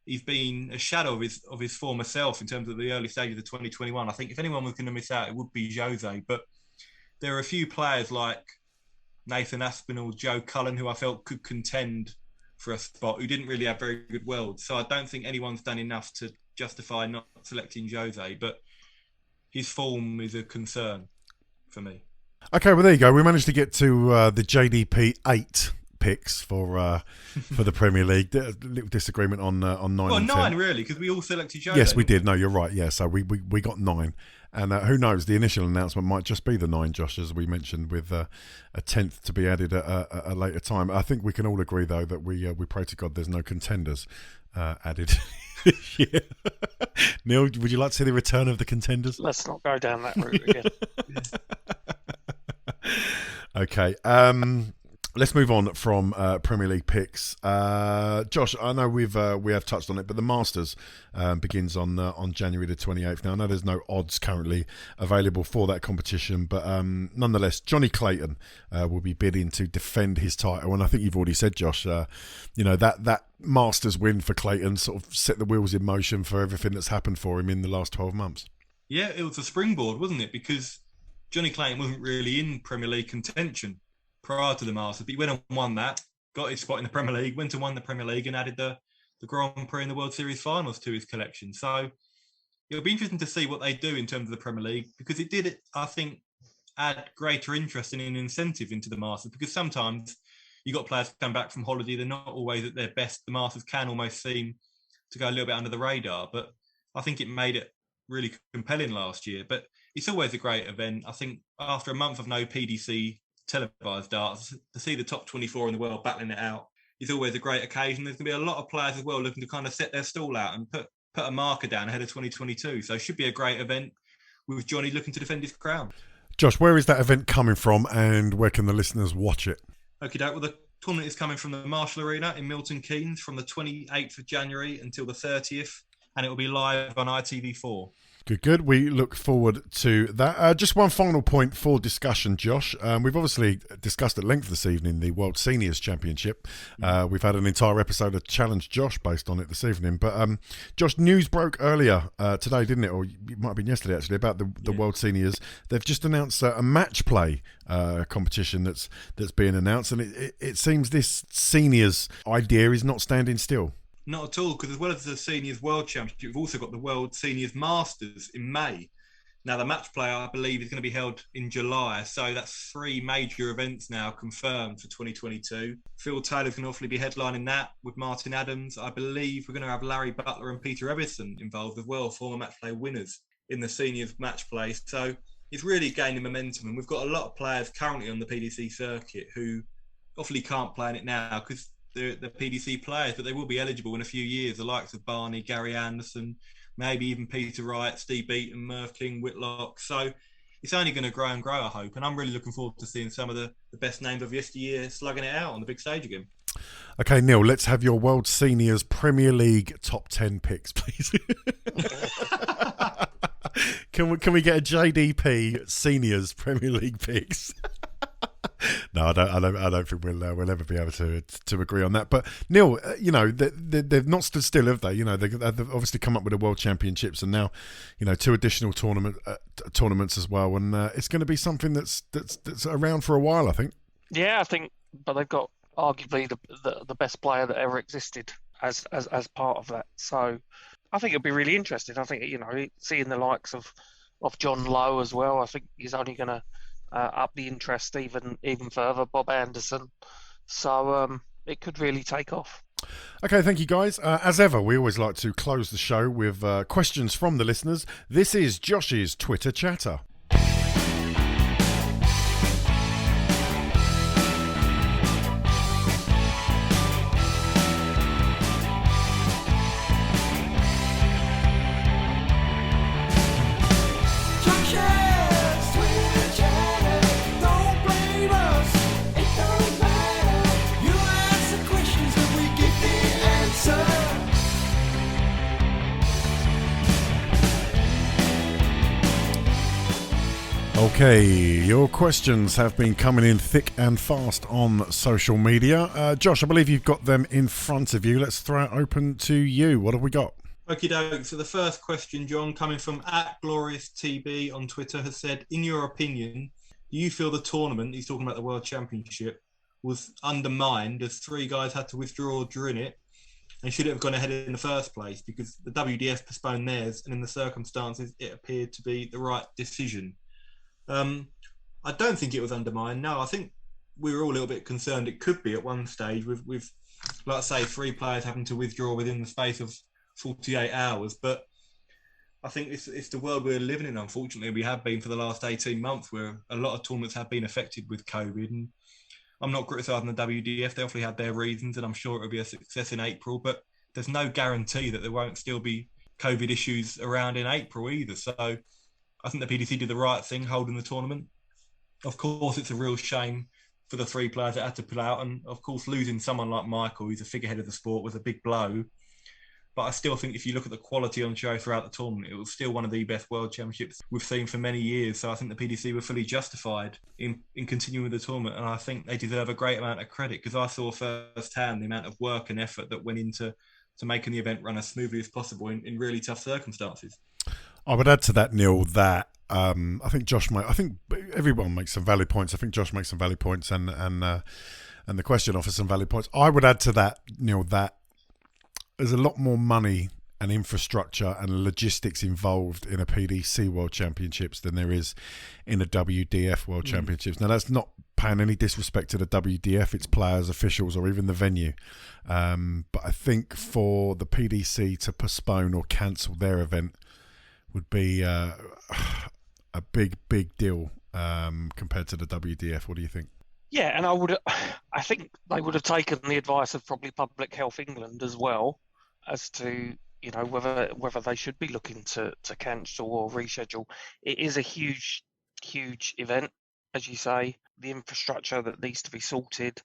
he's been a shadow of his former self in terms of the early stages of 2021. I think if anyone was going to miss out, it would be Jose. But there are a few players like Nathan Aspinall, Joe Cullen, who I felt could contend for a spot, who didn't really have very good worlds. So I don't think anyone's done enough to justify not selecting Jose, but his form is a concern for me. Okay, well, there you go. We managed to get to the JDP 8 picks for the Premier League. A little disagreement on 9 and 10. 9 really, because we all selected Jose. Yes, we did. No, you're right. Yeah, so we got 9. And who knows, the initial announcement might just be the 9, Josh, as we mentioned, with a 10th to be added at a later time. I think we can all agree, though, that we pray to God there's no contenders added this year. Neil, would you like to see the return of the contenders? Let's not go down that route again. Okay. Let's move on from Premier League picks. Josh, I know we have touched on it, but the Masters begins on January the 28th. Now, I know there's no odds currently available for that competition, but nonetheless, Johnny Clayton will be bidding to defend his title. And I think you've already said, Josh, that Masters win for Clayton sort of set the wheels in motion for everything that's happened for him in the last 12 months. Yeah, it was a springboard, wasn't it? Because Johnny Clayton wasn't really in Premier League contention prior to the Masters, but he went and won that, got his spot in the Premier League, went and won the Premier League and added the Grand Prix and the World Series finals to his collection. So it'll be interesting to see what they do in terms of the Premier League, because it did, I think, add greater interest and an incentive into the Masters, because sometimes you got players come back from holiday, they're not always at their best. The Masters can almost seem to go a little bit under the radar, but I think it made it really compelling last year. But it's always a great event. I think after a month of no PDC televised darts, to see the top 24 in the world battling it out is always a great occasion. There's going to be a lot of players as well looking to kind of set their stall out and put a marker down ahead of 2022. So it should be a great event with Johnny looking to defend his crown. Josh, where is that event coming from and where can the listeners watch it? Okay, well, the tournament is coming from the Marshall Arena in Milton Keynes from the 28th of January until the 30th, and it will be live on ITV4. Good. We look forward to that. Just one final point for discussion, Josh. We've obviously discussed at length this evening the World Seniors Championship. We've had an entire episode of Challenge Josh based on it this evening. But Josh, news broke earlier today, didn't it? Or it might have been yesterday, actually, about the World Seniors. They've just announced a match play competition that's being announced. And it seems this seniors idea is not standing still. Not at all, because as well as the Seniors World Championship, we've also got the World Seniors Masters in May. Now, the match play, I believe, is going to be held in July. So that's 3 major events now confirmed for 2022. Phil Taylor's going to hopefully be headlining that with Martin Adams. I believe we're going to have Larry Butler and Peter Everson involved as well, former match play winners in the Seniors match play. So it's really gaining momentum. And we've got a lot of players currently on the PDC circuit who hopefully can't play in it now because the PDC players, but they will be eligible in a few years, the likes of Barney, Gary Anderson, maybe even Peter Wright, Steve Beaton, Merv King, Whitlock. So it's only going to grow and grow, I hope. And I'm really looking forward to seeing some of the best names of yesteryear slugging it out on the big stage again. Okay, Neil, let's have your World Seniors Premier League top 10 picks, please. Can we get a JDP Seniors Premier League picks? No, I don't think we'll ever be able to agree on that. But Neil, they've not stood still, have they? They've obviously come up with the World Championships, and now, 2 additional tournaments as well. And it's going to be something that's around for a while, I think. Yeah, I think, but they've got arguably the best player that ever existed as part of that. So I think it'll be really interesting. I think seeing the likes of John Lowe as well. I think he's only going to up the interest even further. Bob Anderson, so it could really take off. Okay, thank you guys. As ever, we always like to close the show with questions from the listeners. This is Josh's Twitter chatter. Okay, your questions have been coming in thick and fast on social media. Josh, I believe you've got them in front of you. Let's throw it open to you. What have we got? Okie doke. So the first question, John, coming from @GloriousTB on Twitter, has said, in your opinion, do you feel the tournament, he's talking about the World Championship, was undermined as 3 guys had to withdraw during it and should it have gone ahead in the first place? Because the WDF postponed theirs, and in the circumstances, it appeared to be the right decision. I don't think it was undermined. No, I think we were all a little bit concerned it could be at one stage with let's say, 3 players having to withdraw within the space of 48 hours. But I think it's the world we're living in, unfortunately. We have been for the last 18 months where a lot of tournaments have been affected with COVID. And I'm not criticising the WDF. They obviously had their reasons, and I'm sure it'll be a success in April. But there's no guarantee that there won't still be COVID issues around in April either. So I think the PDC did the right thing holding the tournament. Of course, it's a real shame for the three players that had to pull out. And of course, losing someone like Michael, who's a figurehead of the sport, was a big blow. But I still think if you look at the quality on show throughout the tournament, it was still one of the best World Championships we've seen for many years. So I think the PDC were fully justified in continuing with the tournament. And I think they deserve a great amount of credit, because I saw firsthand the amount of work and effort that went into making the event run as smoothly as possible in really tough circumstances. I would add to that, Neil, that I think I think everyone makes some valid points. I think Josh makes some valid points, and the question offers some valid points. I would add to that, Neil, that there's a lot more money and infrastructure and logistics involved in a PDC World Championships than there is in a WDF World Championships. Now, that's not paying any disrespect to the WDF, its players, officials, or even the venue. But I think for the PDC to postpone or cancel their event would be a big deal compared to the WDF. What do you think? Yeah, and I think they would have taken the advice of probably Public Health England as well, as to whether they should be looking to cancel or reschedule. It is a huge event, as you say. The infrastructure that needs to be sorted,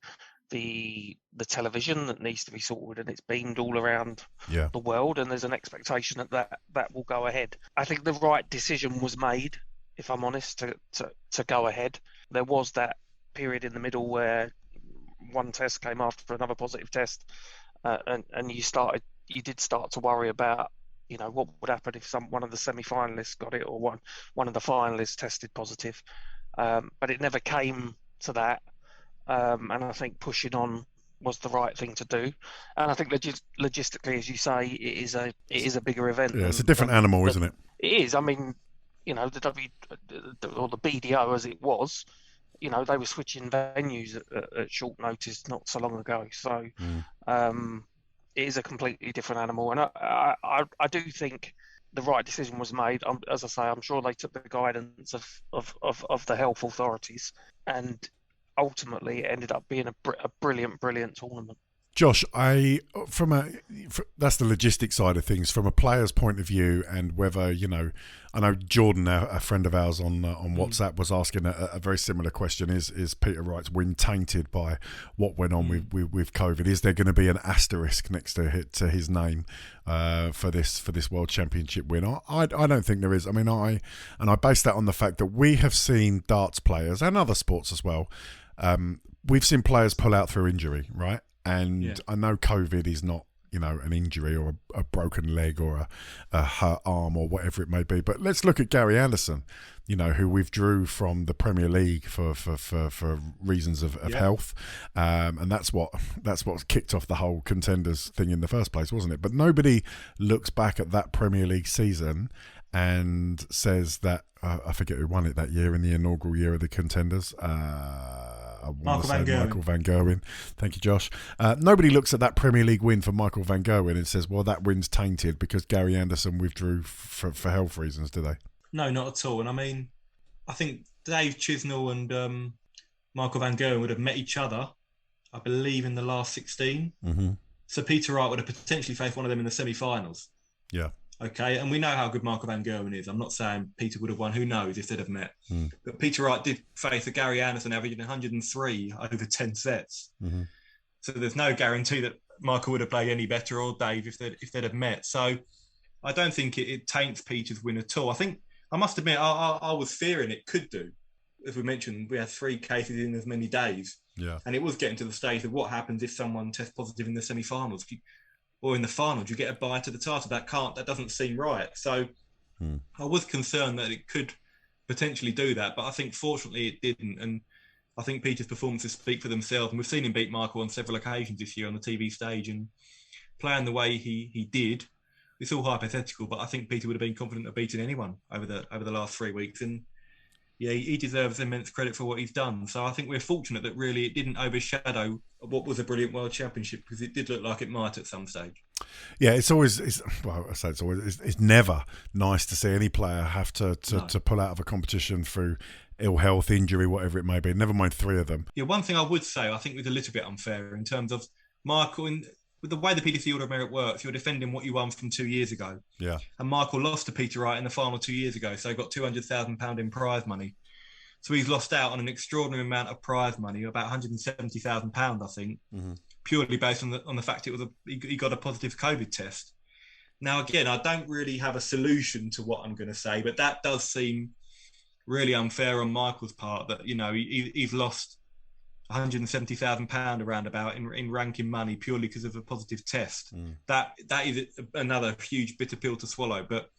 the television that needs to be sorted, and it's beamed all around the world, and there's an expectation that will go ahead. I think the right decision was made, if I'm honest, to go ahead. There was that period in the middle where one test came after another positive test, and you did start to worry about what would happen if one of the semi-finalists got it, or one of the finalists tested positive, but it never came to that. And I think pushing on was the right thing to do. And I think logistically, as you say, it is a bigger event. Yeah, it's a different animal, isn't it? It is. I mean, the the BDO, as it was, they were switching venues at short notice not so long ago. So it is a completely different animal. And I do think the right decision was made. As I say, I'm sure they took the guidance of the health authorities, and ultimately it ended up being a brilliant tournament. Josh, that's the logistics side of things. From a player's point of view, and whether I know Jordan, a friend of ours on WhatsApp, was asking a very similar question: Is Peter Wright's win tainted by what went on with COVID? Is there going to be an asterisk next to his name for this World Championship win? I don't think there is. I mean, I base that on the fact that we have seen darts players and other sports as well. We've seen players pull out through injury, right? And I know COVID is not, an injury or a broken leg or a hurt arm or whatever it may be. But let's look at Gary Anderson, who withdrew from the Premier League for reasons of health. And that's what kicked off the whole contenders thing in the first place, wasn't it? But nobody looks back at that Premier League season and says that, I forget who won it that year, in the inaugural year of the contenders. Michael Van Gerwen. Thank you, Josh. Nobody looks at that Premier League win for Michael Van Gerwen and says, well, that win's tainted because Gary Anderson withdrew for health reasons, do they? No, not at all. And I mean, I think Dave Chisnell and Michael Van Gerwen would have met each other, I believe, in the last 16. Mm-hmm. So Peter Wright would have potentially faced one of them in the semi-finals. Yeah. Okay, and we know how good Michael Van Gerwen is. I'm not saying Peter would have won. Who knows if they'd have met. But Peter Wright did face a Gary Anderson averaging 103 over 10 sets. Mm-hmm. So there's no guarantee that Michael would have played any better, or Dave, if they'd have met. So I don't think it taints Peter's win at all. I think, I must admit, I was fearing it could do. As we mentioned, we had 3 cases in as many days. Yeah. And it was getting to the stage of what happens if someone tests positive in the semi-finals. Or in the final, do you get a bye to the title? That doesn't seem right. So I was concerned that it could potentially do that, but I think fortunately it didn't. And I think Peter's performances speak for themselves. And we've seen him beat Michael on several occasions this year on the TV stage, and playing the way he did. It's all hypothetical, but I think Peter would have been confident of beating anyone over the last 3 weeks. And yeah, he deserves immense credit for what he's done. So I think we're fortunate that really it didn't overshadow what was a brilliant World Championship, because it did look like it might at some stage. Yeah, it's never nice to see any player have to pull out of a competition through ill health, injury, whatever it may be. Never mind 3 of them. Yeah, one thing I would say, I think was a little bit unfair in terms of Michael, with the way the PDC Order of Merit works, you're defending what you won from 2 years ago. Yeah. And Michael lost to Peter Wright in the final 2 years ago, so he got £200,000 in prize money. So he's lost out on an extraordinary amount of prize money, about £170,000, I think, purely based on the fact he got a positive COVID test. Now, again, I don't really have a solution to what I'm going to say, but that does seem really unfair on Michael's part, that, you know, he's lost £170,000 around about in ranking money purely because of a positive test. That is another huge bitter pill to swallow. But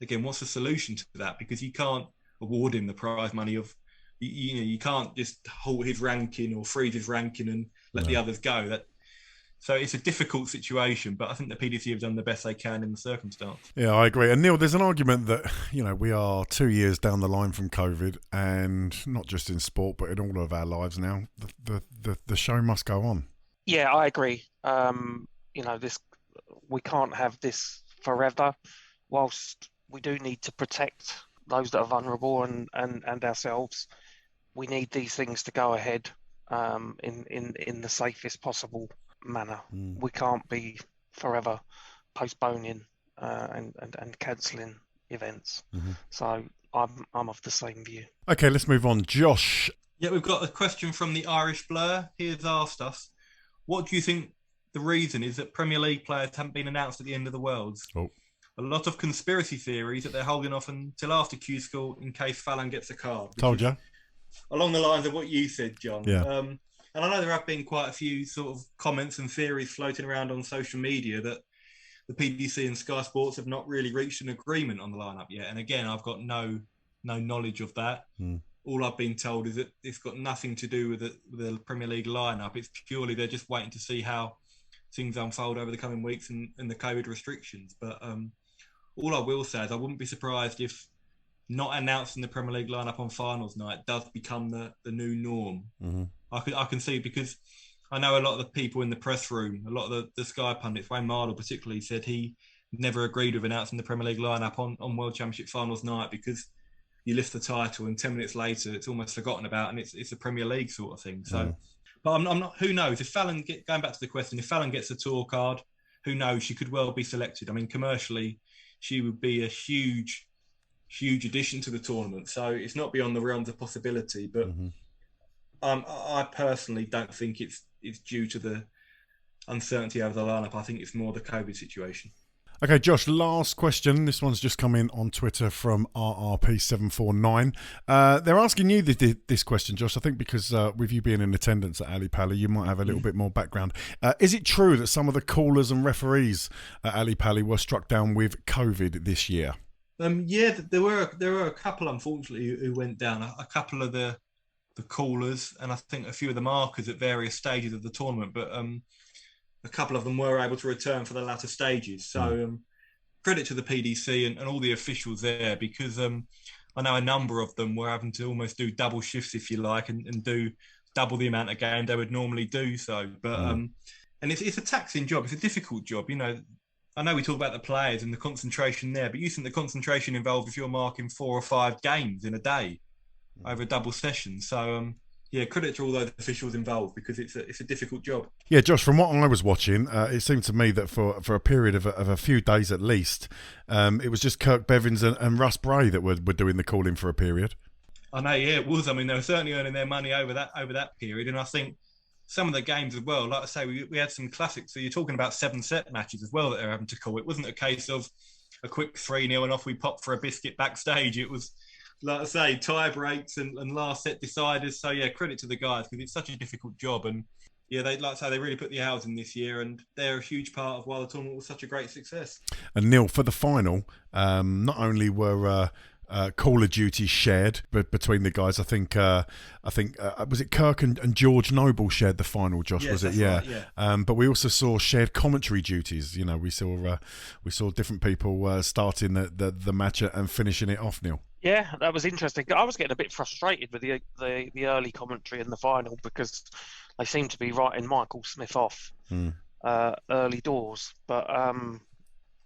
again, what's the solution to that? Because you can't award him the prize money of, you can't just halt his ranking or freeze his ranking and let the others go. So it's a difficult situation, but I think the PDC have done the best they can in the circumstance. Yeah, I agree. And Neil, there's an argument that, you know, we are 2 years down the line from COVID, and not just in sport, but in all of our lives now, the show must go on. Yeah, I agree. You know, we can't have this forever. Whilst we do need to protect those that are vulnerable and ourselves, we need these things to go ahead in the safest possible manner. We can't be forever postponing and cancelling events. So I'm of the same view. Okay, let's move on. Josh. Yeah, we've got a question from the Irish Blur. He has asked us, what do you think the reason is that Premier League players haven't been announced at the end of the Worlds? A lot of conspiracy theories that they're holding off until after Q School in case Fallon gets a card. Told you. Along the lines of what you said, John. Yeah. And I know there have been quite a few sort of comments and theories floating around on social media that the PDC and Sky Sports have not really reached an agreement on the lineup yet. And again, I've got no knowledge of that. All I've been told is that it's got nothing to do with the Premier League lineup. It's purely they're just waiting to see how things unfold over the coming weeks and the COVID restrictions. But all I will say is I wouldn't be surprised if not announcing the Premier League lineup on finals night does become the new norm. I can see, because I know a lot of the people in the press room, a lot of the Sky pundits, Wayne Mardle particularly, said he never agreed with announcing the Premier League lineup on World Championship finals night because you lift the title and 10 minutes later it's almost forgotten about and it's a Premier League sort of thing. So, but I'm not. Who knows? If Fallon going back to the question, if Fallon gets a tour card, who knows? She could well be selected. I mean, commercially, she would be a huge addition to the tournament. So it's not beyond the realms of possibility. But I personally don't think it's due to the uncertainty over the lineup. I think it's more the COVID situation. Okay, Josh, last question. This one's just come in on Twitter from RRP749. They're asking you this question, Josh, I think because with you being in attendance at Ali Pali, you might have a little bit more background. Is it true that some of the callers and referees at Ali Pali were struck down with COVID this year? Yeah, there were a couple, unfortunately, who went down. A couple of the callers and I think a few of the markers at various stages of the tournament, but a couple of them were able to return for the latter stages. So credit to the PDC and all the officials there, because I know a number of them were having to almost do double shifts, if you like, and do double the amount of game they would normally do so. But and it's a taxing job. It's a difficult job. You know, I know we talk about the players and the concentration there, but you think the concentration involved if you're marking 4 or 5 games in a day over a double session. So yeah, credit to all those officials involved, because it's a difficult job. Yeah, Josh, from what I was watching, it seemed to me that for a period of a few days at least, it was just Kirk Bevins and Russ Bray that were doing the calling for a period. I know, yeah, it was. I mean, they were certainly earning their money over that period, and I think some of the games as well, like I say, we had some classics. So you're talking about 7-set matches as well that they're having to call. It wasn't a case of a quick 3-0 and off we popped for a biscuit backstage. It was, like I say, tie breaks and last set deciders. So yeah, credit to the guys, because it's such a difficult job. And yeah, they, like I say, they really put the hours in this year, and they're a huge part of why the tournament was such a great success. And Neil, for the final, not only were Call of Duty shared, but between the guys, I think was it Kirk and George Noble shared the final, Josh? Yes, was it? that's Yeah. right, yeah. But we also saw shared commentary duties. You know, we saw different people starting the match and finishing it off. Neil. Yeah, that was interesting. I was getting a bit frustrated with the early commentary in the final, because they seemed to be writing Michael Smith off early doors. But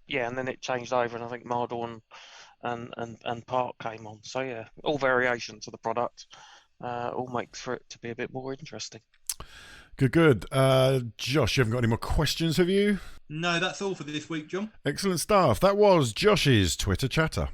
yeah, and then it changed over, and I think Mardle and Park came on. So yeah, all variations of the product all makes for it to be a bit more interesting. Good. Josh, you haven't got any more questions, have you? No, that's all for this week, John. Excellent stuff. That was Josh's Twitter chatter.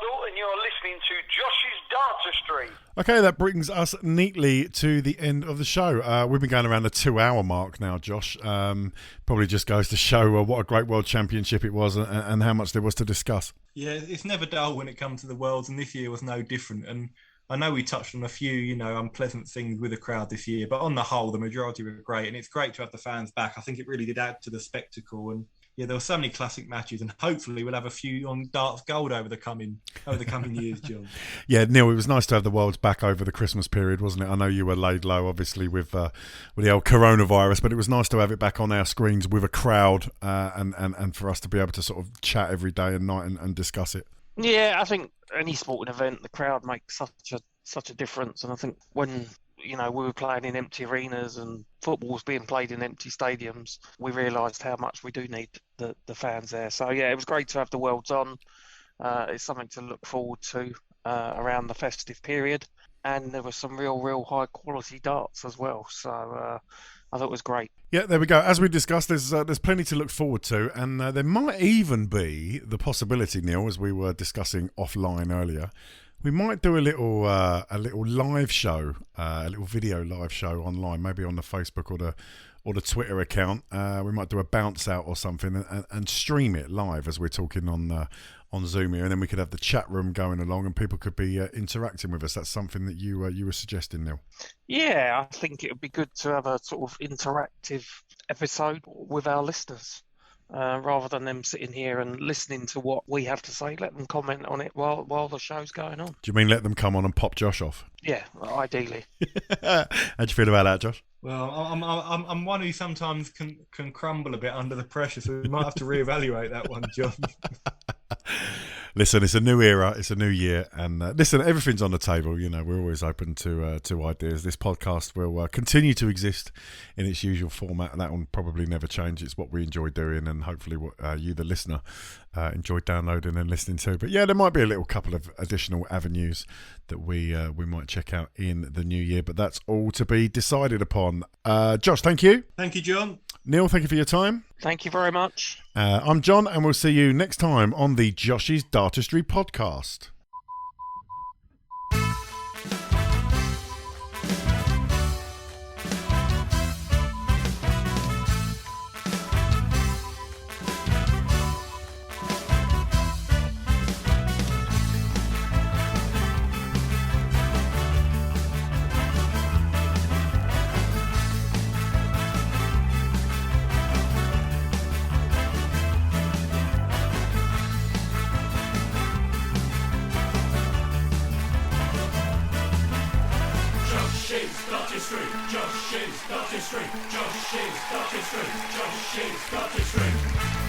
Michael, and you're listening to Josh's Dartistry. Okay, that brings us neatly to the end of the show. We've been going around the 2-hour mark now, Josh. Probably just goes to show what a great World Championship it was and how much there was to discuss. Yeah, it's never dull when it comes to the Worlds, and this year was no different. And I know we touched on a few, unpleasant things with the crowd this year, but on the whole, the majority were great. And it's great to have the fans back. I think it really did add to the spectacle. And yeah, there were so many classic matches, and hopefully we'll have a few on darts gold over the coming years, John. Yeah, Neil, it was nice to have the Worlds back over the Christmas period, wasn't it? I know you were laid low, obviously, with the old coronavirus, but it was nice to have it back on our screens with a crowd and for us to be able to sort of chat every day and night and discuss it. Yeah, I think any sporting event, the crowd makes such a difference, and I think when we were playing in empty arenas and football was being played in empty stadiums, we realised how much we do need the fans there. So yeah, it was great to have the Worlds on. It's something to look forward to around the festive period, and there were some real high quality darts as well. So I thought it was great. Yeah, there we go. As we discussed, there's plenty to look forward to, and there might even be the possibility, Neil, as we were discussing offline earlier, we might do a little live show, a little video live show online, maybe on the Facebook or the Twitter account. We might do a bounce out or something and stream it live as we're talking on Zoom here, and then we could have the chat room going along, and people could be interacting with us. That's something that you were suggesting, Neil. Yeah, I think it would be good to have a sort of interactive episode with our listeners. Rather than them sitting here and listening to what we have to say, let them comment on it while the show's going on. Do you mean let them come on and pop Josh off? Yeah, ideally. How'd you feel about that, Josh? Well, I'm one who sometimes can crumble a bit under the pressure, so we might have to reevaluate that one, John. Listen, it's a new era, it's a new year, and listen, everything's on the table. We're always open to ideas. This podcast will continue to exist in its usual format, and that will probably never change. It's what we enjoy doing, and hopefully what you, the listener, enjoy downloading and listening to. But yeah, there might be a couple of additional avenues that we might check out in the new year, but that's all to be decided upon. Josh, thank you. Thank you, John. Neil, thank you for your time. Thank you very much. I'm John, and we'll see you next time on the Josh's Dartistry podcast. Josh's Dartistry.